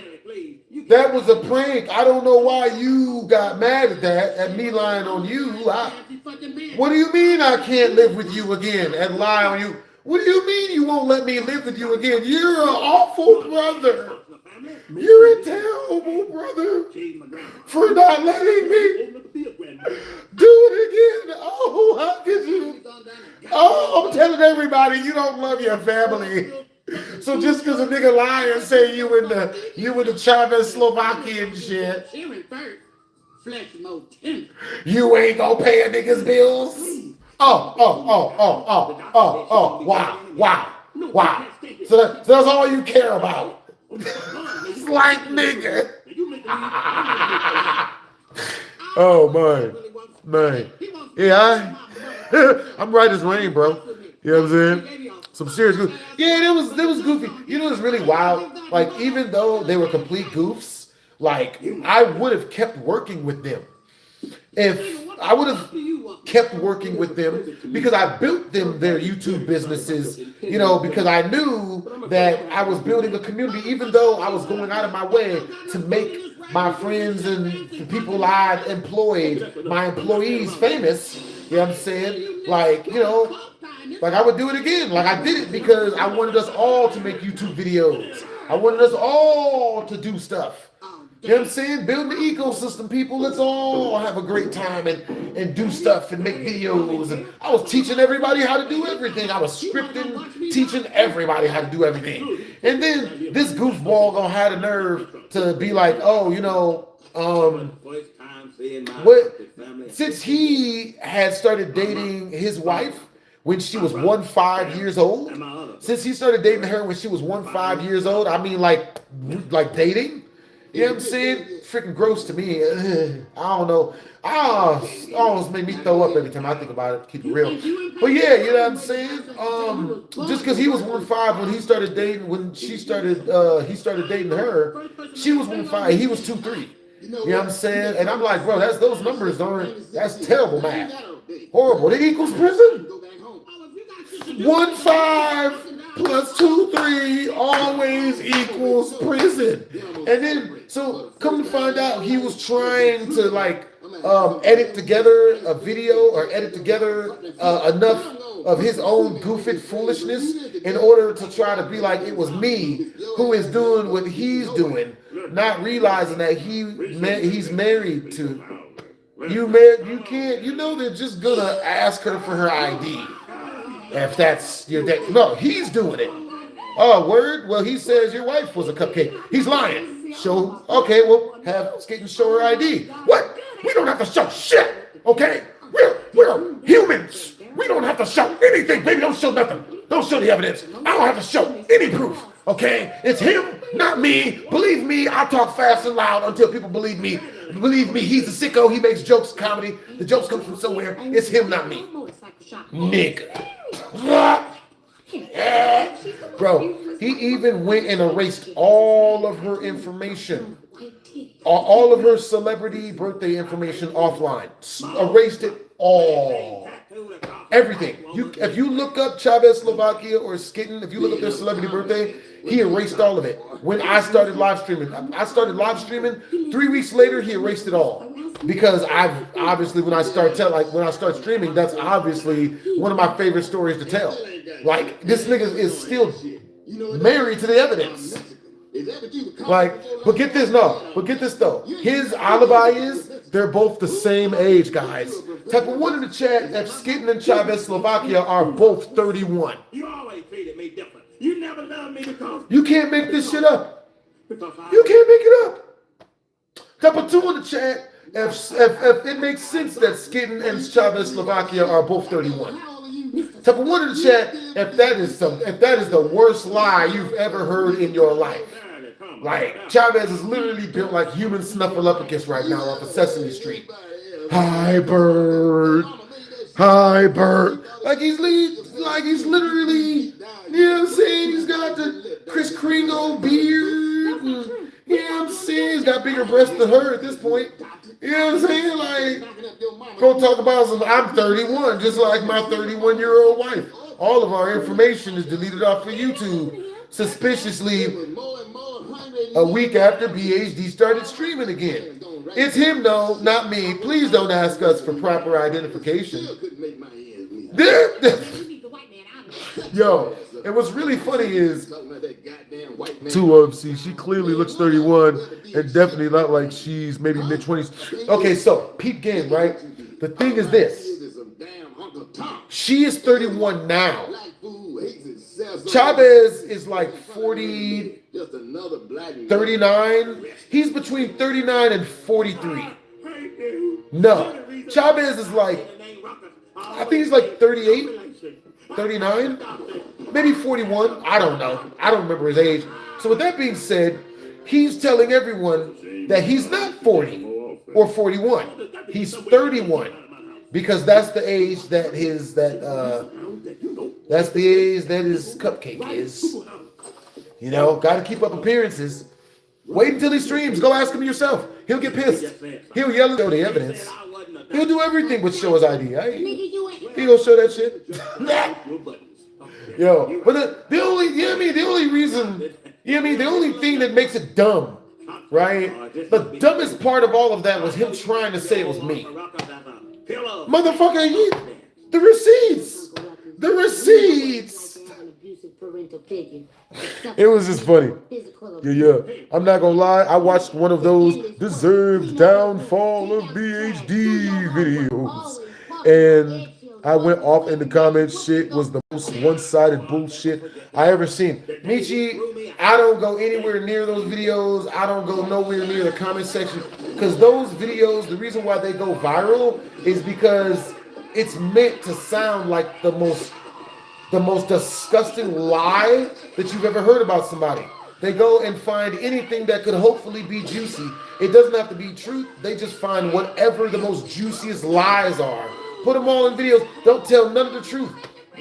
That was a prank. I don't know why you got mad at that, at me lying on you. What do you mean I can't live with you again and lie on you? What do you mean you won't let me live with you again? You're an awful brother. You're a terrible brother for not letting me do it again. Oh, how could you? Oh, I'm telling everybody you don't love your family. So just because a nigga lie and say you in the Czechoslovakian shit, you ain't gonna pay a nigga's bills? Oh, wow. So that's all you care about. It's like nigga. Oh man. Yeah, I'm right as rain, bro. You know what I'm saying? Some serious goofy. Yeah, it was goofy. You know, it was really wild. Like, even though they were complete goofs, like, I would have kept working with them. If I would have kept working with them, because I built them their YouTube businesses, you know, because I knew that I was building a community, even though I was going out of my way to make my friends and the people I employed, my employees, famous. You know what I'm saying? Like, you know, like I would do it again. Like I did it because I wanted us all to make YouTube videos. I wanted us all to do stuff. You know what I'm saying? Building the ecosystem, people. Let's all have a great time and do stuff and make videos. And I was teaching everybody how to do everything. I was scripting, teaching everybody how to do everything. And then this goofball gonna have the nerve to be like, oh, you know, since he had started dating his wife when she was 15 years old, since he started dating her when she was 15 years old, I mean, like dating. You know what I'm saying? Freaking gross to me. I don't know. Almost made me throw up every time I think about it. Keep it real. But yeah, you know what I'm saying? Just because he was 15 when he started dating, he started dating her, she was 15. He was 2'3". You know what I'm saying? And I'm like, bro, those numbers that's terrible math. Horrible. It equals prison. 15 plus 2'3" always equals prison. And then, so come to find out, he was trying to like edit together a video or edit together enough of his own goofy foolishness in order to try to be like it was me who is doing what he's doing, not realizing that he's married to you. You can't. You know they're just gonna ask her for her ID if that's your date. No, he's doing it. Oh, word? Well, he says your wife was a cupcake. He's lying. Okay, well, have Skaten show her ID. What? We don't have to show shit, okay? We're humans. We don't have to show anything. Baby, don't show nothing. Don't show the evidence. I don't have to show any proof, okay? It's him, not me. Believe me, I talk fast and loud until people believe me. Believe me, he's a sicko. He makes jokes, comedy. The jokes come from somewhere. It's him, not me. Nigga. Bro, he even went and erased all of her information all of her celebrity birthday information offline. Erased it all. Everything. If you look up Czechoslovakia or Skitten, if you look up their celebrity birthday, he erased all of it. When I started live streaming, 3 weeks later, he erased it all. Because I've obviously when I start streaming, that's obviously one of my favorite stories to tell. Like, this nigga is still married to the evidence. Like, but get this though. His alibi is they're both the same age, guys. Type of one in the chat if Skitten and Czechoslovakia are both 31. You always treated me different. You never loved me because You can't make this shit up. You can't make it up. Type of two in the chat if it makes sense that Skitten and Czechoslovakia are both 31. Type of one in the chat if that is the worst lie you've ever heard in your life. Like, Chavez is literally built like human Snuffleupagus right now off of Sesame Street. Hi, Bird. Hi, Bird. Like he's literally, you know what I'm saying? He's got the Kris Kringle beard. And, you know what I'm saying? He's got bigger breasts than her at this point. You know what I'm saying? Like, go talk about some, I'm 31, just like my 31-year-old wife. All of our information is deleted off of YouTube suspiciously a week after BHD started streaming again. It's him though, not me. Please don't ask us for proper identification. Yo, and what's really funny is see, she clearly looks 31 and definitely not like she's maybe mid-20s. Okay, so peep game, right? The thing is this. She is 31 now. Chavez is like 40, 39. He's between 39 and 43. No. Chavez is like, I think he's like 38, 39, maybe 41. I don't know. I don't remember his age. So with that being said, he's telling everyone that he's not 40 or 41. He's 31 because that's the age that his cupcake is. You know, got to keep up appearances. Wait until he streams. Go ask him yourself. He'll get pissed. He'll yell at the evidence. He'll do everything but show his ID. He gonna show that shit. Yo, but the only thing that makes it dumb, right? The dumbest part of all of that was him trying to say it was me. Motherfucker, the receipts. The receipts. It was just funny. Yeah. I'm not gonna lie. I watched one of those deserved downfall of BHD videos, and I went off in the comments. Shit was the most one-sided bullshit I ever seen. Michi, I don't go anywhere near those videos. I don't go nowhere near the comment section because those videos, the reason why they go viral is because it's meant to sound like the most disgusting lie that you've ever heard about somebody. They go and find anything that could hopefully be juicy. It doesn't have to be truth. They just find whatever the most juiciest lies are. Put them all in videos. Don't tell none of the truth.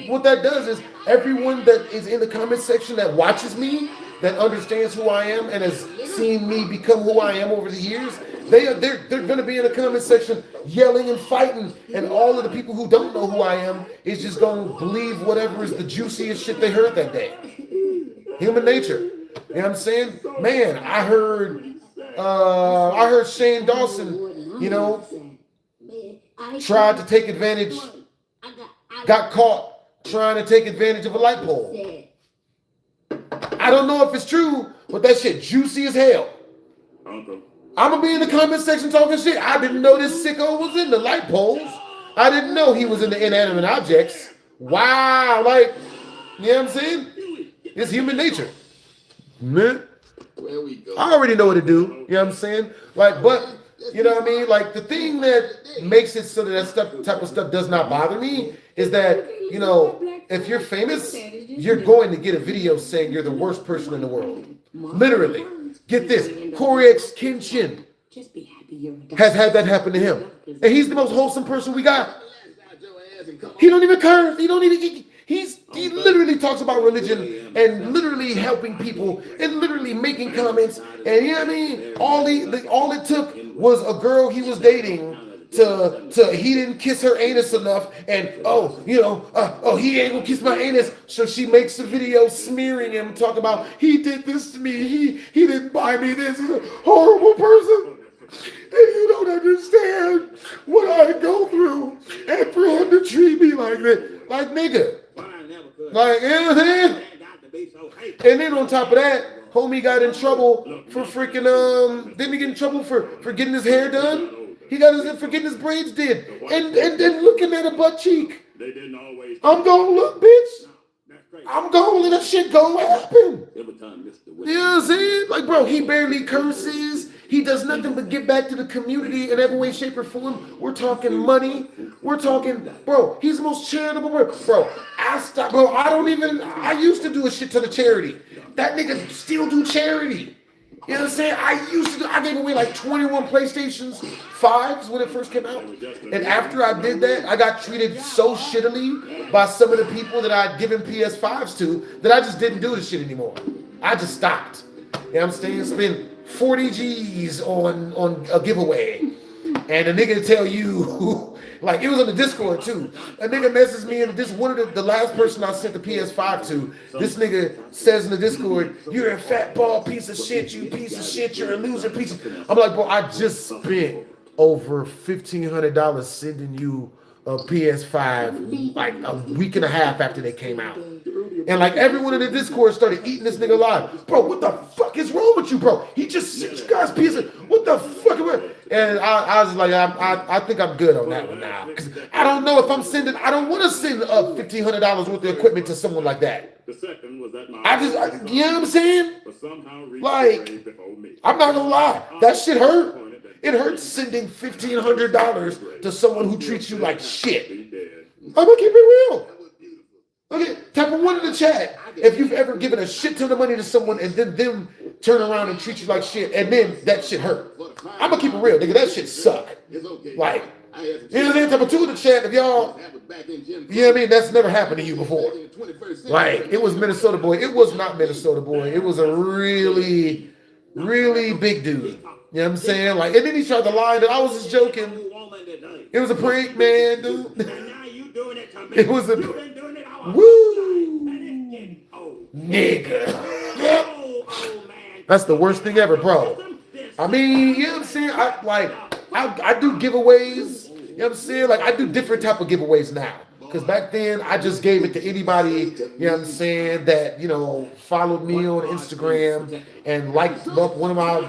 What that does is everyone that is in the comment section that watches me, that understands who I am and has seen me become who I am over the years, they're going to be in the comment section yelling and fighting, and all of the people who don't know who I am is just going to believe whatever is the juiciest shit they heard that day. Human nature. You know what I'm saying? Man, I heard Shane Dawson, you know, tried to take advantage, got caught trying to take advantage of a light pole. I don't know if it's true, but that shit juicy as hell. I'm gonna be in the comment section talking shit. I didn't know this sicko was in the light poles. I didn't know he was in the inanimate objects. Wow, like, you know what I'm saying? It's human nature. Man, I already know what to do. You know what I'm saying? Like, but you know what I mean? Like, the thing that makes it so that type of stuff does not bother me is that, you know, if you're famous, you're going to get a video saying you're the worst person in the world. Literally. Get this. Corey X Kinchin has had that happen to him. And he's the most wholesome person we got. He don't even curse. He He literally talks about religion and literally helping people and literally making comments. And you know what I mean? All it took was a girl he was dating to he didn't kiss her anus enough, and he ain't gonna kiss my anus, so she makes a video smearing him, talking about he did this to me, he didn't buy me this, he's a horrible person, and you don't understand what I go through, and for him to treat me like that, like nigga, like, you know what I'm saying? And then on top of that, homie got in trouble for freaking didn't he get in trouble for getting his hair done? He got his for getting his braids did, and then looking at a butt cheek. They didn't always. I'm gonna look, bitch. I'm gonna let that shit go happen. Every time Mr. You know what I'm saying? Like, bro, he barely curses. He does nothing but give back to the community in every way, shape, or form. We're talking money. We're talking, bro, he's the most charitable bro. I used to do a shit ton of charity. That nigga still do charity. You know what I'm saying? I gave away like 21 PlayStations 5s when it first came out. And after I did that, I got treated so shittily by some of the people that I'd given PS5s to that I just didn't do this shit anymore. I just stopped. You know what I'm saying? Spend 40 G's on a giveaway. And a nigga tell you, like, it was on the Discord too. A nigga messages me, and this one of the last person I sent the PS5 to, this nigga says in the Discord, "You're a fat ball piece of shit, you piece of shit, you're a loser piece of..." I'm like, bro, I just spent over $1,500 sending you a PS5 like a week and a half after they came out. And like everyone in the Discord started eating this nigga alive. Bro, what the fuck is wrong with you, bro? He just sent you guys pieces. What the fuck? And I was like, I think I'm good on that one now. Because I don't know if I don't want to send $1,500 worth of equipment to someone like that. The second was that you know what I'm saying? Like, I'm not gonna lie, that shit hurt. It hurts sending $1,500 to someone who treats you like shit. I'm gonna keep it real. Okay, type of 1 in the chat if you've ever given a shit ton of money to someone and then them turn around and treat you like shit, and then that shit hurt. I'm gonna keep it real, nigga. That shit suck. Like, you know what I'm saying? Type of 2 in the chat if y'all, you know what I mean? That's never happened to you before. Like, it was Minnesota Boy. It was not Minnesota Boy. It was a really, really big dude. You know what I'm saying? Like, and then he tried to lie that I was just joking. It was a prank, man, dude. It was a woo, nigga. That's the worst thing ever, bro. I mean, you know what I'm saying? I do giveaways. You know what I'm saying? Like, I do different type of giveaways now. Because back then, I just gave it to anybody, you know what I'm saying, that, you know, followed me on Instagram and liked up one of my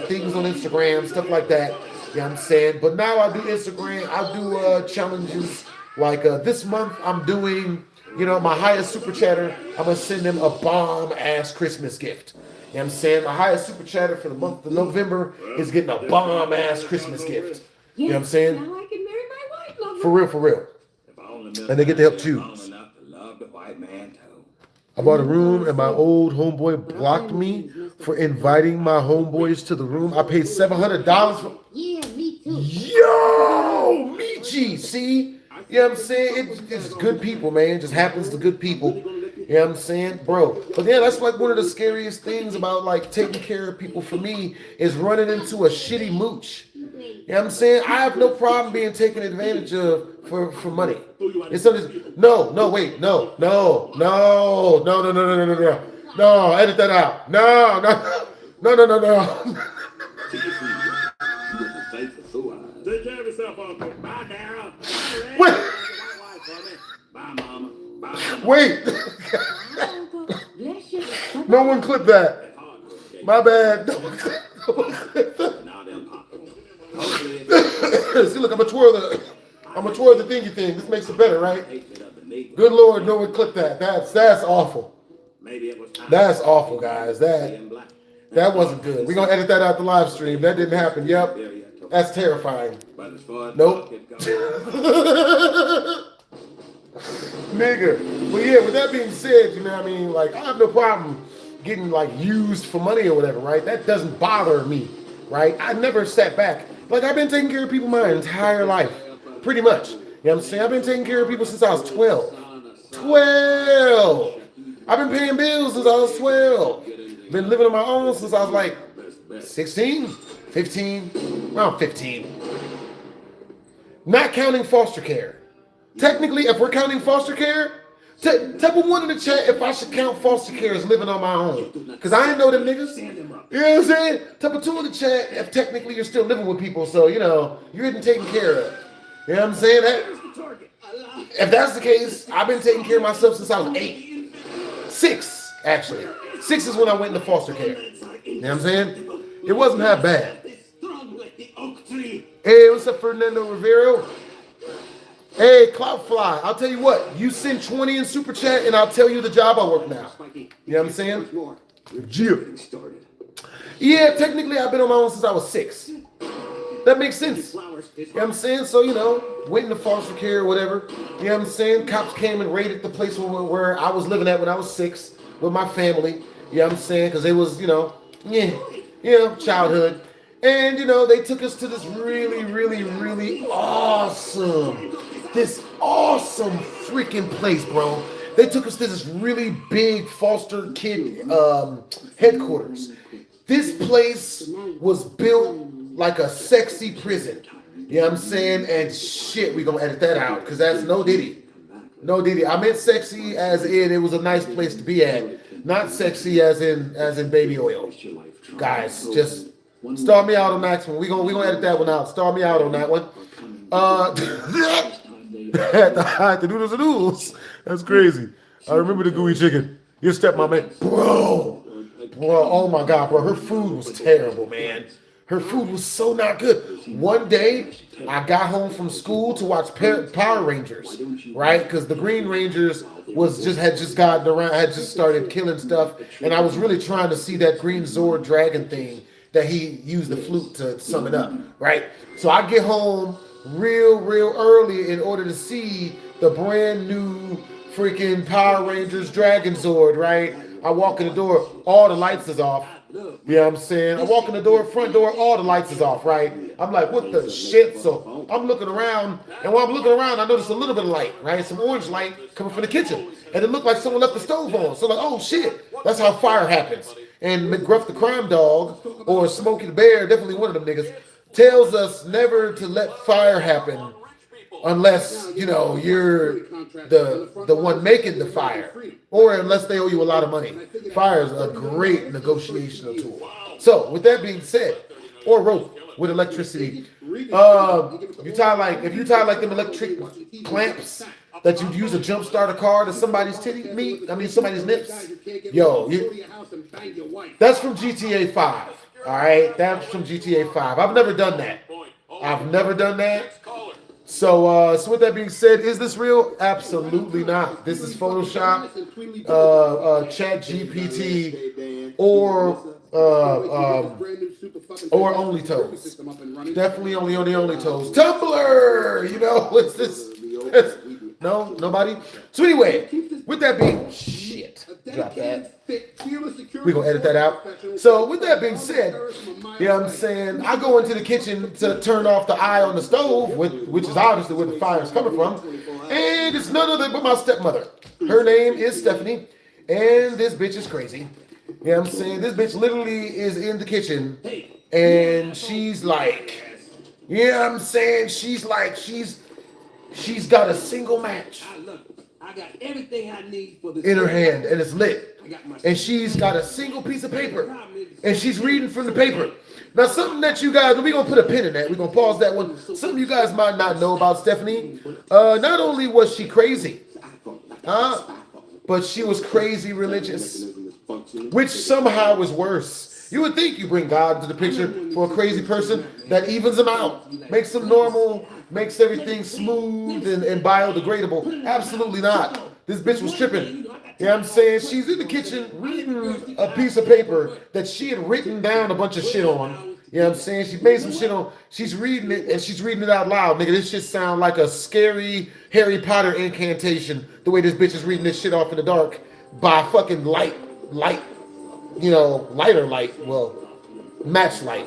things on Instagram, stuff like that. You know what I'm saying? But now I do Instagram. I do challenges. Like this month, I'm doing, you know, my highest super chatter. I'm going to send them a bomb-ass Christmas gift. You know what I'm saying? My highest super chatter for the month of November is getting a bomb-ass Christmas gift. You know what I'm saying? Now I can marry my wife, lover. For real, for real. And they get to help choose. I bought a room and my old homeboy blocked me for inviting my homeboys to the room. I paid $700 for... Yeah, me too. Yo, Michi, see? You know what I'm saying? It's good people, man. It just happens to good people. You know what I'm saying? Bro. But yeah, that's like one of the scariest things about like taking care of people for me is running into a shitty mooch. You know what I'm saying? I have no problem being taken advantage of for money. It's something. No, wait, no, edit that out. No. Take care of yourself, Uncle. Bye, Dara. Bye, Mama. Bye. Wait. No one clip that. My bad. No one clip that. See, look, I'm gonna twirl the thingy thing. This makes it better, right? Good Lord, no one clip that. That's awful. That's awful, guys. That wasn't good. We're gonna edit that out the live stream. That didn't happen. Yep. That's terrifying. Nope. Nigga. But yeah, with that being said, you know what I mean? Like, I have no problem getting like used for money or whatever, right? That doesn't bother me, right? I never sat back. Like, I've been taking care of people my entire life. Pretty much. You know what I'm saying? I've been taking care of people since I was 12. 12. I've been paying bills since I was 12. Been living on my own since I was like 16, 15, around 15. Not counting foster care. Technically, if we're counting foster care, type of one in the chat if I should count foster care as living on my own. Because I ain't know them niggas. You know what I'm saying? Type of two in the chat if technically you're still living with people. So, you know, you're getting taken care of. You know what I'm saying? If that's the case, I've been taking care of myself since I was 8. 6, actually. 6 is when I went into foster care. You know what I'm saying? It wasn't that bad. Hey, what's up, Fernando Rivero? Hey, Cloudfly, I'll tell you what. You send 20 in Super Chat, and I'll tell you the job I work now. You know what I'm saying? Yeah, technically, I've been on my own since I was 6. That makes sense. You know what I'm saying? So, you know, went into foster care or whatever. You know what I'm saying? Cops came and raided the place where I was living at when I was 6 with my family. You know what I'm saying? Because it was, you know, childhood. And, you know, they took us to this really, really, really awesome freaking place, bro. They took us to this really big foster kid headquarters. This place was built like a sexy prison. You know what I'm saying? And shit, we gonna edit that out because that's no diddy. No diddy. I meant sexy as in it was a nice place to be at. Not sexy as in baby oil. Guys, just start me out on that one. We gonna edit that one out. Start me out on that one. The noodles. That's crazy. I remember the gooey chicken. Your stepmom, man. Bro, oh my God, bro. Her food was terrible, man. Her food was so not good. One day, I got home from school to watch Power Rangers, right? Because the Green Rangers had just started killing stuff, and I was really trying to see that Green Zord dragon thing that he used the flute to summon up, right? So I get home real early in order to see the brand new freaking Power Rangers Dragon Zord, right? I walk in the door, all the lights is off. You know what I'm saying? I walk in the door, front door, all the lights is off, right? I'm like, what the shit? So I'm looking around, and while I'm looking around, I notice a little bit of light, right? Some orange light coming from the kitchen. And it looked like someone left the stove on. So like, oh shit, that's how fire happens. And McGruff the Crime Dog, or Smokey the Bear, definitely one of them niggas, tells us never to let fire happen unless, you know, you're the one making the fire, or unless they owe you a lot of money. Fire is a great negotiational tool. So, with that being said, or rope with electricity, if you tie like them electric clamps that you'd use to jumpstart a car to somebody's somebody's nips. That's from GTA 5. All right, that's from GTA 5. I've never done that. So, with that being said, is this real? Absolutely not. This is Photoshop, Chat GPT, or Only Toes. Definitely only Toes. Tumblr, you know, what's this? No, nobody. So anyway, with that being drop that. We're gonna edit that out. So with that being said, you know what I'm saying, I go into the kitchen to turn off the eye on the stove, which is obviously where the fire is coming from, and it's none other but my stepmother. Her name is Stephanie, and this bitch is crazy. You know what I'm saying? This bitch literally is in the kitchen, and she's like, you know what I'm saying? She's got a single match. I got everything I need for this in her hand, and it's lit. And she's got a single piece of paper, and she's reading from the paper. Now, something that you guys, we're going to put a pin in that. We're going to pause that one. Something you guys might not know about Stephanie. Not only was she crazy, but she was crazy religious, which somehow is worse. You would think you bring God into the picture for a crazy person. That evens them out, makes them normal, makes everything smooth and biodegradable. Absolutely not. This bitch was tripping. You know what I'm saying? She's in the kitchen reading a piece of paper that she had written down a bunch of shit on. You know what I'm saying? She made some shit on. She's reading it, and she's reading it out loud. Nigga, this shit sound like a scary Harry Potter incantation, the way this bitch is reading this shit off in the dark by fucking light, you know, lighter light. Well, match light.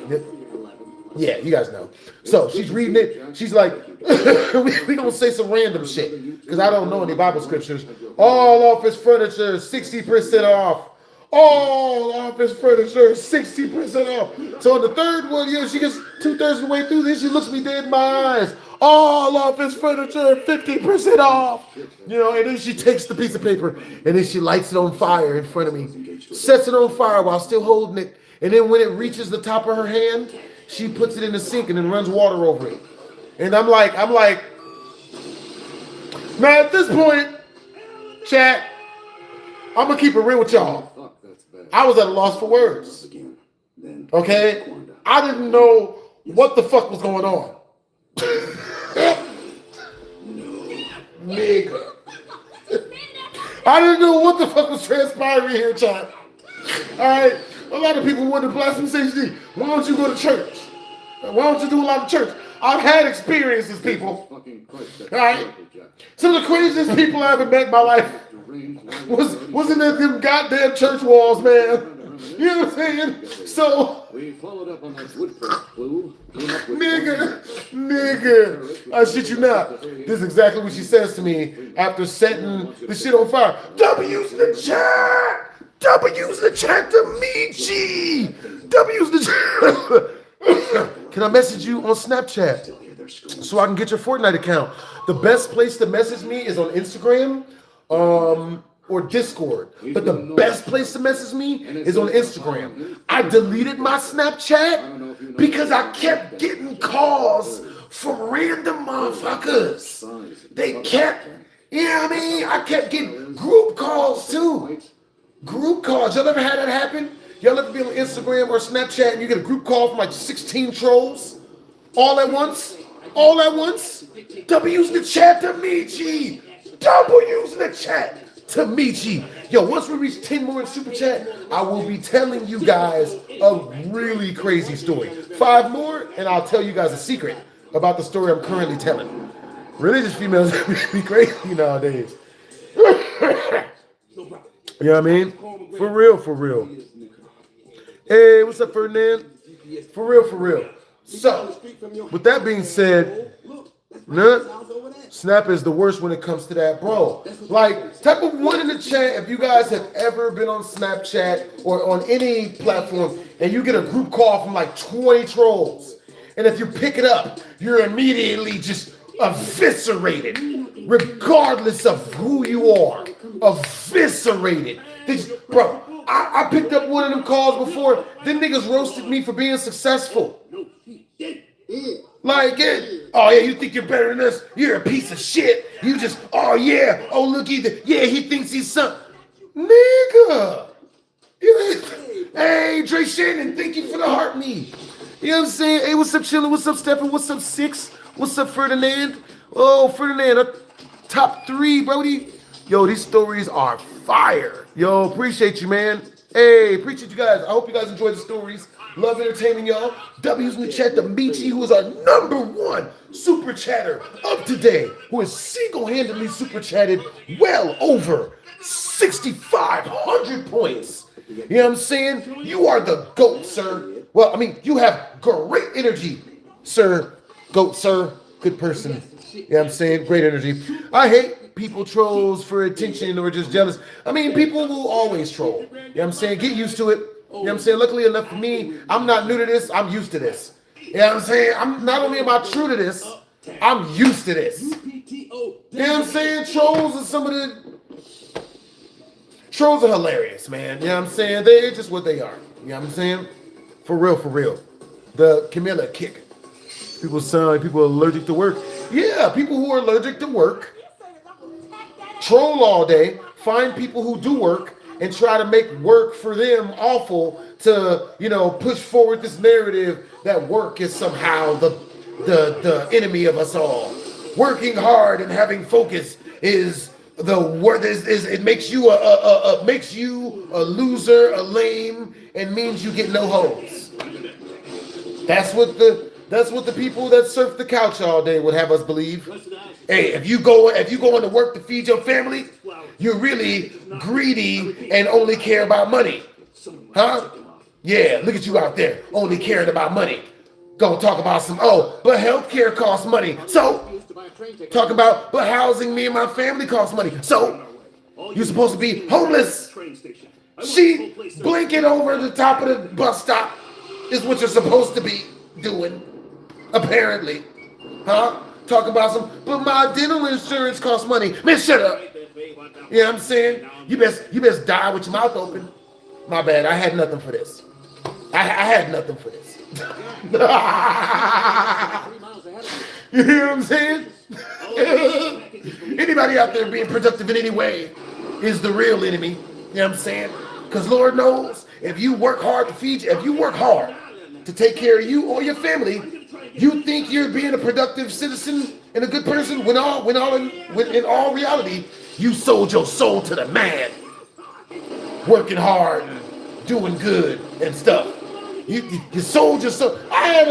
Yeah, you guys know. So she's reading it. She's like, we gonna say some random shit. because I don't know any Bible scriptures. All office furniture, 60% off. All office furniture, 60% off. So on the third one, she gets 2/3 of the way through this. She looks me dead in my eyes. All office furniture, 50% off. And then she takes the piece of paper and then she lights it on fire in front of me. Sets it on fire while still holding it. And then when it reaches the top of her hand, she puts it in the sink and then runs water over it. And I'm like, now at this point, chat, I'm gonna keep it real with y'all. I was at a loss for words. Okay? I didn't know what the fuck was going on. Nigga. I didn't know what the fuck was transpiring here, chat. Alright? A lot of people wonder, BlastphamousHD, why don't you go to church? Why don't you do a lot of church? I've had experiences, people. Alright? Some of the craziest people I ever met in my life wasn't at them goddamn church walls, man. You know what I'm saying? So, We followed up on that woodpecker clue. nigga, I shit you not. This is exactly what she says to me after setting the shit on fire. W's in the chat! W's in the chat to Michi! W's in the chat! Can I message you on Snapchat so I can get your Fortnite account? The best place to message me is on Instagram or Discord. But the best place to message me is on Instagram. I deleted my Snapchat because I kept getting calls from random motherfuckers. They kept, I kept getting group calls too. Group calls. Y'all ever had that happen? Y'all ever be on Instagram or Snapchat and you get a group call from like 16 trolls all at once? All at once? W's in the chat to Michi. W's in the chat to Michi. Yo, once we reach 10 more in Super Chat, I will be telling you guys a really crazy story. 5 more, and I'll tell you guys a secret about the story I'm currently telling. Religious females be crazy nowadays. You know what I mean? For real, for real. Hey, what's up, Ferdinand? For real, for real. So, with that being said, Snap is the worst when it comes to that, bro. Like, type of one in the chat if you guys have ever been on Snapchat or on any platform and you get a group call from like 20 trolls. And if you pick it up, you're immediately just eviscerated, regardless of who you are. Eviscerated. Bro, I picked up one of them calls before. Them niggas roasted me for being successful. Like, oh yeah, you think you're better than us? You're a piece of shit. You just, oh yeah, oh look either. Yeah, he thinks he's something. Nigga. Hey, Dre Shannon, thank you for the heart me. You know what I'm saying? Hey, what's up, Chillin'? What's up, Stephen? What's up, Six? What's up, Ferdinand? Oh, Ferdinand, top 3, Brody. Yo, these stories are fire. Yo, appreciate you, man. Hey, appreciate you guys. I hope you guys enjoyed the stories. Love entertaining y'all. W's in the chat to Michi, who is our #1 super chatter of today, who has single-handedly super chatted well over 6,500 points. You know what I'm saying? You are the GOAT, sir. Well, I mean, you have great energy, sir. GOAT, sir. Good person. You know what I'm saying? Great energy. I hate people trolls for attention or just jealous. I mean, people will always troll. You know what I'm saying? Get used to it. You know what I'm saying? Luckily enough for me, I'm not new to this. I'm used to this. You know what I'm saying? I'm not only am I true to this, I'm used to this. You know what I'm saying? Trolls are hilarious, man. You know what I'm saying? They're just what they are. You know what I'm saying? For real, for real. The Camilla kick. People sound like people are allergic to work. Yeah, people who are allergic to work troll all day, find people who do work, and try to make work for them awful to, push forward this narrative that work is somehow the enemy of us all. Working hard and having focus is the word. It makes you a loser, a lame, and means you get no hoes. That's what the people that surf the couch all day would have us believe. Hey, if you go into work to feed your family, you're really greedy and only care about money. Huh? Yeah, look at you out there, only caring about money. Gonna talk about but healthcare costs money. So to buy a train ticket. Talking about, but housing me and my family costs money. So you're supposed to be homeless. Train station. She blinking over the top of the bus stop is what you're supposed to be doing, apparently. Huh? Talk about some, but my dental insurance costs money. Man, shut up. You know what I'm saying? You best die with your mouth open. My bad, I had nothing for this. I had nothing for this. You hear what I'm saying? Anybody out there being productive in any way is the real enemy. You know what I'm saying? Because Lord knows, if you work hard to feed you, if you work hard to take care of you or your family, you think you're being a productive citizen and a good person when in all reality, you sold your soul to the man. Working hard and doing good and stuff. You sold your soul. I had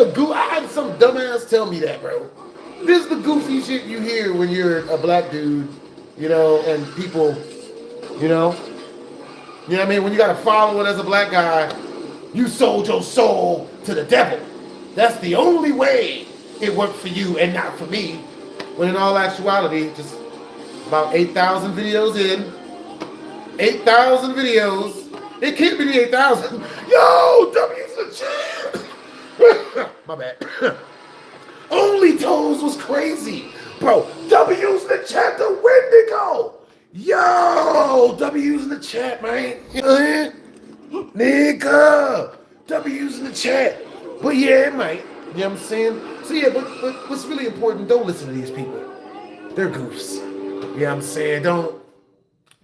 some dumbass tell me that, bro. This is the goofy shit you hear when you're a black dude, you know, and people, you know what I mean? When you got a following as a black guy, you sold your soul to the devil. That's the only way it worked for you and not for me. When in all actuality, just about 8,000 videos in, 8,000 videos. It can't be the 8,000. Yo, W's the champ. My bad. Only Toes was crazy. Bro, W's the chat to Wendigo. Yo, W's in the chat, man. Nigga. W's in the chat. But yeah, man. You know what I'm saying? So yeah, but what's really important, don't listen to these people. They're goofs. You know what I'm saying? Don't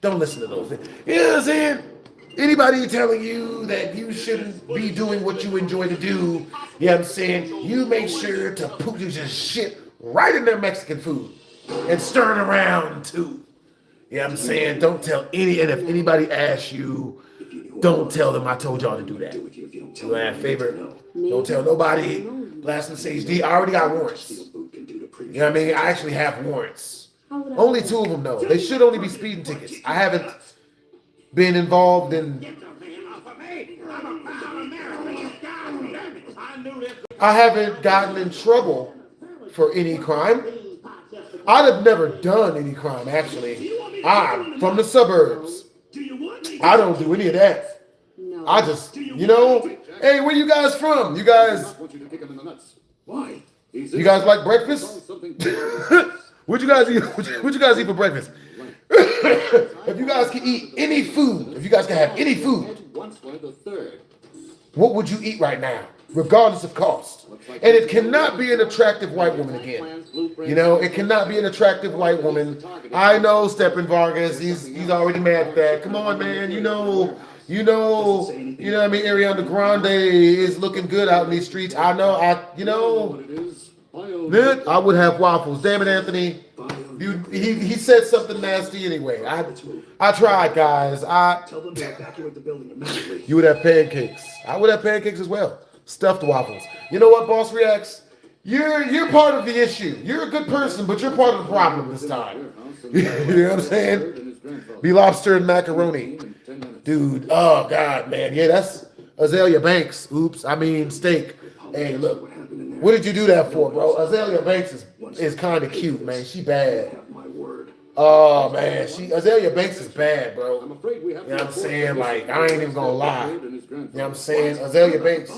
listen to those things. You know what I'm saying? Anybody telling you that you shouldn't be doing what you enjoy to do, you know what I'm saying? You make sure to put your shit right in their Mexican food and stir it around too. You know what I'm saying? Don't tell and if anybody asks you, don't tell them I told y'all to do that. Do I have a favor? Don't tell nobody. BlastphamousHD, I already got warrants. You know what I mean? I actually have warrants. Only 2 of them though. They should only be speeding tickets. I haven't been involved in. I haven't gotten in trouble for any crime. I'd have never done any crime, actually. I'm from the suburbs. I don't do any of that. I just, you know, hey, where you guys from? You guys like breakfast? What'd you guys eat? What'd you guys eat for breakfast? If you guys can eat any food, if you guys can have any food, what would you eat right now, regardless of cost? And it cannot be an attractive white woman again. You know, it cannot be an attractive white woman. I know Steppen Vargas, he's already mad at that. Come on, man, you know what I mean? Ariana Grande is looking good out in these streets. I know, I would have waffles. Damn it, Anthony. He said something nasty anyway. I tried, guys. You would have pancakes. I would have pancakes as well. Stuffed waffles. You know what, Boss Reacts? You're part of the issue. You're a good person, but you're part of the problem this time. You know what I'm saying? Be lobster and macaroni. Dude, oh God, man. Yeah, that's Azalea Banks. Oops, I mean steak. Hey, look. What did you do that for, bro? Azalea Banks is kind of cute, man. She bad. Oh, man. Azalea Banks is bad, bro. You know what I'm saying? Like, I ain't even gonna lie. You know what I'm saying? Azalea Banks.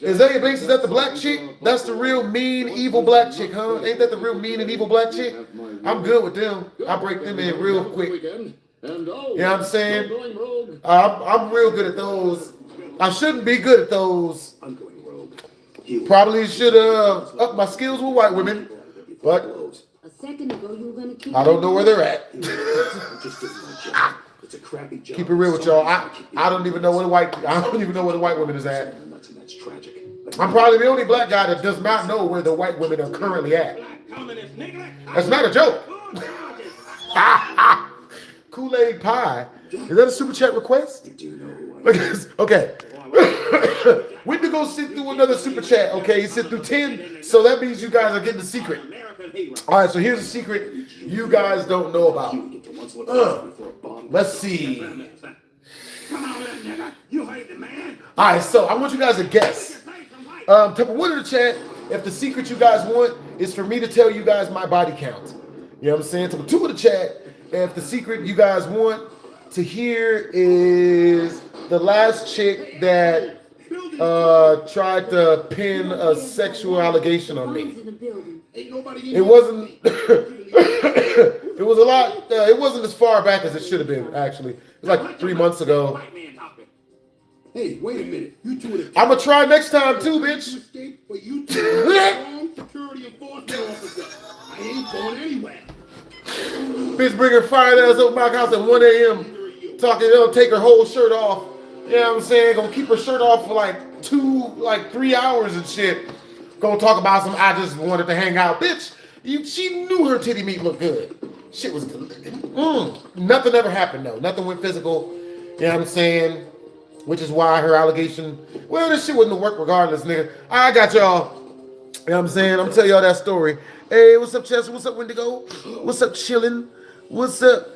Azalea Banks, is that the black chick? That's the real mean, evil black chick, huh? Ain't that the real mean and evil black chick? I'm good with them. I break them in real quick. You know what I'm saying? I'm real good at those. I shouldn't be good at those. Probably should up my skills with white women, but I don't know where they're at. Keep it real with y'all. I don't even know where the white woman is at. I'm probably the only black guy that does not know where the white women are currently at. That's not a joke. Kool-Aid Pie. Is that a super chat request? Okay. Wendigo sent through another super chat. Okay, he sent through 10, so that means you guys are getting the secret. All right, so here's a secret you guys don't know about. Let's see. All right, so I want you guys to guess. Type of one in the chat if the secret you guys want is for me to tell you guys my body count. You know what I'm saying? Type of 2 in the chat if the secret you guys want to hear is the last chick that tried to pin a sexual allegation on me. It wasn't. It was a lot. It wasn't as far back as it should have been. Actually, it was like 3 months ago. Hey, wait a minute. You two are the I'm gonna try next time too, bitch. but you two are the wrong security enforcement officer. I ain't going anywhere. Bitch bringing fire ass up my house at 1 a.m. talking, they'll take her whole shirt off. You know what I'm saying? Gonna keep her shirt off for like 3 hours and shit. Gonna talk about some, I just wanted to hang out. Bitch, she knew her titty meat looked good. Shit was good. Nothing ever happened though. Nothing went physical. You know what I'm saying? Which is why her allegation, well, this shit wouldn't work regardless, nigga. I got y'all. You know what I'm saying? I'm gonna tell y'all that story. Hey, what's up, Chester? What's up, Wendigo? What's up, chillin'? What's up?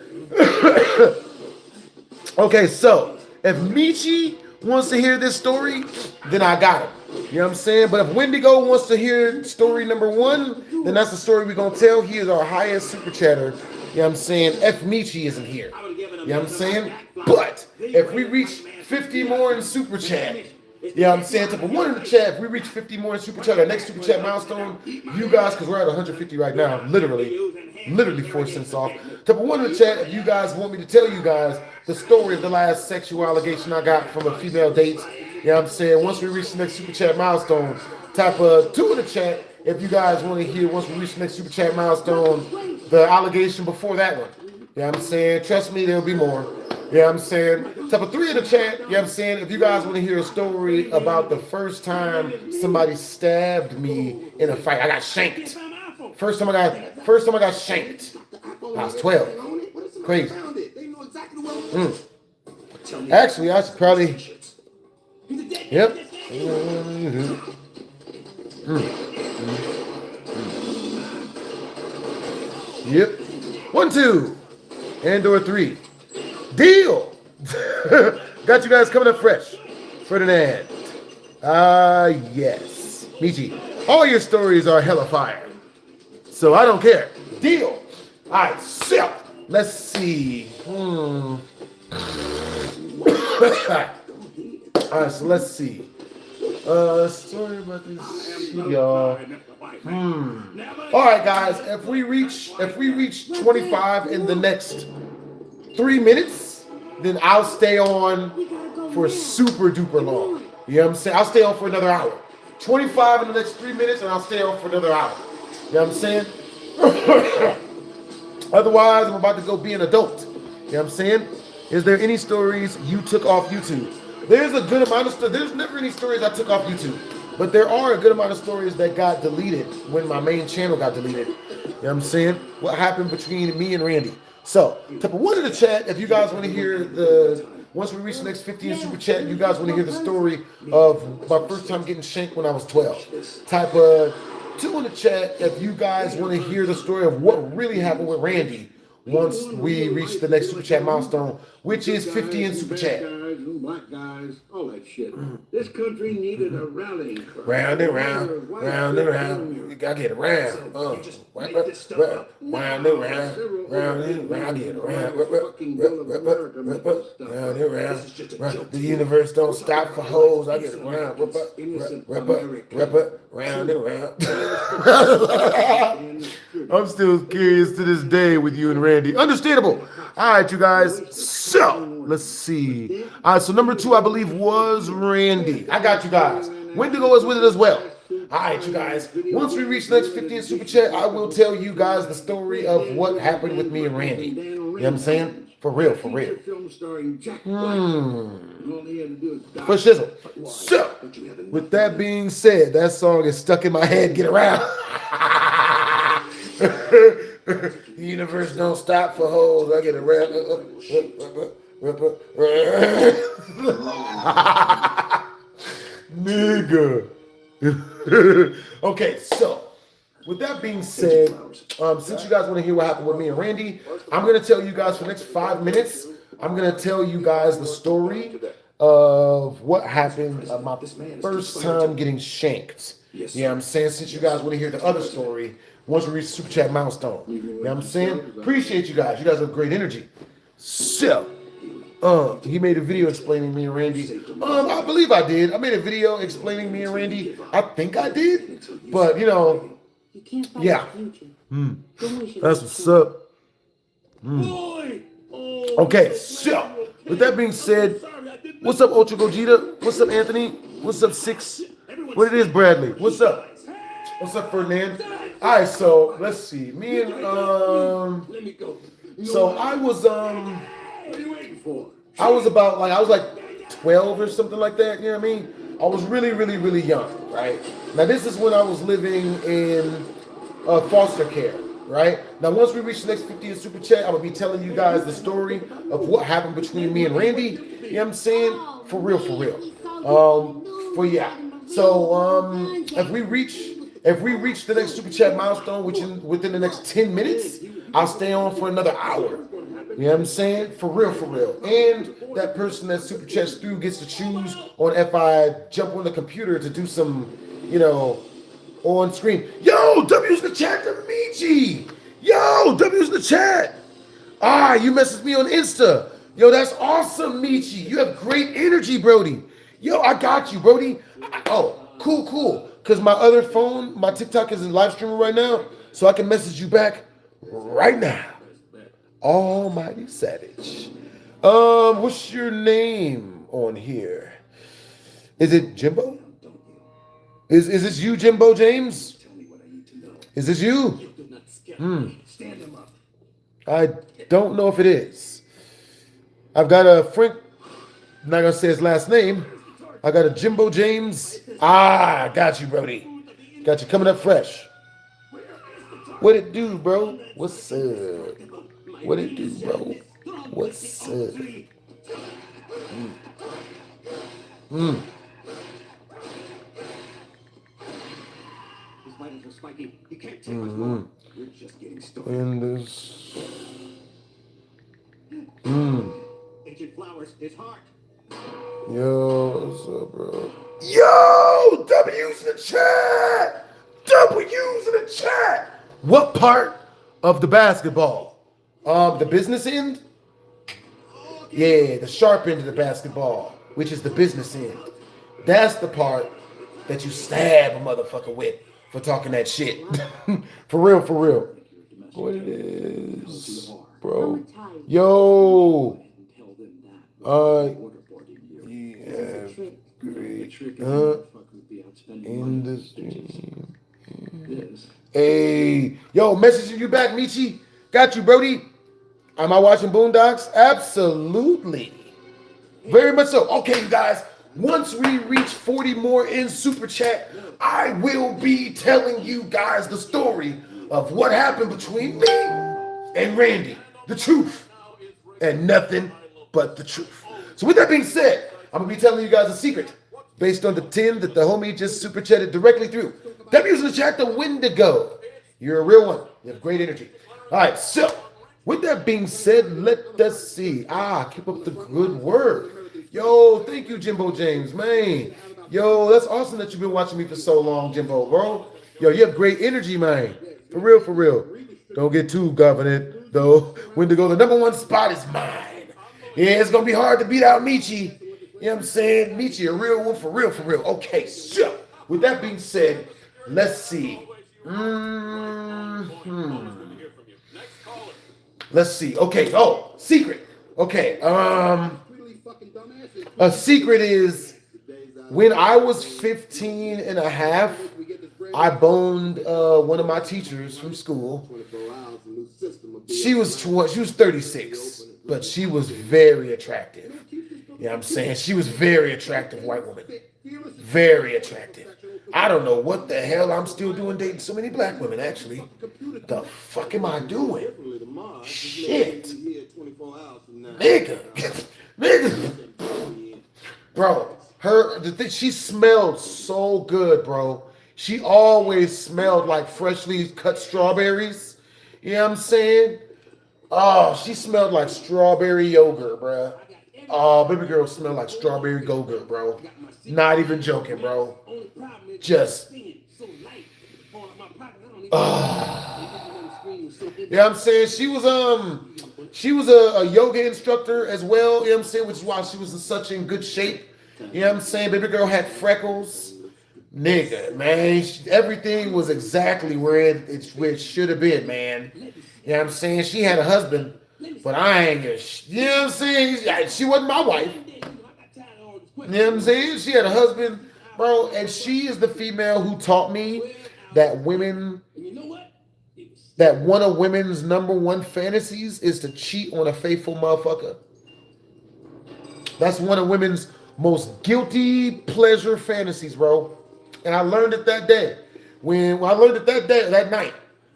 Okay, so if Michi wants to hear this story, then I got him. You know what I'm saying? But if Wendigo wants to hear story number 1, then that's the story we're gonna tell. He is our highest super chatter. You know what I'm saying? F Michi isn't here. You know what I'm saying? But if we reach 50 more in super chat, you know what I'm saying? Type of 1 in the chat, if we reach 50 more in super chat, our next super chat milestone, you guys, because we're at 150 right now, literally 4 cents off. Type of 1 in the chat, if you guys want me to tell you guys the story of the last sexual allegation I got from a female date, you know what I'm saying? Once we reach the next super chat milestone, type of 2 in the chat, if you guys want to hear, once we reach the next super chat milestone, the allegation before that one. You know what I'm saying? Trust me, there'll be more. You know what I'm saying? Type of 3 in the chat, you know what I'm saying? If you guys want to hear a story about the first time somebody stabbed me in a fight, I got shanked. First time I got shanked. I was 12. Crazy. Actually, I should probably. Yep. Yep. 1, 2. And/or 3. Deal. Got you guys coming up fresh. Ferdinand. Yes. Michi. All your stories are hella fire. So I don't care. Deal. All right, so let's see. All right, so let's see. Story about this, y'all. All right, guys. If we reach 25 in the next 3 minutes, then I'll stay on for super duper long. You know what I'm saying? I'll stay on for another hour. 25 in the next 3 minutes, and I'll stay on for another hour. You know what I'm saying? Otherwise, I'm about to go be an adult. You know what I'm saying? Is there any stories you took off YouTube? There's a good amount of stuff. There's never any stories I took off YouTube. But there are a good amount of stories that got deleted when my main channel got deleted. You know what I'm saying? What happened between me and Randy. So, type of 1 in the chat, if you guys want to hear once we reach the next 50 in super chat, you guys want to hear the story of my first time getting shanked when I was 12. Type of 2 in the chat, if you guys want to hear the story of what really happened with Randy once we reach the next super chat milestone, which is 50 in super chat. Black guys, all that shit. This country needed a rallying cry. Round and round, round and round. You gotta get around. Round and round, round and round. Get around. Round and round. The universe don't stop for hoes. I get around. Round and round. I'm still curious to this day with you and Randy. Understandable. All right, you guys. So let's see. All right, so number 2, I believe, was Randy. I got you guys. Wendigo is with it as well. All right, you guys. Once we reach the next 50 in super chat, I will tell you guys the story of what happened with me and Randy. You know what I'm saying? For real, for real. For shizzle. So, with that being said, that song is stuck in my head. Get around. The universe don't stop for hoes. I get around. Nigga. Okay, so with that being said, since you guys want to hear what happened with me and Randy, I'm going to tell you guys for the next 5 minutes, I'm going to tell you guys the story of what happened my first time getting shanked. You know what I'm saying? Since you guys want to hear the other story, once we reach Super Chat milestone. You know what I'm saying? Appreciate you guys. You guys have great energy. So, he made a video explaining me and Randy. I believe I did. I made a video explaining me and Randy. I think I did. But, you know, yeah. That's what's up. Okay, so, with that being said, what's up, Ultra Gogeta? What's up, Anthony? What's up, Six? What it is, Bradley? What's up? What's up, Ferdinand? All right, so let's see. Me and so I was about like I was like 12 or something like that. You know what I mean? I was really young, right? Now this is when I was living in foster care, right? Now once we reach the next 50 in Super Chat, I'm gonna be telling you guys the story of what happened between me and Randy. You know what I'm saying? For real. Yeah. So if we reach the next Super Chat milestone, which within the next 10 minutes, I'll stay on for another hour. You know what I'm saying? For real. And that person that Super Chats through gets to choose on if I jump on the computer to do some, you know, on screen. Yo, W's in the chat to Michi. Yo, W's in the chat. You messaged me on Insta. Yo, that's awesome, Michi. You have great energy, Brody. Yo, I got you, Brody. Oh, cool. Because my other phone, my TikTok is in live streaming right now, so I can message you back right now. Almighty Savage. What's your name on here? Is it Jimbo? Is this you, Jimbo James? Is this you? I don't know if it is. I've got a Frank, I'm not gonna say his last name. I got a Jimbo James. Got you, Brody. Got you coming up fresh. What it do, bro? What's up? What it do, bro? What's up? In this. Agent Flowers, his heart. Yo, what's up, bro? Yo, W's in the chat. W's in the chat. What part of the basketball? The business end? Yeah, the sharp end of the basketball, which is the business end. That's the part that you stab a motherfucker with for talking that shit. For real. What it is, bro? Yo. Yeah, great. Industry. Hey, yo, messaging you back, Michi. Got you, Brody. Am I watching Boondocks? Absolutely. Very much so. Okay, you guys. Once we reach 40 more in Super Chat, I will be telling you guys the story of what happened between me and Randy. The truth. And nothing but the truth. So with that being said, I'm going to be telling you guys a secret based on the 10 that the homie just Super Chatted directly through. W's in the chat, the Wendigo. You're a real one. You have great energy. All right, so with that being said, let us see. Keep up the good work. Yo, thank you, Jimbo James, man. Yo, that's awesome that you've been watching me for so long, Jimbo, bro. Yo, you have great energy, man. For real. Don't get too confident, though. Wendigo, the #1 spot is mine. Yeah, it's going to be hard to beat out Michi. You know what I'm saying? Michi, a real one, for real. Okay, so with that being said, let's see. Let's see. Okay. Oh, secret. Okay. A secret is when I was 15 and a half, I boned one of my teachers from school. She was 36, but she was very attractive. You know what I'm saying? She was very attractive white woman. Very attractive. I don't know what the hell I'm still doing dating so many black women, actually. The fuck am I doing? Shit. Nigga. Bro, she smelled so good, bro. She always smelled like freshly cut strawberries. You know what I'm saying? Oh, she smelled like strawberry yogurt, bro. Oh, baby girl smell like strawberry go-gurt, bro. Not even joking, bro. Just, yeah, I'm saying she was a yoga instructor as well, you know what I'm saying, which is why she was in such in good shape. You know what I'm saying? Baby girl had freckles. Nigga, man, everything was exactly where it should have been, man. You know what I'm saying? She had a husband, but I ain't gonna, you know what I'm saying? She wasn't my wife. You know what I'm saying? She had a husband, bro, and she is the female who taught me that one of women's number one fantasies is to cheat on a faithful motherfucker. That's one of women's most guilty pleasure fantasies, bro. And I learned it that day. When I learned it that night,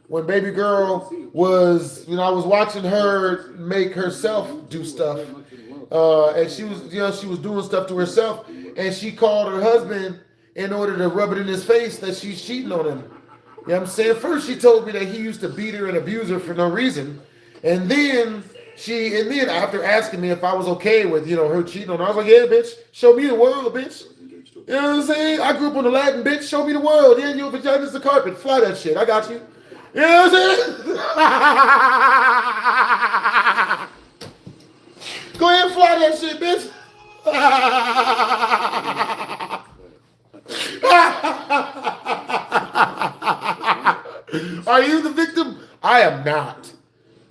when baby girl was, I was watching her make herself do stuff. And she was, she was doing stuff to herself. And she called her husband in order to rub it in his face that she's cheating on him. You know what I'm saying? First she told me that he used to beat her and abuse her for no reason. And then after asking me if I was okay with, her cheating on her, I was like, yeah, bitch, show me the world, bitch. You know what I'm saying? I grew up on the Latin, bitch. Show me the world. Yeah, your vagina's the carpet. Fly that shit. I got you. You know what I'm saying? Go ahead and fly that shit, bitch. Are you the victim? I am not.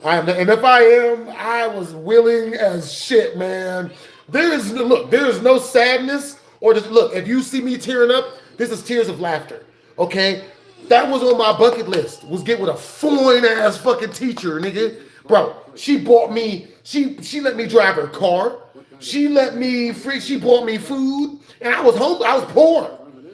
And if I am, I was willing as shit, man. There is no sadness. Or just look, if you see me tearing up, this is tears of laughter. Okay? That was on my bucket list. Was get with a fine ass fucking teacher, nigga. Bro, she bought me, she let me drive her car. She bought me food. And I was home, I was poor.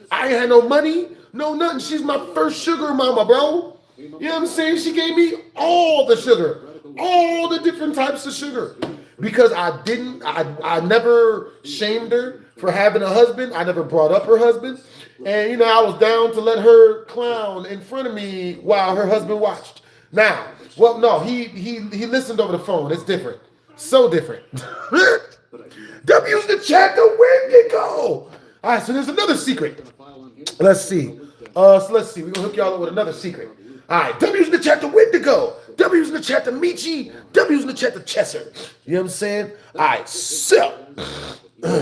I ain't had no money, no nothing. She's my first sugar mama, bro. You know what I'm saying? She gave me all the sugar. All the different types of sugar. Because I never shamed her for having a husband. I never brought up her husband. And, I was down to let her clown in front of me while her husband watched. Now, well, no, he listened over the phone. It's different. So different. W's in the chat, the Wendigo. All right, so there's another secret. Let's see. We're going to hook y'all up with another secret. All right, W's in the chat, the Wendigo. W's in the chat to Michi. W's in the chat to Chesser. You know what I'm saying? All right, so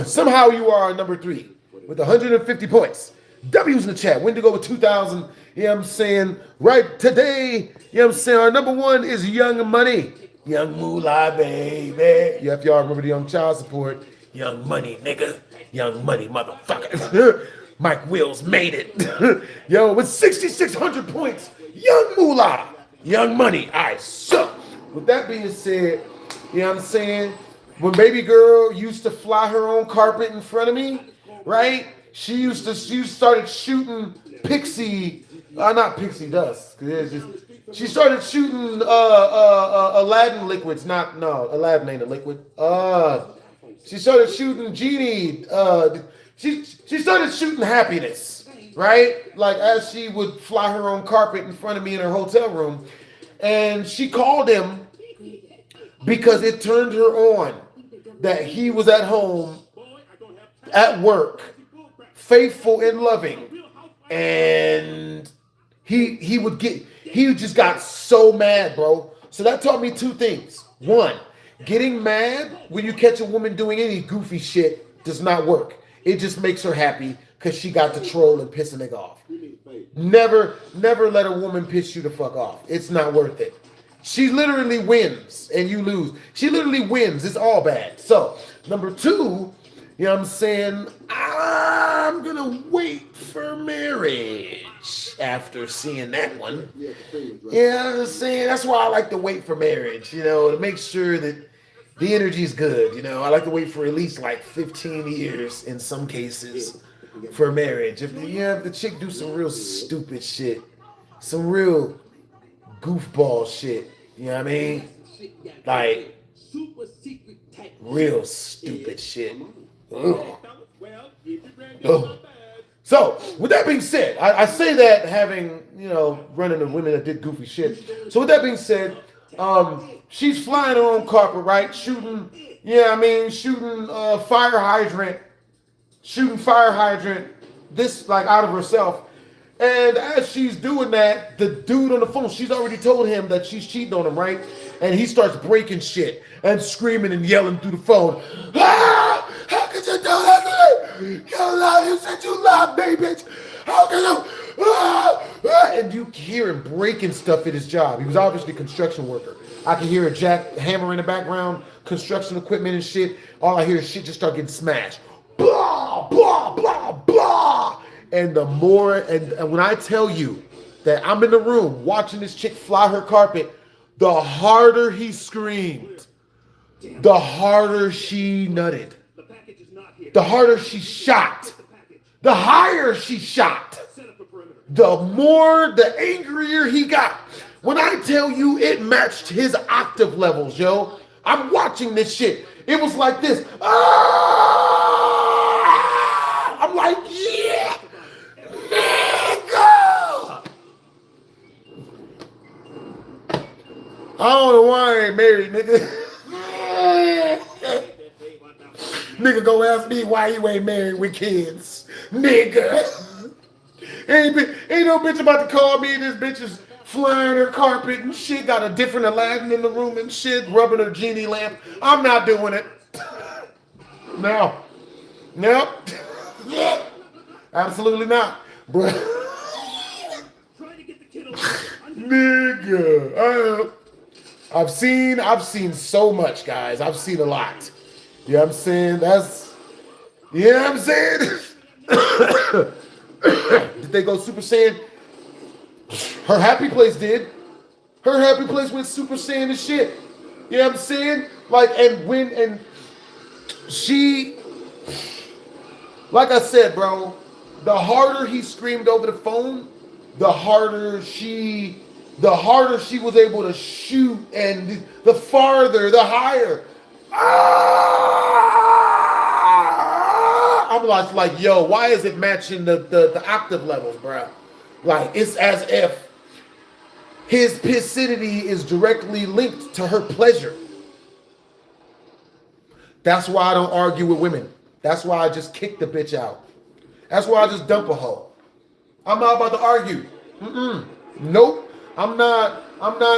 somehow you are number 3 with 150 points. W's in the chat. Wendigo with 2,000. You know what I'm saying? Right today, you know what I'm saying? Our number 1 is Young Money. Young Moolah, baby. Yeah, if y'all remember the Young Child Support. Young Money, nigga. Young Money, motherfucker. Mike Wills made it. Yo, with 6,600 points. Young Moolah. Young Money. All right, so with that being said, you know what I'm saying? When baby girl used to fly her own carpet in front of me, right? She started shooting not pixie dust. She started shooting Aladdin liquids. Aladdin ain't a liquid. She started shooting genie. She started shooting happiness, right? Like as she would fly her own carpet in front of me in her hotel room. And she called him because it turned her on that he was at home, at work, faithful and loving. And he just got so mad, bro. So that taught me 2 things. 1, getting mad when you catch a woman doing any goofy shit does not work. It just makes her happy because she got to troll and piss a nigga off. Never let a woman piss you the fuck off. It's not worth it. She literally wins and you lose. She literally wins. It's all bad. So, number 2, you know what I'm saying? I'm going to wait for marriage after seeing that one. You know what I'm saying? That's why I like to wait for marriage, to make sure that the energy is good. I like to wait for at least like 15 years in some cases for marriage. If the chick do some real stupid shit, some real goofball shit, you know what I mean? Like real stupid shit. Ugh. Ugh. So, with that being said, I say that having, run into women that did goofy shit. So with that being said, she's flying her own carpet, right? Shooting, Yeah, I mean, shooting fire hydrant, this like out of herself. And as she's doing that, the dude on the phone, she's already told him that she's cheating on him, right? And he starts breaking shit and screaming and yelling through the phone. Ah! How could you do that to me? You lied. You said you lied, me, bitch. How can you? Ah! Ah! And you hear him breaking stuff at his job. He was obviously a construction worker. I can hear a jackhammer in the background, construction equipment and shit. All I hear is shit just start getting smashed. Blah, blah, blah, blah. And the more, and when I tell you that I'm in the room watching this chick fly her carpet, the harder he screamed, the harder she nutted, the harder she shot, the higher she shot, the more, the angrier he got. When I tell you it matched his octave levels, yo, I'm watching this shit. It was like this. Ah! I'm like, yeah, nigga. I don't know why I ain't married, nigga. Nigga go ask me why you ain't married with kids. Nigga. Ain't no bitch about to call me. This bitch is flying her carpet and shit. Got a different Aladdin in the room and shit. Rubbing her genie lamp. I'm not doing it. No. Nope. Absolutely not. Bro. Nigga. I've seen so much, guys. I've seen a lot. You know what I'm saying? You know what I'm saying? Did they go Super Saiyan? Her happy place did. Her happy place went Super Saiyan and shit. You know what I'm saying? Like, and she, like I said, bro, the harder he screamed over the phone, the harder she was able to shoot, and the farther, the higher. I'm like, yo, why is it matching the octave levels, bro? Like, it's as if his piscidity is directly linked to her pleasure. That's why I don't argue with women. That's why I just kick the bitch out. That's why I just dump a hoe. I'm not about to argue. Nope. I'm not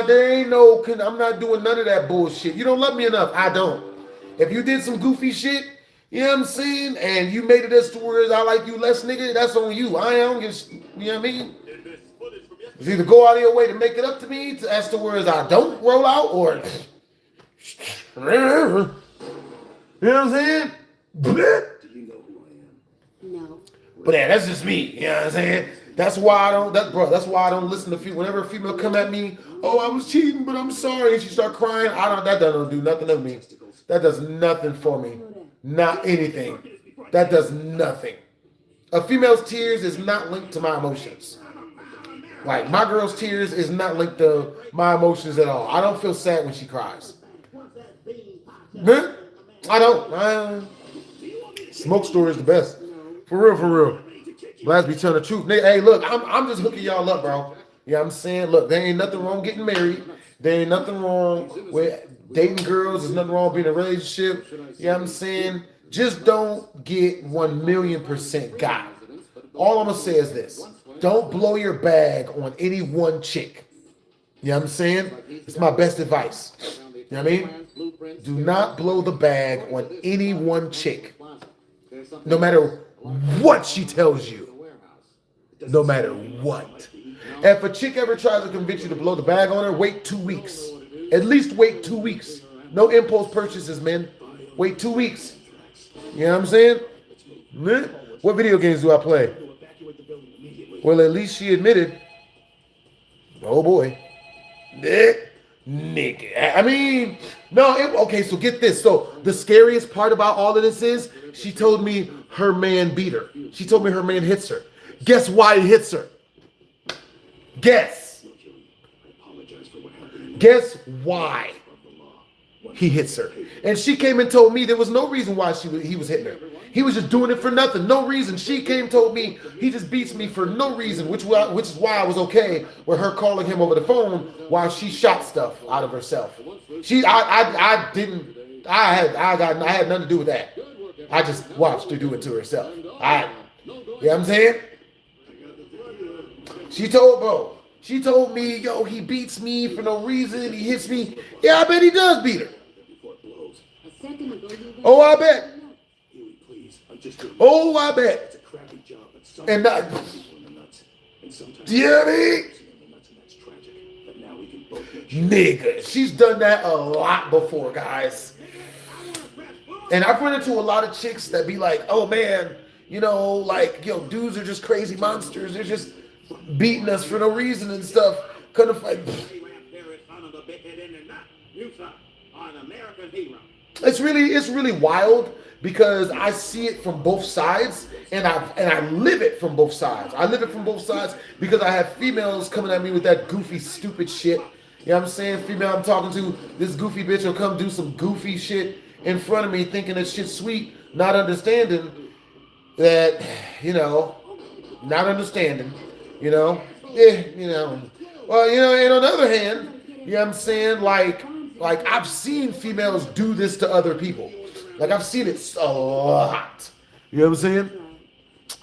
doing none of that bullshit. You don't love me enough. I don't. If you did some goofy shit, you know what I'm saying, and you made it as to where I like you less, nigga, that's on you. I don't just, you know what I mean? It's either go out of your way to make it up to me as to where I don't roll out, or you know what I'm saying? Do you know who I am? No. But yeah, that's just me. You know what I'm saying? That's why I don't listen to female. Whenever a female come at me, oh, I was cheating, but I'm sorry, and she start crying, that doesn't do nothing to me. That does nothing for me. Not anything. That does nothing. A female's tears is not linked to my emotions. Like, my girl's tears is not linked to my emotions at all. I don't feel sad when she cries. I don't. Smoke story is the best. For real. Blast be telling the truth. Nigga, hey, look, I'm just hooking y'all up, bro. You know what I'm saying? Look, there ain't nothing wrong getting married. There ain't nothing wrong with dating girls. There's nothing wrong being in a relationship. You know what I'm saying? Just don't get 1,000,000% got. All I'm going to say is this. Don't blow your bag on any one chick. You know what I'm saying? It's my best advice. You know what I mean? Do not blow the bag on any one chick. No matter what she tells you. No matter what. If a chick ever tries to convince you to blow the bag on her, wait 2 weeks. At least wait 2 weeks. No impulse purchases, man. Wait 2 weeks. You know what I'm saying? What video games do I play? Well, at least she admitted. Oh boy. Nigga. I mean, no, okay, so get this. So the scariest part about all of this is she told me her man beat her. She told me her man hits her. Guess why he hits her? Guess why he hits her. And she came and told me there was no reason why he was hitting her. He was just doing it for nothing. No reason. She came and told me he just beats me for no reason, which is why I was okay with her calling him over the phone while she shot stuff out of herself. I I had nothing to do with that. I just watched her do it to herself. You know what I'm saying? She told me, yo, he beats me for no reason. He hits me. Yeah, I bet he does beat her. Oh, I bet. Oh, I bet. And not, you know what I mean? Nigga, she's done that a lot before, guys. And I've run into a lot of chicks that be like, oh man, you know, like, yo, dudes are just crazy monsters. They're just beating us for no reason and stuff. Couldn't fight. It's really wild because I see it from both sides and I live it from both sides. I live it from both sides because I have females coming at me with that goofy, stupid shit. You know what I'm saying? Female I'm talking to, this goofy bitch will come do some goofy shit in front of me thinking that shit's sweet, not understanding that, you know, not understanding, you know. You know. Well, you know, and on the other hand, you know what I'm saying? Like I've seen females do this to other people. Like I've seen it a lot. You know what I'm saying?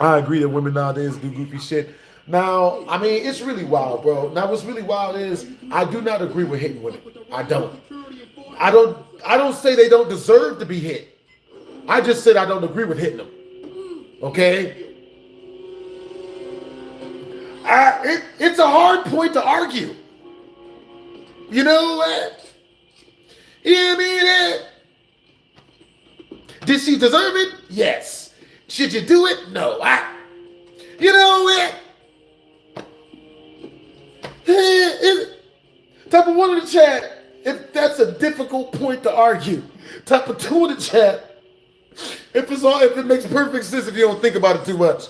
I agree that women nowadays do goofy shit. Now, I mean, it's really wild, bro. Now, what's really wild is I do not agree with hitting women. I don't say they don't deserve to be hit. I just said I don't agree with hitting them. Okay? It's a hard point to argue. You know what? You know what I mean? Did she deserve it? Yes. Should you do it? No. You know what? Type of 1 in the chat if that's a difficult point to argue. Type of 2 in the chat if it makes perfect sense if you don't think about it too much.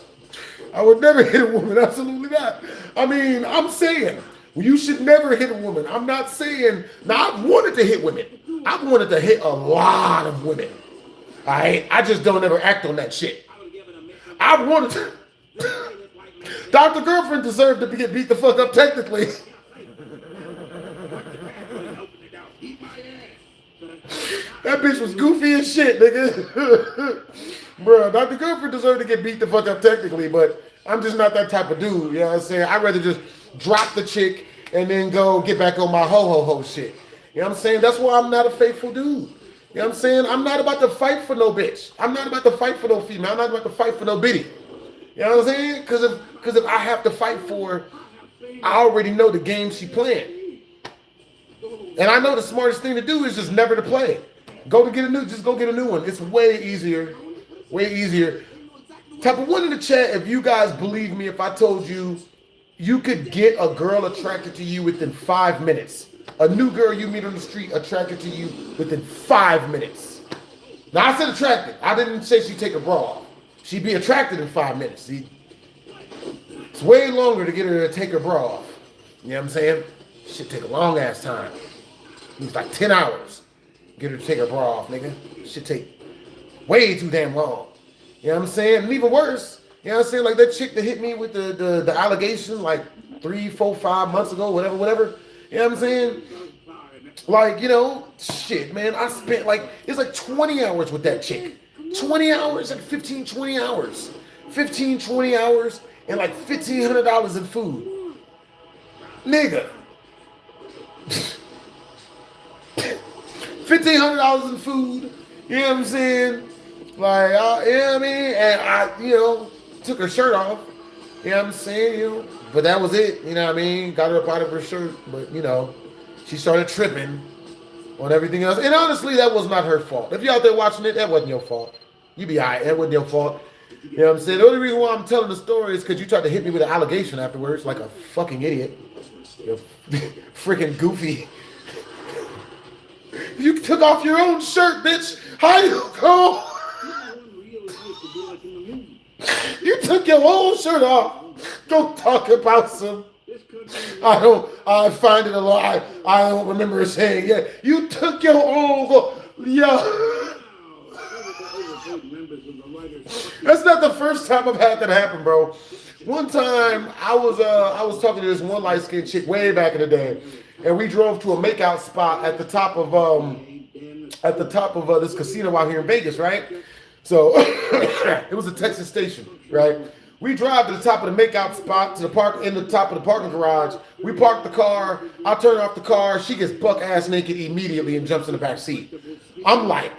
I would never hit a woman, absolutely not. I mean, I'm saying you should never hit a woman. I'm not saying, now I've wanted to hit women. I've wanted to hit a lot of women. All right, I just don't ever act on that shit. I wanted to. Dr. Girlfriend deserved to get beat the fuck up technically. That bitch was goofy as shit, nigga. Bro, Dr. Girlfriend deserved to get beat the fuck up technically, but I'm just not that type of dude, you know what I'm saying? I'd rather just drop the chick and then go get back on my ho-ho-ho shit. You know what I'm saying? That's why I'm not a faithful dude. You know what I'm saying? I'm not about to fight for no bitch. I'm not about to fight for no female. I'm not about to fight for no bitty. You know what I'm saying? Because if I have to fight for her, I already know the game she playing. And I know the smartest thing to do is just never to play. Just go get a new one. It's way easier. Way easier. Type of 1 in the chat if you guys believe me if I told you you could get a girl attracted to you within 5 minutes. A new girl you meet on the street attracted to you within 5 minutes. Now I said attracted. I didn't say she'd take her bra off. She'd be attracted in 5 minutes. See? It's way longer to get her to take her bra off. You know what I'm saying? Shit take a long ass time. It's like 10 hours. Get her to take her bra off, nigga. Shit take way too damn long. You know what I'm saying? And even worse, you know what I'm saying? Like that chick that hit me with the allegation like 3, 4, 5 months ago, whatever. You know what I'm saying? Like, you know, shit, man. I spent it's like 20 hours with that chick. 20 hours, like 15, 20 hours. 15, 20 hours and like $1,500 in food. Nigga. $1,500 in food. You know what I'm saying? Like, you know what I mean? And I, you know, took her shirt off. You know what I'm saying? You know, but that was it. You know what I mean? Got her up out of her shirt. But, you know, she started tripping on everything else. And honestly, that was not her fault. If you're out there watching it, that wasn't your fault. You be all right. That wasn't your fault. You know what I'm saying? The only reason why I'm telling the story is because you tried to hit me with an allegation afterwards like a fucking idiot. You're freaking goofy. You took off your own shirt, bitch. How you go? You took your own shirt off. Don't talk about some. I find it a lie. I don't remember saying yeah. You took your own. Yeah. That's not the first time I've had that happen, bro. One time I was talking to this one light-skinned chick way back in the day, and we drove to a makeout spot at the top of at the top of this casino out here in Vegas, right? So it was a Texas station, right? We drive to the top of the makeout spot, to the park, in the top of the parking garage. We park the car. I turn off the car. She gets buck ass naked immediately and jumps in the back seat. I'm like,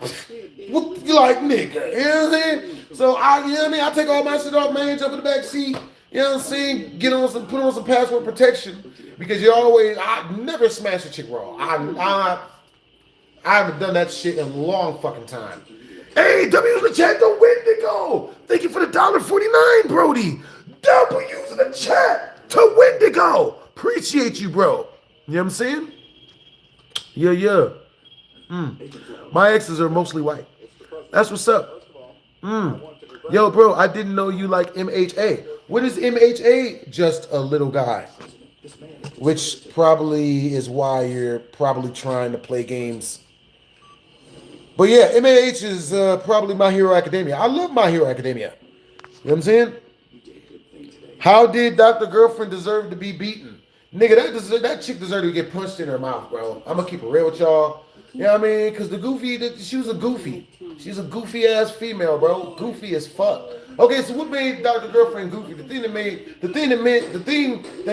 what? You like, nigga? You know what I'm saying? So you know what I mean? I take all my shit off, man, jump in the back seat. You know what I'm saying? Put on some password protection, because I never smash a chick raw. I haven't done that shit in a long fucking time. Hey, W's in the chat, the Wendigo. Thank you for the $1.49, Brody. W's in the chat to Wendigo. Appreciate you, bro. You know what I'm saying? Yeah. My exes are mostly white. That's what's up. Yo, bro, I didn't know you like MHA. What is MHA? Just a little guy. Which probably is why you're probably trying to play games. But yeah, MAH is probably My Hero Academia. I love My Hero Academia. You know what I'm saying? How did Dr. Girlfriend deserve to be beaten? Nigga, that chick deserved to get punched in her mouth, bro. I'm going to keep it real with y'all. You know what I mean? Because she was a goofy. She's a goofy ass female, bro. Goofy as fuck. Okay, so what made Dr. Girlfriend goofy? The thing that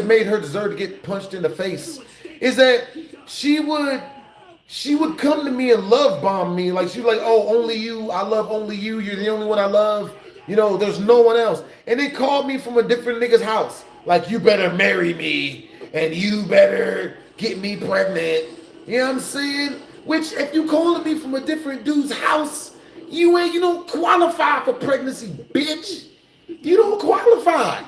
made her deserve to get punched in the face is that she would come to me and love bomb me. Like, she's like, oh, only you. I love only you. You're the only one I love. You know, there's no one else. And they called me from a different nigga's house. Like, you better marry me. And you better get me pregnant. You know what I'm saying? Which, if you calling me from a different dude's house, you don't qualify for pregnancy, bitch. You don't qualify.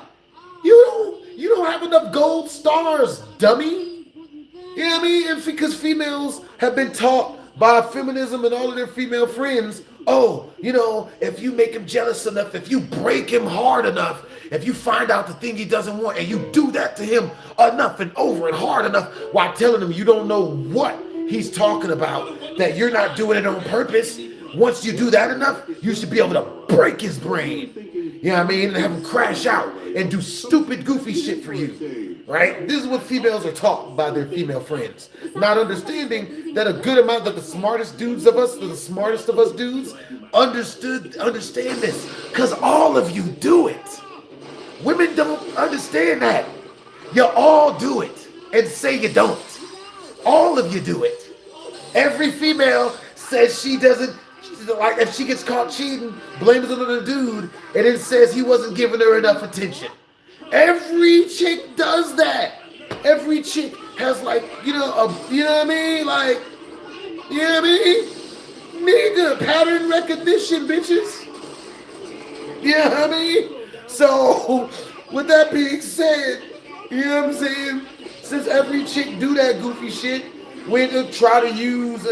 You don't have enough gold stars, dummy. You know what I mean? And because females have been taught by feminism and all of their female friends, oh, if you make him jealous enough, if you break him hard enough, if you find out the thing he doesn't want and you do that to him enough and over and hard enough while telling him you don't know what he's talking about, that you're not doing it on purpose, once you do that enough, you should be able to break his brain. You know what I mean? And have him crash out and do stupid, goofy shit for you. Right? This is what females are taught by their female friends. Not understanding that a good amount of the smartest dudes of us, the smartest of us dudes, understand this. Because all of you do it. Women don't understand that. You all do it and say you don't. All of you do it. Every female says she doesn't, like, if she gets caught cheating, blames it on the dude, and then says he wasn't giving her enough attention. Every chick does that. Every chick has, like, you know what I mean? Like, you know what I mean? Nigga, pattern recognition, bitches. You know what I mean? So, with that being said, you know what I'm saying? Since every chick do that goofy shit, when to try to use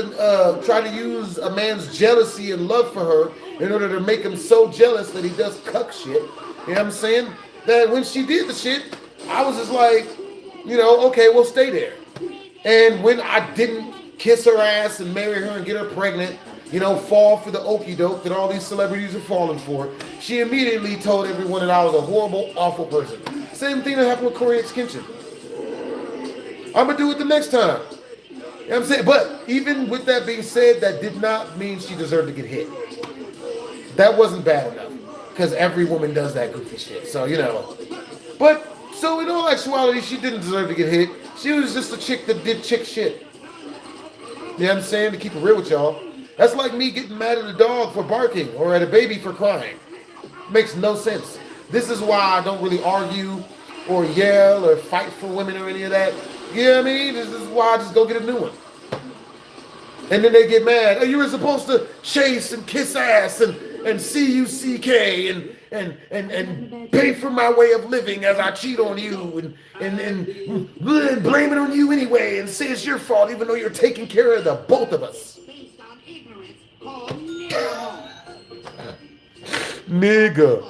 a man's jealousy and love for her in order to make him so jealous that he does cuck shit. You know what I'm saying? That when she did the shit, I was just like, okay, we'll stay there. And when I didn't kiss her ass and marry her and get her pregnant, fall for the okie doke that all these celebrities are falling for, she immediately told everyone that I was a horrible, awful person. Same thing that happened with Corey Kitchen. I'm gonna do it the next time. You know what I'm saying? But even with that being said, that did not mean she deserved to get hit. That wasn't bad enough. Because every woman does that goofy shit. So, But, so in all actuality, she didn't deserve to get hit. She was just a chick that did chick shit. You know what I'm saying? To keep it real with y'all. That's like me getting mad at a dog for barking or at a baby for crying. Makes no sense. This is why I don't really argue or yell or fight for women or any of that. You know what I mean? This is why I just go get a new one. And then they get mad. Oh, you were supposed to chase and kiss ass and C-U-C-K and pay for my way of living as I cheat on you and blame it on you anyway and say it's your fault even though you're taking care of the both of us. Nigga.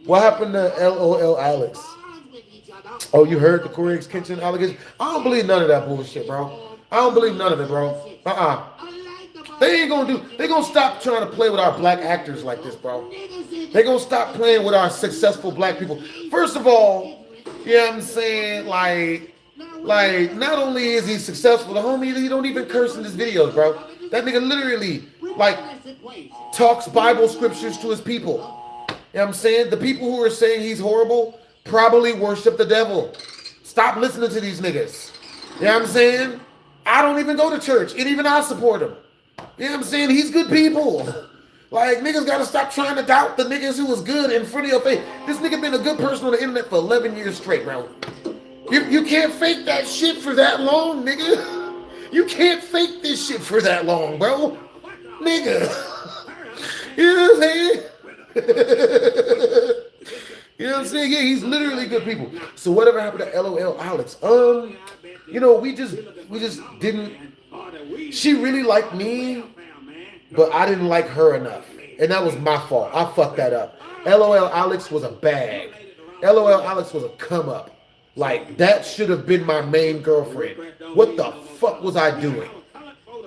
What happened to LOL Alex? Oh, you heard the Corey Kitchen allegation? I don't believe none of that bullshit, bro. I don't believe none of it, bro. They gonna stop trying to play with our black actors like this, bro. They gonna stop playing with our successful black people. First of all, you know what I'm saying? Like, not only is he successful, the homie, he don't even curse in his videos, bro. That nigga literally like talks Bible scriptures to his people. You know what I'm saying? The people who are saying he's horrible probably worship the devil. Stop listening to these niggas. You know what I'm saying? I don't even go to church, and even I support him. You know what I'm saying? He's good people. Like, niggas gotta stop trying to doubt the niggas who was good in front of your face. This nigga been a good person on the internet for 11 years straight, bro. You can't fake that shit for that long, nigga. You can't fake this shit for that long, bro. Nigga. You know what I'm saying? You know what I'm saying? Yeah, he's literally good people. So whatever happened to LOL Alex? You know, we just didn't. She really liked me, but I didn't like her enough. And that was my fault. I fucked that up. LOL Alex was a bag. LOL Alex was a come up. Like, that should have been my main girlfriend. What the fuck was I doing?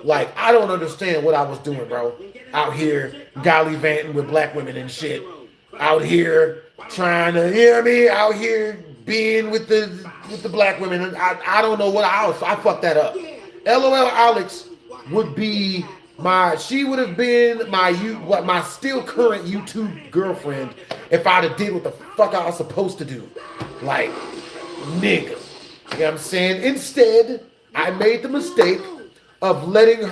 Like, I don't understand what I was doing, bro. Out here gallivanting with black women and shit. Out here trying to, you know what I mean? Out here being with the black women. I don't know what I fucked that up. LOL Alex would be she would have been my still current YouTube girlfriend if I'd have did what the fuck I was supposed to do. Like, nigga. You know what I'm saying? Instead, I made the mistake of letting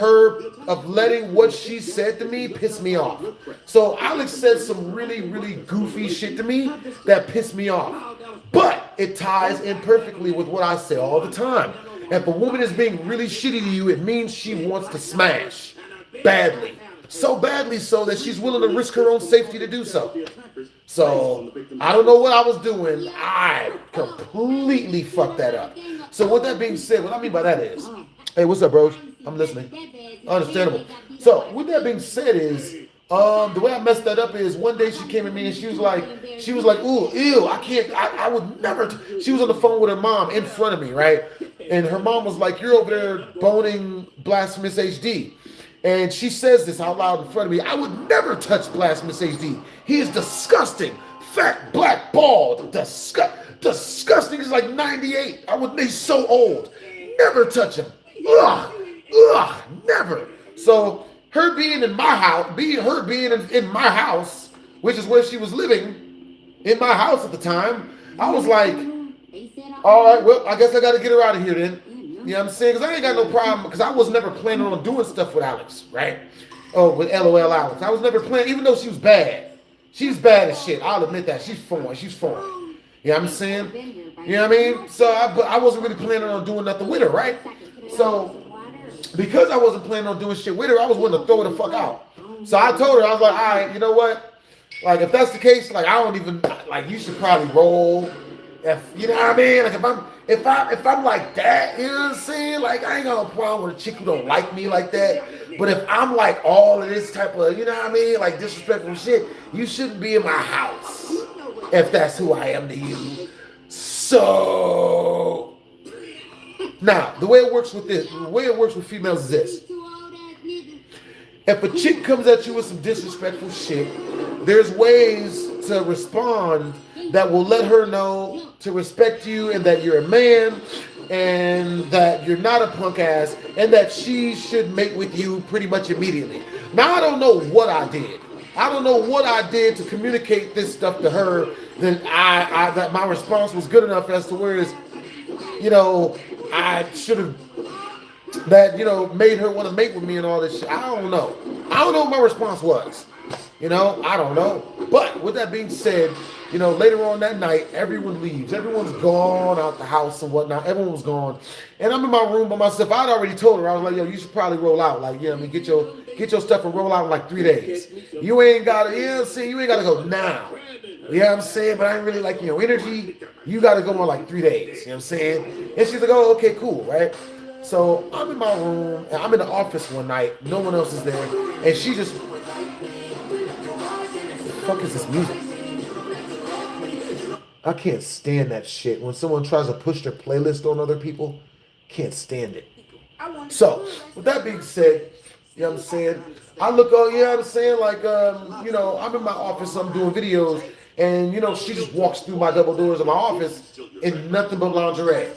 what she said to me piss me off. So Alex said some really, really goofy shit to me that pissed me off. But it ties in perfectly with what I say all the time. If a woman is being really shitty to you, it means she wants to smash badly. So badly so that she's willing to risk her own safety to do so. So I don't know what I was doing. I completely fucked that up. So with that being said, what I mean by that is, hey, what's up, bros? I'm listening. Understandable. So with that being said is, the way I messed that up is one day she came at me and she was like, ooh, ew, I would never. She was on the phone with her mom in front of me, right? And her mom was like, you're over there boning BlastphamousHD. And she says this out loud in front of me. I would never touch BlastphamousHD. He is disgusting. Fat, black, bald. Disgusting. He's like 98. He's so old. Never touch him. Ugh, never. So her being in my house, in my house, which is where she was living, in my house at the time, I was like, all right, well, I guess I got to get her out of here then. You know what I'm saying? Because I ain't got no problem, because I was never planning on doing stuff with Alex, right? Oh, with LOL Alex. I was never planning, even though she was bad. She's bad as shit. I'll admit that. She's foreign. You know what I'm saying? You know what I mean? So, but I wasn't really planning on doing nothing with her, right? So, because I wasn't planning on doing shit with her, I was willing to throw her the fuck out. So I told her, I was like, all right, you know what? Like, if that's the case, like, I don't even, like, you should probably roll. If, you know what I mean? Like, if I'm like that, you know what I'm saying? Like, I ain't got no problem with a chick who don't like me like that. But if I'm like all of this type of, you know what I mean? Like, disrespectful shit, you shouldn't be in my house if that's who I am to you. So, now, the way it works with females is this. If a chick comes at you with some disrespectful shit, there's ways to respond that will let her know to respect you and that you're a man and that you're not a punk ass and that she should mate with you pretty much immediately. Now, I don't know what I did. I don't know what I did to communicate this stuff to her that that my response was good enough as to where it's, you know, I should have that, you know, made her want to mate with me and all this shit. I don't know. I don't know what my response was. You know, I don't know. But with that being said, you know, later on that night, everyone leaves. Everyone's gone out the house and whatnot. Everyone was gone. And I'm in my room by myself. I'd already told her, I was like, yo, you should probably roll out. Like, yeah, I mean, get your stuff and roll out in like 3 days. You ain't got to, you know what I'm saying? You ain't got to go now. You know what I'm saying? But I ain't really like your energy. You got to go on like 3 days. You know what I'm saying? And she's like, oh, okay, cool, right? So I'm in my room, and I'm in the office one night. No one else is there. And she just, what the fuck is this music? I can't stand that shit. When someone tries to push their playlist on other people, can't stand it. So, with that being said, you know what I'm saying? I look, you know what I'm saying? Like, you know, I'm in my office, I'm doing videos, and, you know, she just walks through my double doors of my office in nothing but lingerie.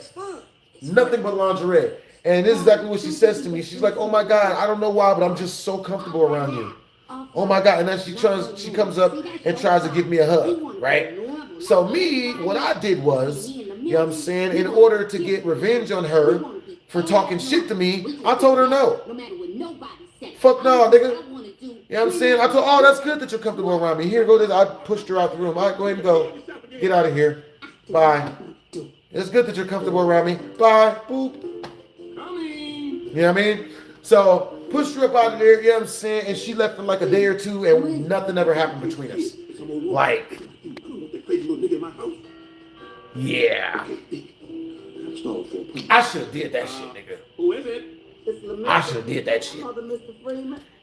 Nothing but lingerie. And this is exactly what she says to me. She's like, oh my God, I don't know why, but I'm just so comfortable around you. Oh my God. And then she comes up and tries to give me a hug, right? So me, what I did was, you know what I'm saying, in order to get revenge on her for talking shit to me, I told her no. Fuck no, nigga. You know what I'm saying? I told, oh, that's good that you're comfortable around me. Here, go this. I pushed her out the room. All right, go ahead and go. Get out of here. Bye. It's good that you're comfortable around me. Bye. Boop. You know what I mean? So, pushed her up out of there, you know what I'm saying? And she left for like a day or two, and nothing ever happened between us. Like, yeah. I should have did that shit, nigga. Who is it? I should have did that shit.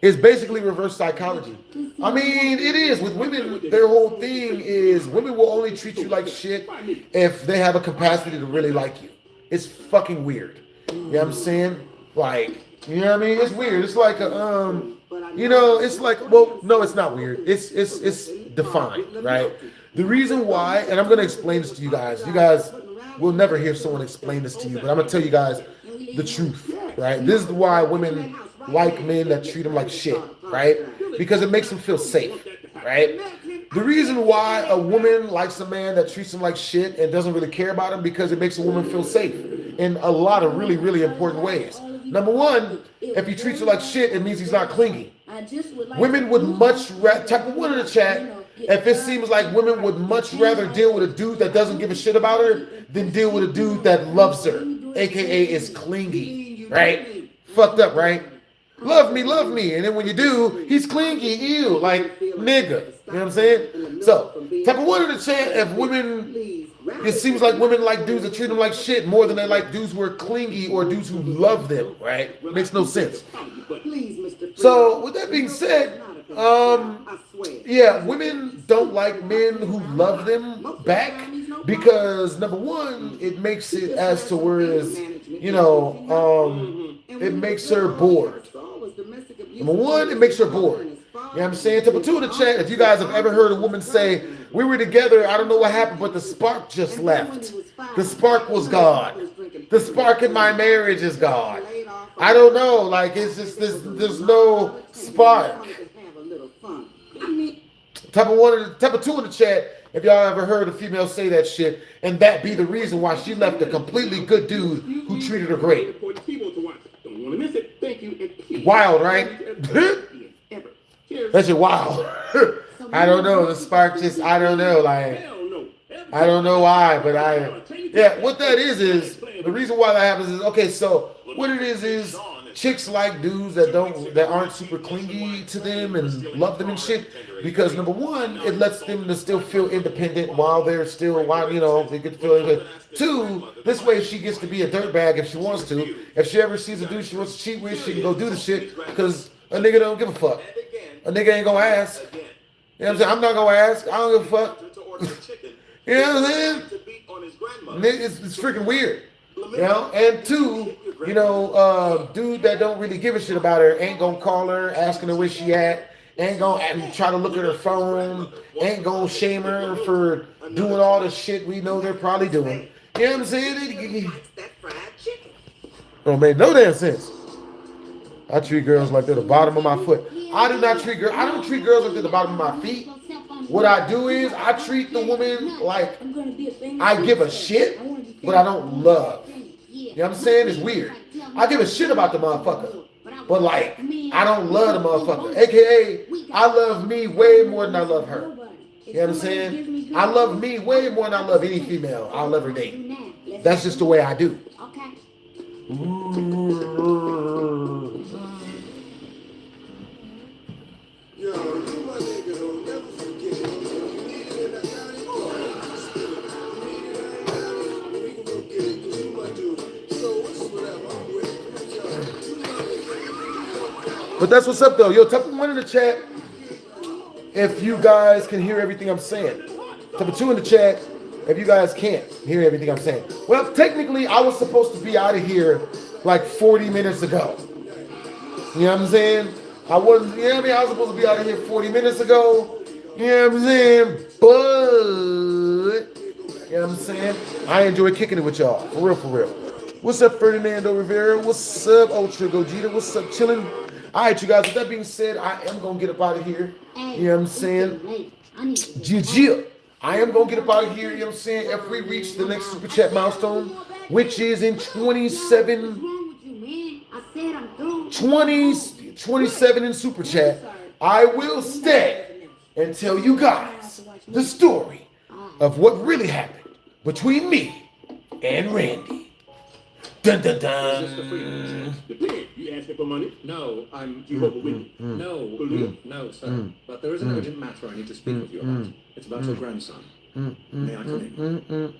It's basically reverse psychology. I mean, it is. With women, their whole thing is women will only treat you like shit if they have a capacity to really like you. It's fucking weird. You know what I'm saying? Like, you know what I mean? It's weird. It's like a, you know, it's like, well, no, it's not weird. It's defined, right? The reason why, and I'm going to explain this to you guys. You guys will never hear someone explain this to you, but I'm going to tell you guys the truth, right? This is why women like men that treat them like shit, right? Because it makes them feel safe, right? The reason why a woman likes a man that treats him like shit and doesn't really care about him, because it makes a woman feel safe in a lot of really, really important ways. Number one, if he treats her like shit, it means he's not clingy. Women would much rather, type of one in the chat, if it seems like women would much rather deal with a dude that doesn't give a shit about her than deal with a dude that loves her, aka is clingy, right? Fucked up, right? Love me, and then when you do, he's clingy, ew, like nigga. You know what I'm saying? So, type of one in the chat, if women, it seems like women like dudes that treat them like shit more than they like dudes who are clingy or dudes who love them, right? Makes no sense. So, with that being said, yeah, women don't like men who love them back because, number one, it makes it as to whereas, you know, it makes her bored. Number one, it makes her bored. You know what I'm saying? Number two in the chat, if you guys have ever heard a woman say, we were together, I don't know what happened, but the spark just left. The spark was gone. The spark in my marriage is gone. I don't know, like it's just, there's no spark. Type of two in the chat, if y'all ever heard a female say that shit, and that be the reason why she left a completely good dude who treated her great. Wild, right? That shit wild. I don't know. The spark just, I don't know. Like, I don't know why, but yeah, what that is the reason why that happens is, okay, so what it is chicks like dudes that aren't super clingy to them and love them and shit, because number one, it lets them to still feel independent while you know, they get to feel independent. Two, this way she gets to be a dirtbag if she wants to. If she ever sees a dude she wants to cheat with, she can go do the shit because a nigga don't give a fuck. A nigga ain't gonna ask. You know what I'm saying? I'm not gonna ask. I don't give a fuck. You know what I'm saying? It's freaking weird. You know? And two, you know, dude that don't really give a shit about her ain't gonna call her asking her where she at, ain't gonna try to look at her phone, ain't gonna shame her for doing all the shit we know they're probably doing. You know what I'm saying? Don't make no damn sense. I treat girls like they're the bottom of my foot. I don't treat girls like they're the bottom of my feet. What I do is I treat the woman like I give a shit, but I don't love. You know what I'm saying? It's weird. I give a shit about the motherfucker, but like I don't love the motherfucker. AKA, I love me way more than I love her. You know what I'm saying? I love me way more than I love any female I'll ever date. That's just the way I do. But that's what's up though. Yo, type one in the chat if you guys can hear everything I'm saying. Type two in the chat if you guys can't hear everything I'm saying. Well, technically, I was supposed to be out of here like 40 minutes ago. You know what I'm saying? I wasn't, you know what I mean? I was supposed to be out of here 40 minutes ago. You know what I'm saying? But, you know what I'm saying? I enjoy kicking it with y'all. For real, for real. What's up, Ferdinando Rivera? What's up, Ultra Gogeta? What's up, chillin'? All right, you guys, with that being said, I am going to get up out of here. You know what I'm saying? GG. I am going to get up out of here. You know what I'm saying? If we reach the next Super Chat milestone, which is in 27 in Super Chat, I will stay and tell you guys the story of what really happened between me and Randy. Dun dun dun. Is this the freedom? Depends. You asking for money? No, I'm Jehovah Witness. No, sir. But there is an urgent matter I need to speak with you about. It's about your grandson. May I come in?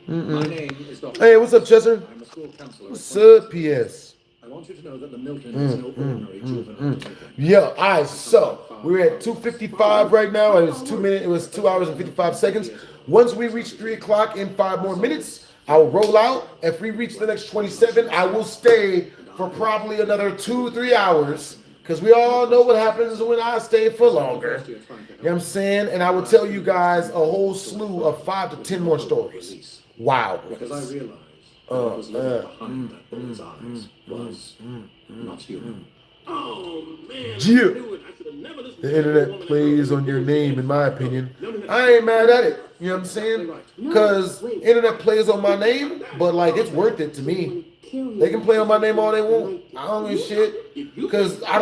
My name is Dr. Hey, what's up, Chester? I'm a school counselor. What's up, PS? I want you to know that the Milton is no ordinary juvenile Milton. Yeah, all right, so we're at 2:55 right now. It was 2 hours and 55 seconds. Once we reach 3 o'clock in 5 more minutes, I'll roll out. If we reach the next 27, I will stay for probably another 2-3 hours. Because we all know what happens when I stay for longer. You know what I'm saying? And I will tell you guys a whole slew of 5 to 10 more stories. Wow. Because I realized what was lurking behind that boy's eyes was not human. Oh, man. Yeah. I knew it. I should have never listened The to internet woman plays that on your name, in my opinion. I ain't mad at it. You know what I'm saying? Because internet plays on my name, but like it's worth it to me. They can play on my name all they want. I don't give a shit. Because I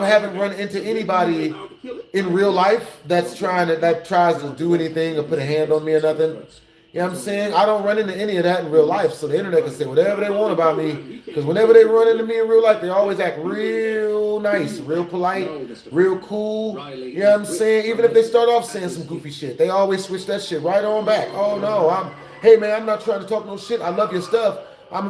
haven't run into anybody in real life that tries to do anything or put a hand on me or nothing. You know what I'm saying? I don't run into any of that in real life, so the internet can say whatever they want about me. Because whenever they run into me in real life, they always act real nice, real polite, real cool. You know what I'm saying? Even if they start off saying some goofy shit, they always switch that shit right on back. Oh no, hey man, I'm not trying to talk no shit. I love your stuff. Bro,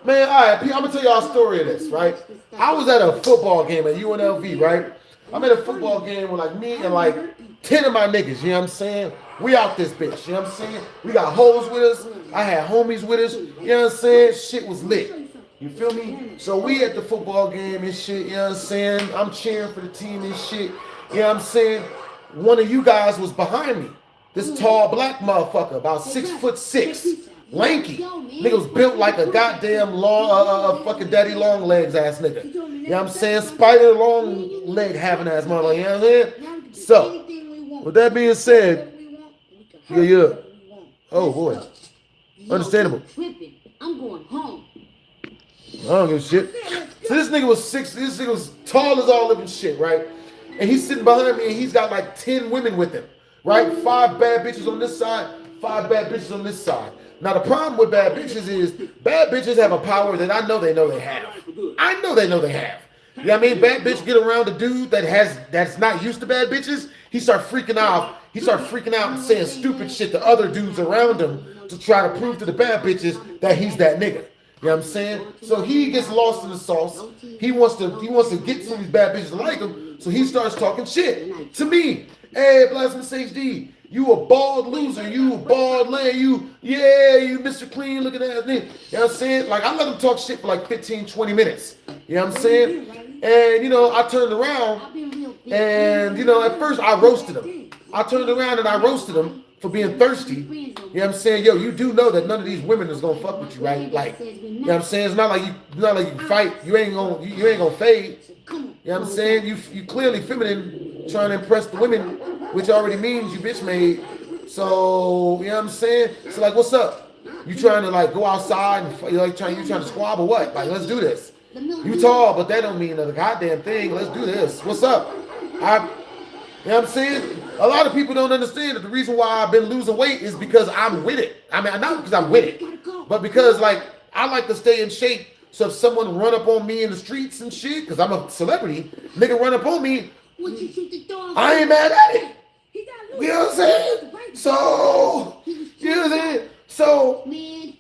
man, all right, I'm gonna tell y'all a story of this, right? I was at a football game at UNLV, right? I'm at a football game with like me and like 10 of my niggas, you know what I'm saying? We out this bitch, you know what I'm saying? We got hoes with us. I had homies with us, you know what I'm saying? Shit was lit. You feel me? So we at the football game and shit, you know what I'm saying? I'm cheering for the team and shit, you know what I'm saying? One of you guys was behind me. This tall black motherfucker, about 6'6", lanky. Nigga was built like a goddamn long, fucking daddy long legs ass nigga. You know what I'm saying? Spider long leg having ass motherfucker, you know what I'm saying? So, with that being said, yeah. Oh boy. Understandable. I'm going home. I don't give a shit. So this nigga was tall as all living shit, right? And he's sitting behind me and he's got like 10 women with him, right? 5 bad bitches on this side, 5 bad bitches on this side. Now the problem with bad bitches is bad bitches have a power that I know they have. I know they have. You know what I mean? Bad bitch get around a dude that's not used to bad bitches. He start freaking out. He start freaking out and saying stupid shit to other dudes around him to try to prove to the bad bitches that he's that nigga. You know what I'm saying? So he gets lost in the sauce. He wants to get some of these bad bitches to like him. So he starts talking shit to me. Hey, BlastphamousHD, you a bald loser. You a bald lay. You Mr. Clean looking ass nigga. You know what I'm saying? Like I let him talk shit for like 15, 20 minutes. You know what I'm saying? And you know, I turned around and you know, at first I roasted him. I turned around and I roasted him for being thirsty. You know what I'm saying? Yo, you do know that none of these women is gonna fuck with you, right? Like, you know what I'm saying? It's not like you fight. You ain't gonna fade. You know what I'm saying? You clearly feminine, trying to impress the women, which already means you bitch made. So, you know what I'm saying? So like, what's up? You trying to like go outside and you trying to squab or what? Like, let's do this. You tall, but that don't mean a goddamn thing. Let's do this. What's up? You know what I'm saying? A lot of people don't understand that the reason why I've been losing weight is because I'm with it. I mean, not because I'm with it, but because like I like to stay in shape. So if someone run up on me in the streets and shit, because I'm a celebrity, nigga run up on me, I ain't mad at it. You know what I'm saying? So, you know what I'm saying? So,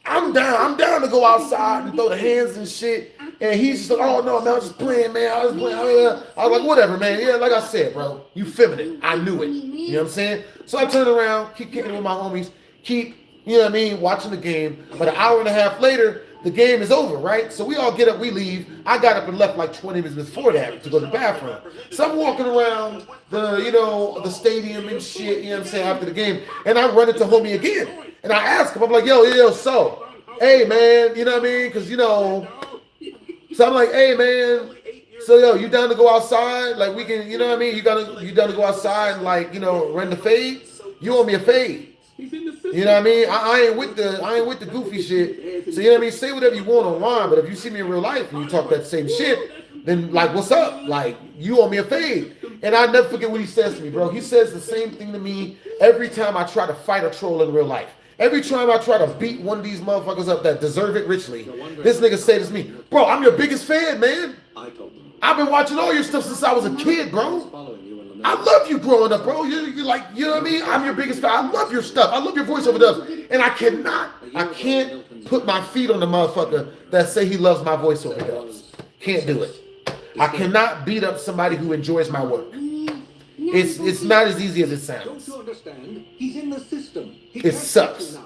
I'm down to go outside and throw the hands and shit. And he's just like, oh no, man, I was just playing, man. I was like, whatever, man. Yeah, like I said, bro, you feminine. I knew it. You know what I'm saying? So I turned around, keep kicking with my homies, you you know what I mean, watching the game. But an hour and a half later, the game is over, right? So we all get up, we leave. I got up and left like 20 minutes before that to go to the bathroom. So I'm walking around the stadium and shit, you know what I'm saying, after the game. And I run into homie again. And I ask him, I'm like, yo, so, hey, man, you know what I mean? Because, so I'm like, hey, man, so, yo, you down to go outside? Like, we can, you know what I mean? You down to go outside and, like, run the fade? You owe me a fade. You know what I mean? I ain't with the goofy shit. So, you know what I mean? Say whatever you want online, but if you see me in real life and you talk that same shit, then, like, what's up? Like, you owe me a fade. And I never forget what he says to me, bro. He says the same thing to me every time I try to fight a troll in real life. Every time I try to beat one of these motherfuckers up that deserve it richly, this nigga say this to me, bro, I'm your biggest fan, man. I've been watching all your stuff since I was a kid, bro. I love you growing up, bro. You're like, you know what I mean? I'm your biggest fan. I love your stuff. I love your voiceover dubs. And I can't put my feet on the motherfucker that say he loves my voiceover dubs. Can't do it. I cannot beat up somebody who enjoys my work. It's not as easy as it sounds. Don't you understand? He's in the system. It sucks.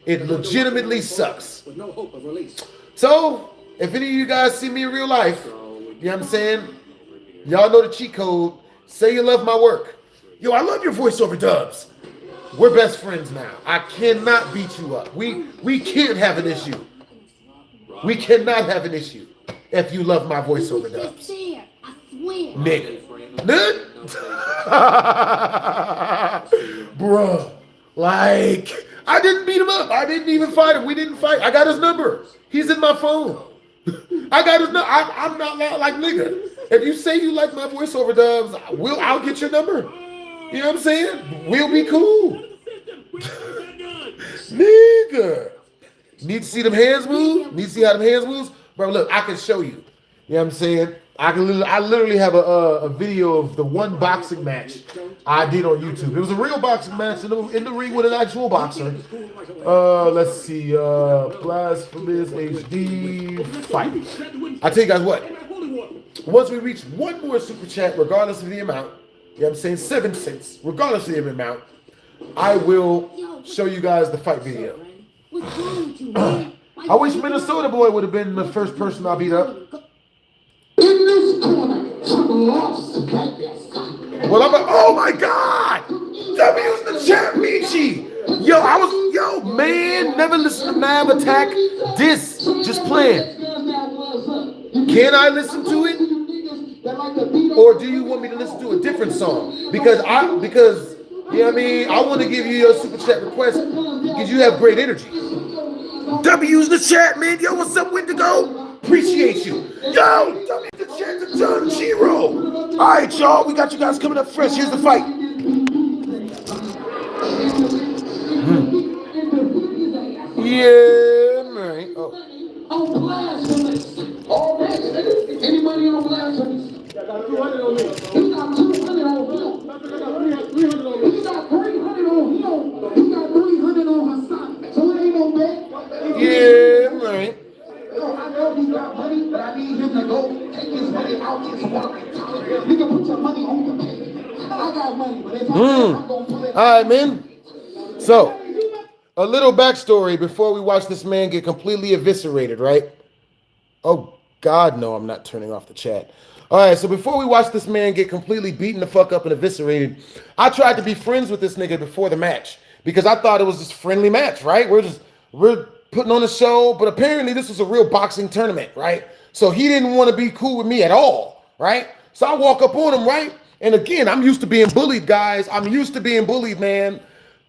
It legitimately sucks. With no hope of release. So, if any of you guys see me in real life, you know what I'm saying? Y'all know the cheat code. Say you love my work. Yo, I love your voiceover dubs. We're best friends now. I cannot beat you up. We can't have an issue. We cannot have an issue if you love my voiceover dubs. Nigga. Bruh. Like, I didn't beat him up. I didn't even fight him. We didn't fight. I got his number. He's in my phone. I got his number. I'm not like nigga. If you say you like my voiceover dubs, I'll get your number. You know what I'm saying? We'll be cool. Nigga. Need to see them hands move? Need to see how them hands moves? Bro, look, I can show you. You know what I'm saying? I literally have a video of the one boxing match I did on YouTube. It was a real boxing match in the ring with an actual boxer. Let's see, BlastphamousHD fight. I tell you guys what. Once we reach one more super chat, regardless of the amount, you know what I'm saying, 7 cents, regardless of the amount, I will show you guys the fight video. I wish Minnesota boy would have been the first person I beat up. Well, I'm like, oh my God! W's the chat, Michi! Yo, man, never listen to Nav Attack. This, just playing. Can I listen to it? Or do you want me to listen to a different song? Because you know what I mean? I want to give you your super chat request because you have great energy. W's the chat, man. Yo, what's up, Wendigo? Appreciate you. Yo, W's the chat to John Giro. All right, y'all. We got you guys coming up fresh. Here's the fight. Yeah, man. Oh. On blasphemous. Already. Anybody on blasphemous? I got 200 on me. He got 200 on him. I got 300 on me. He got 300 on him. He got 300 on Hassan. So it ain't no bet. Yeah, right. I know he got money, but I need him to go take his money out his wallet. You can put your money on the bank. I got money, but if I'm going to pull it. All right, man. So, a little backstory before we watch this man get completely eviscerated, right? Oh, God, no, I'm not turning off the chat. All right, so before we watch this man get completely beaten the fuck up and eviscerated, I tried to be friends with this nigga before the match because I thought it was just a friendly match, right? We're putting on a show, but apparently this was a real boxing tournament, right? So he didn't want to be cool with me at all, right? So I walk up on him, right? And again, I'm used to being bullied, guys. I'm used to being bullied, man.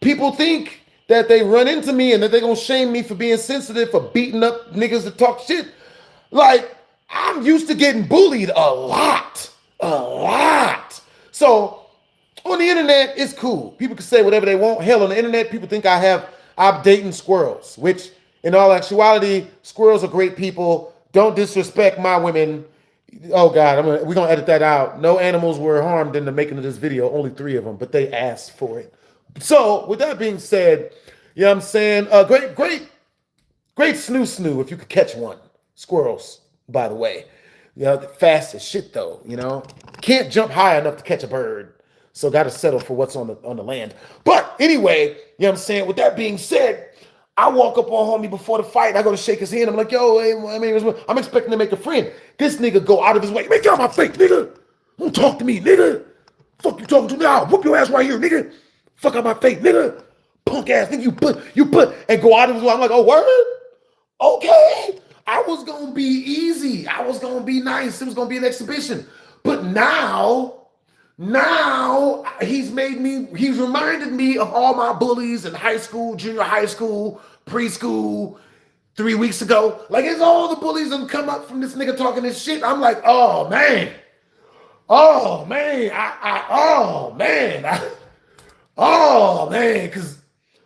People think that they run into me and that they're going to shame me for being sensitive, for beating up niggas that talk shit. Like, I'm used to getting bullied a lot. So on the internet, it's cool. People can say whatever they want. Hell, on the internet, people think I'm dating squirrels, which in all actuality, squirrels are great people. Don't disrespect my women. Oh God, we're going to edit that out. No animals were harmed in the making of this video. Only 3 of them, but they asked for it. So with that being said, you know what I'm saying? Great snoo if you could catch one. Squirrels, by the way. You know, fast as shit though, you know. Can't jump high enough to catch a bird. So got to settle for what's on the land. But anyway, you know what I'm saying? With that being said, I walk up on homie before the fight. I go to shake his hand. I'm like, yo, hey, I'm expecting to make a friend. This nigga go out of his way. Man, get out my face, nigga. Don't talk to me, nigga. Fuck you talking to me? I'll whoop your ass right here, nigga. Fuck out my face, nigga. Punk ass nigga, you put, and go out of his way. I'm like, oh, word? Okay. I was going to be easy. I was going to be nice. It was going to be an exhibition. But now he's reminded me of all my bullies in high school, junior high school, preschool, 3 weeks ago. Like, it's all the bullies that come up from this nigga talking this shit. I'm like, oh man, because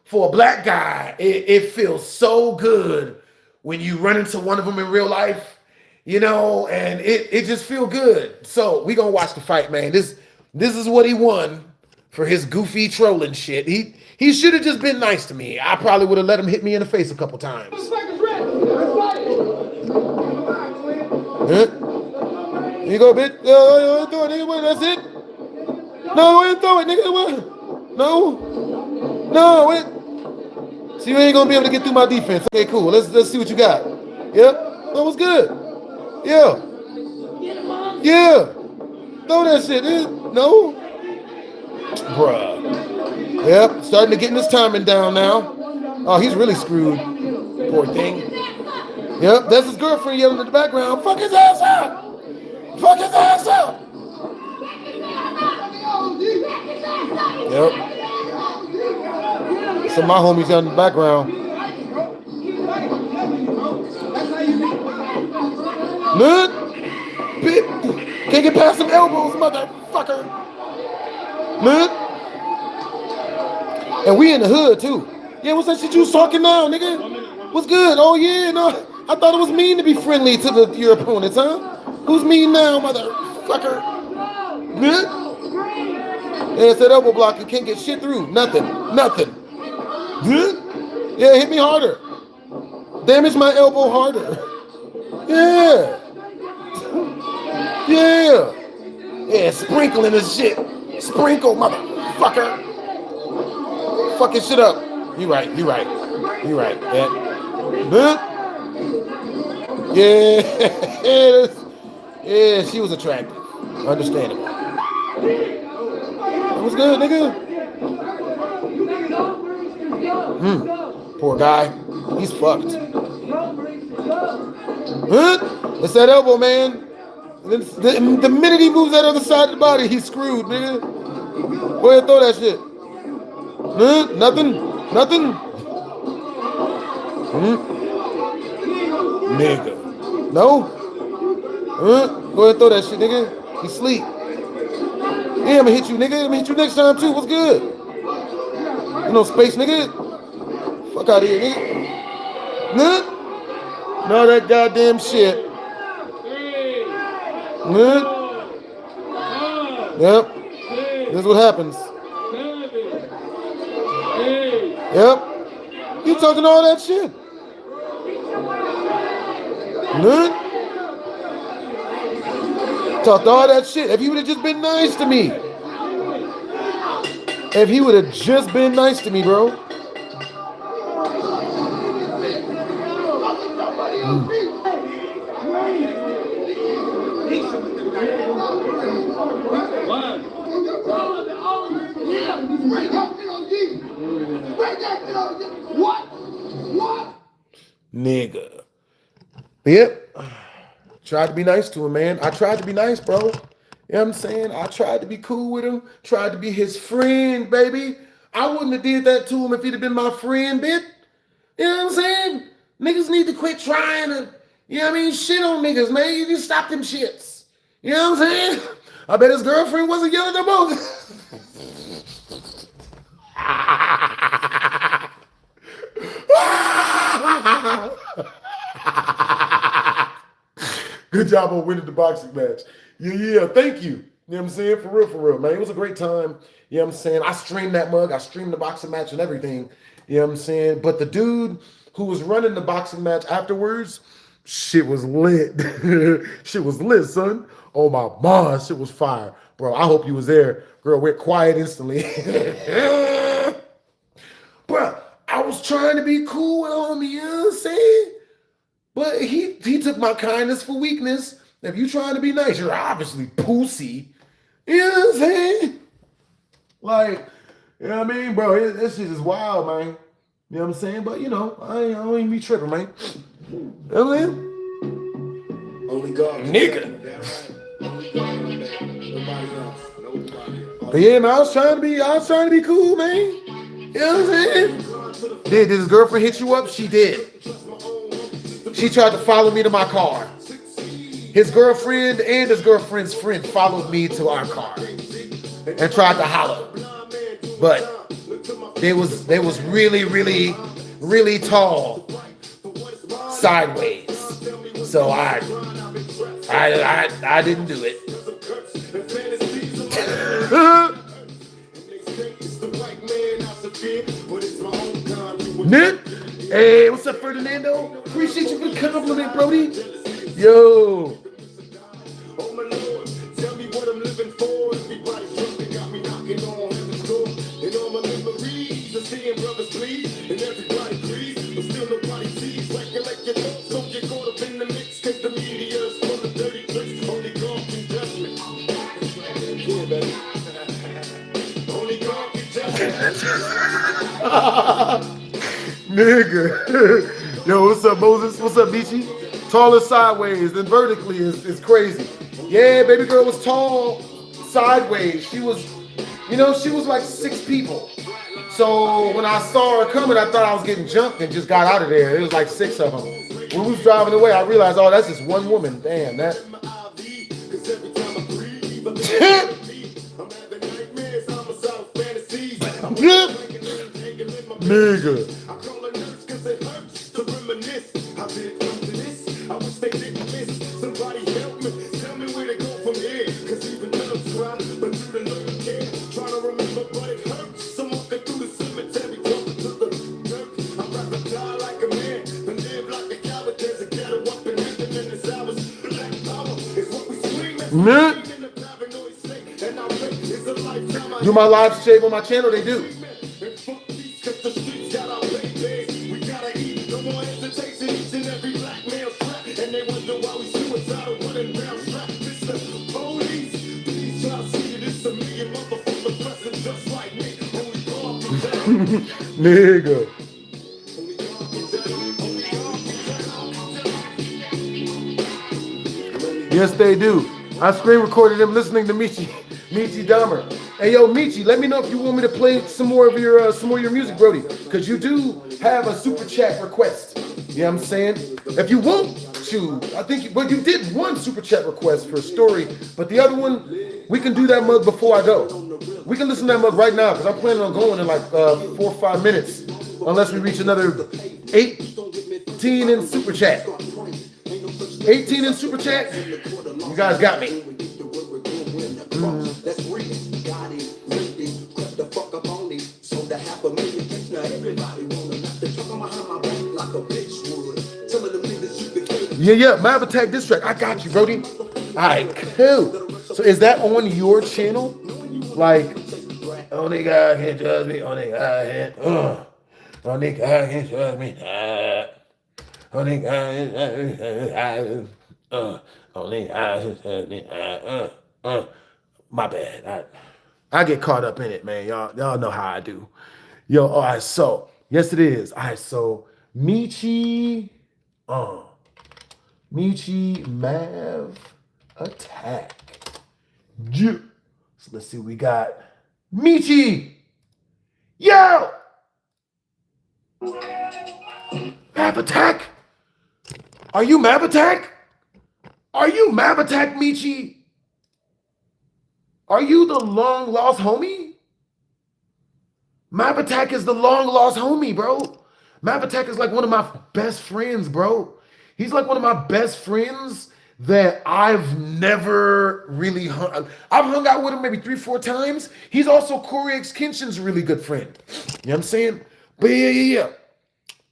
for a black guy, it feels so good when you run into one of them in real life, you know, and it just feel good. So we gonna watch the fight, man. This is what he won for his goofy trolling shit. He should have just been nice to me. I probably would have let him hit me in the face a couple times. Huh? Here you go, bitch. Throw it, nigga. What? That's it? No, ain't throw it, nigga. What? No, wait. See, you ain't gonna be able to get through my defense. Okay, cool. Let's see what you got. Yep. That was good. Yeah. Throw that shit. No. Bruh. Yep. Starting to get this timing down now. Oh, he's really screwed. Poor thing. Yep. That's his girlfriend yelling in the background. Fuck his ass up. Fuck his ass up. Yep. So my homies out in the background. Look, can't get past some elbows, motherfucker. Look, and we in the hood too. Yeah, what's that shit you was talking now, nigga? What's good? Oh yeah, no, I thought it was mean to be friendly to your opponents, huh? Who's mean now, motherfucker? Look, yeah, it's that elbow block. You can't get shit through. Nothing. Yeah, hit me harder. Damage my elbow harder. Yeah, sprinkling this shit. Sprinkle, motherfucker. Fucking shit up. You right. Yeah. Yeah, she was attractive. Understandable. That was good, nigga. Poor guy. He's fucked. It's that elbow, man. The minute he moves that other side of the body, he's screwed, nigga. Go ahead, throw that shit. Nothing. Nigga. No? Go ahead, throw that shit, nigga. He sleep. Yeah, I'm gonna hit you, nigga. I'm gonna hit you next time, too. What's good? You know, space, nigga. Fuck out of here, nigga. No, that goddamn shit. Yep. This is what happens. Yep. You talking all that shit. Talked all that shit. If he would have just been nice to me. Bro. What? Nigga. Yep. Tried to be nice to him, man. I tried to be nice, bro. You know what I'm saying? I tried to be cool with him. Tried to be his friend, baby. I wouldn't have did that to him if he'd have been my friend, bitch. You know what I'm saying? Niggas need to quit trying to, you know what I mean, shit on niggas, man. You just stop them shits. You know what I'm saying? I bet his girlfriend wasn't yelling at both. Good job on winning the boxing match. Yeah, thank you. You know what I'm saying? For real, man. It was a great time. You know what I'm saying? I streamed that mug. I streamed the boxing match and everything. You know what I'm saying? But the dude who was running the boxing match afterwards, shit was lit. Shit was lit, son. Oh my God, shit was fire. Bro, I hope you was there. Girl, went quiet instantly. Bro, I was trying to be cool with homie, you know what I'm saying? But he took my kindness for weakness. If you trying to be nice, you're obviously pussy. You know what I'm saying? Like, you know what I mean, bro? This shit is wild, man. You know what I'm saying? But, you know, I don't even be tripping, man. You know what I'm saying? Only God. Nigga. Only God. Nobody else. But yeah, man, I was trying to be cool, man. You know what I'm saying? Did his girlfriend hit you up? She did. She tried to follow me to my car. His girlfriend and his girlfriend's friend followed me to our car and tried to holler. But they was really, really, really tall sideways. So I didn't do it. Nick, hey, what's up, Ferdinando? Appreciate you for the compliment, Brody. Yo. Oh my Lord, tell me what I'm living for. Everybody's jumping, got me knocking on heaven's door. And all my memories of seeing brothers bleed, and everybody grieves, but still nobody sees. Recollect your thoughts, don't get caught up in the mix, cause the media's full of dirty tricks. Only God can judge me. Yeah, baby. Only God can judge me. Nigga. Yo, what's up, Moses? What's up, Michi? Taller sideways than vertically is crazy. Yeah, baby girl was tall sideways. She was, you know, she was like 6 people. So when I saw her coming, I thought I was getting jumped and just got out of there. It was like 6 of them. When we was driving away, I realized, oh, that's just one woman. Damn, that. Nigga. Man. Do my live stream on my channel? They do. Nigga. Yes, they do. I screen recorded them listening to Michi Dahmer. Hey, yo, Michi, let me know if you want me to play some more of your music, Brody, because you do have a super chat request. You know what I'm saying? If you want to, I think, well, you did one super chat request for a story, but the other one, we can do that mug before I go. We can listen to that mug right now because I'm planning on going in like 4 or 5 minutes, unless we reach another 18 in super chat. 18 in super chat. You guys got me. Yeah, Mav Attack diss track. I got you, Brody. Alright, cool. So is that on your channel? Like, only God can judge me, only God can, only God can judge me, only God can judge me, only God can judge me, my bad. I get caught up in it, man. Y'all know how I do. Yo, all right, so, yes it is. All right, so, Michi Mav Attack. Yeah. So let's see what we got. Michi! Yo! Mav Attack? Are you Mav Attack? Are you Mav Attack, Michi? Are you the long lost homie? Mav Attack is the long lost homie, bro. Mav Attack is like one of my best friends, bro. He's like one of my best friends that I've never really I've hung out with him maybe 3 or 4 times. He's also Corey X Kenshin's really good friend. You know what I'm saying? But yeah.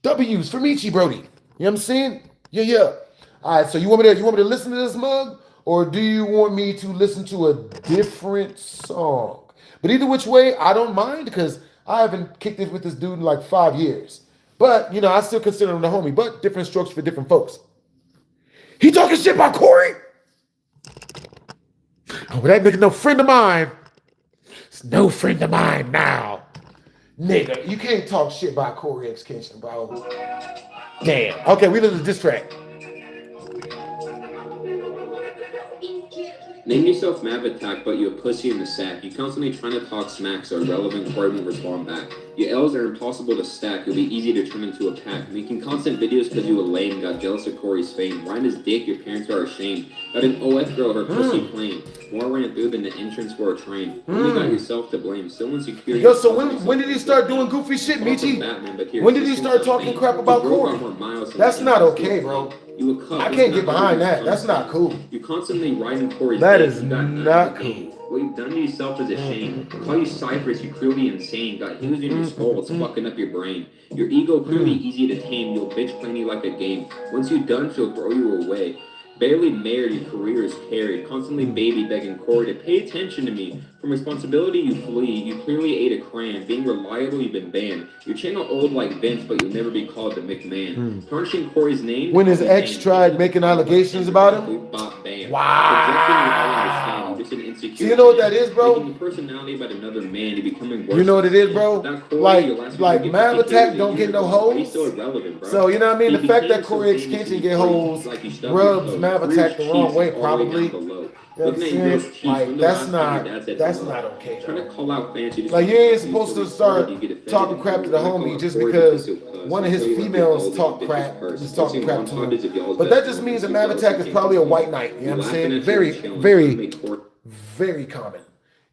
W's for Michi, Brody. You know what I'm saying? Yeah. All right, so you want me to listen to this mug, or do you want me to listen to a different song? But either which way, I don't mind because I haven't kicked it with this dude in like 5 years. But, you know, I still consider him the homie, but different strokes for different folks. He talking shit about Corey? Oh, that nigga no friend of mine. It's no friend of mine now. Nigga, you can't talk shit about Corey X Kitchen, bro. Damn. Okay, we did a diss track. Name yourself Mav Attack, but you a pussy in the sack. You constantly trying to talk smack, so irrelevant Corey won't respond back. Your L's are impossible to stack, you'll be easy to turn into a pack. Making constant videos because you a lame, got jealous of Corey's fame. Riding his dick, your parents are ashamed. Got an OF girl, her pussy plain. More ran through than the entrance for a train. Only got yourself to blame, still insecure. Yo, so when did he start doing goofy shit, Michi? When did he start talking crap about Corey? That's not okay, bro. I can't get behind that. That's not cool. You constantly riding Corey's That dick, is you got nothing not to gain. cool. What you've done to yourself is a shame. Call you Cypress, you clearly insane. Got hues in your skull, it's fucking up your brain. Your ego clearly easy to tame. You'll bitch playing you like a game. Once you're done, she'll throw you away. Barely married, your career is carried. Constantly baby begging Corey to pay attention to me. From responsibility, you flee. You clearly ate a crayon. Being reliable, you've been banned. Your channel old like Vince, but you'll never be called the McMahon. Tarnishing Corey's name. When his ex tried making allegations about him? Wow. So you know what that is, bro? Your personality about another man, you're becoming worse. You know what it is, bro? Like Mav Attack don't get no hoes. So you know what I mean? The fact that Corey X Kitchen get hoes rubs Mav Attack the wrong way, probably. You know what I'm saying? Like that's not okay. Like you ain't supposed to start talking crap to the homie just because one of his females talk crap, is talking crap to him. But that just means that Mav Attack is probably a white knight. You know what I'm saying? Very, very, very common.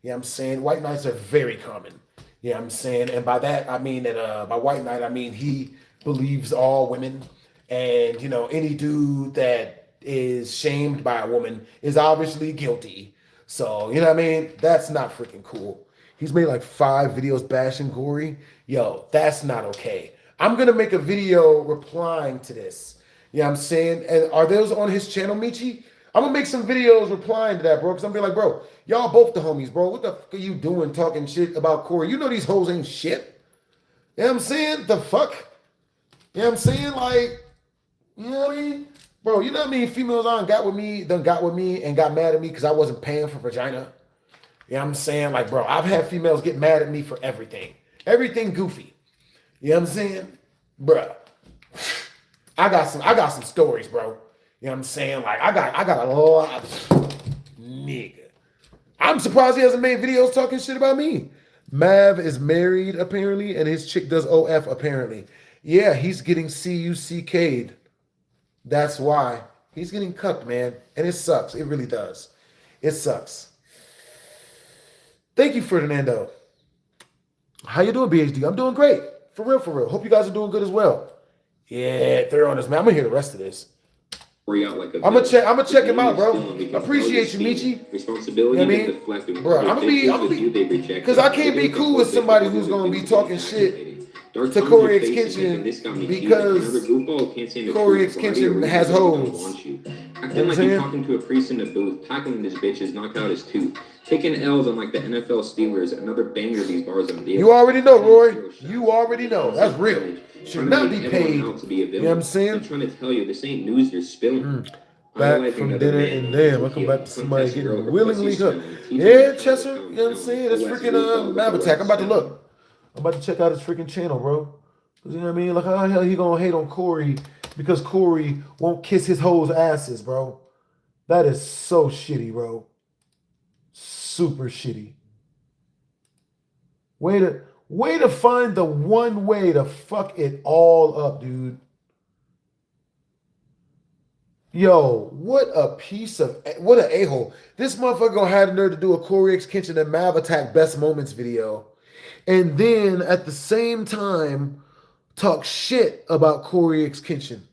You know what I'm saying? White knights are very common. You know what I'm saying? And by that I mean that by white knight I mean he believes all women, and you know any dude that is shamed by a woman is obviously guilty. So, you know what I mean? That's not freaking cool. He's made like 5 videos bashing Corey. Yo, that's not okay. I'm going to make a video replying to this. You know what I'm saying? And are those on his channel, Michi? I'm going to make some videos replying to that, bro. Because I'm going to be like, bro, y'all both the homies, bro. What the fuck are you doing talking shit about Corey? You know these hoes ain't shit. You know what I'm saying? The fuck? You know what I'm saying? Like, you know what I mean? Bro, you know what I mean? Females done got with me and got mad at me because I wasn't paying for vagina. You know what I'm saying? Like, bro, I've had females get mad at me for everything. Everything goofy. You know what I'm saying? Bro, I got some stories, bro. You know what I'm saying? Like, I got a lot. Nigga. I'm surprised he hasn't made videos talking shit about me. Mav is married, apparently, and his chick does OF, apparently. Yeah, he's getting CUCK'd. That's why he's getting cucked, man. And it sucks. It really does. It sucks. Thank you, Ferdinando. How you doing, BHD? I'm doing great. For real, for real. Hope you guys are doing good as well. Yeah, they're on this, man. I'm gonna hear the rest of this. I'm gonna check him out, bro. Appreciate you, Michi. Responsibility, you know what I mean? Bro, I'm gonna be because I can't be cool with somebody who's gonna be talking shit to Corey X Kitchen because Corey X Kitchen has hoes. Acting like you're talking to a priest in the booth, tackling this bitch is knocked out his tooth. Taking L's on like the NFL Steelers, another banger these bars on. You already know, Roy. You already know. That's real. Should not be paid. You know what I'm saying? I'm trying to tell you, this ain't news you're spilling. Back from dinner and then welcome back to somebody getting willingly hooked. Yeah, Chester, you know what I'm saying? It's freaking Mav Attack. I'm about to look. I'm about to check out his freaking channel, bro. You know what I mean? Like, how the hell he gonna hate on Corey because Corey won't kiss his hoes' asses, bro? That is so shitty, bro. Super shitty. Way to find the one way to fuck it all up, dude. Yo, what an a-hole. This motherfucker gonna have the nerve to do a Corey X Kitchen and Mav Attack Best Moments video. And then at the same time, talk shit about Corey X Kitchen.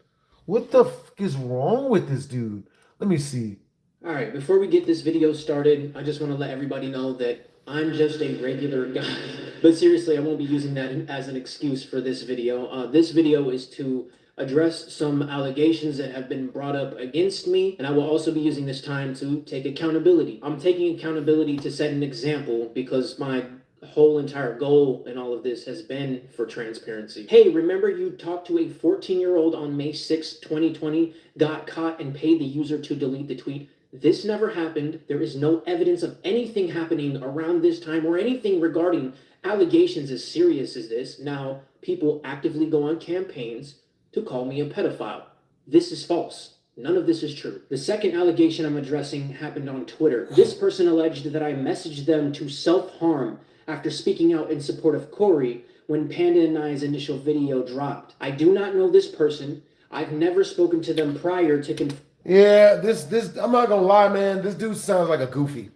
What the fuck is wrong with this dude? Let me see. All right, before we get this video started, I just want to let everybody know that I'm just a regular guy. But seriously, I won't be using that as an excuse for this video. This video is to address some allegations that have been brought up against me, and I will also be using this time to take accountability. I'm taking accountability to set an example because my whole entire goal in all of this has been for transparency. Hey, remember you talked to a 14-year-old on May 6, 2020, got caught and paid the user to delete the tweet? This never happened. There is no evidence of anything happening around this time or anything regarding allegations as serious as this. Now, people actively go on campaigns to call me a pedophile. This is false. None of this is true. The second allegation I'm addressing happened on Twitter. This person alleged that I messaged them to self-harm after speaking out in support of Corey when Panda and I's initial video dropped. I do not know this person. I've never spoken to them prior to Yeah, this I'm not gonna lie, man. This dude sounds like a goofy.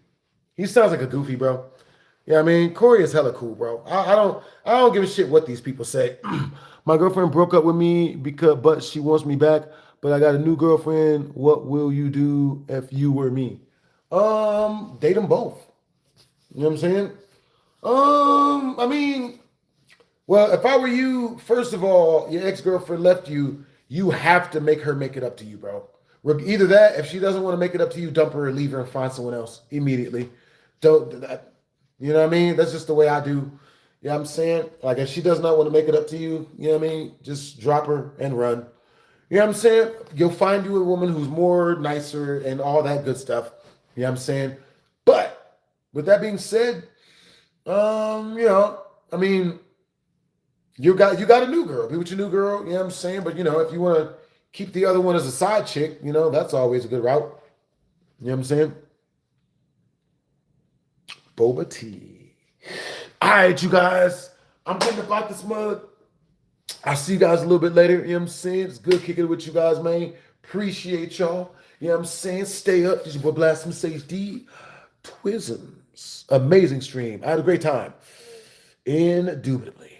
He sounds like a goofy, bro. Yeah, I mean, Corey is hella cool, bro. I don't give a shit what these people say. My girlfriend broke up with me but she wants me back. But I got a new girlfriend. What will you do if you were me? Date them both. You know what I'm saying? I mean, well, if I were you, first of all, your ex-girlfriend left you, you have to make her make it up to you, bro. Either that, if she doesn't want to make it up to you, dump her or leave her and find someone else immediately. Don't that, you know what I mean? That's just the way I do. You know what I'm saying? Like, if she does not want to make it up to you, you know what I mean? Just drop her and run. You know what I'm saying? You'll find you a woman who's more nicer and all that good stuff. You know what I'm saying? But with that being said, you know, I mean, you got a new girl. Be with your new girl, you know what I'm saying? But, you know, if you want to keep the other one as a side chick, you know, that's always a good route. You know what I'm saying? Boba tea. All right, you guys. I'm getting about this mug. I'll see you guys a little bit later. You know what I'm saying? It's good kicking it with you guys, man. Appreciate y'all. You know what I'm saying? Stay up. This is your boy BlastphamousHD. Twisms. Amazing stream. I had a great time. Indubitably.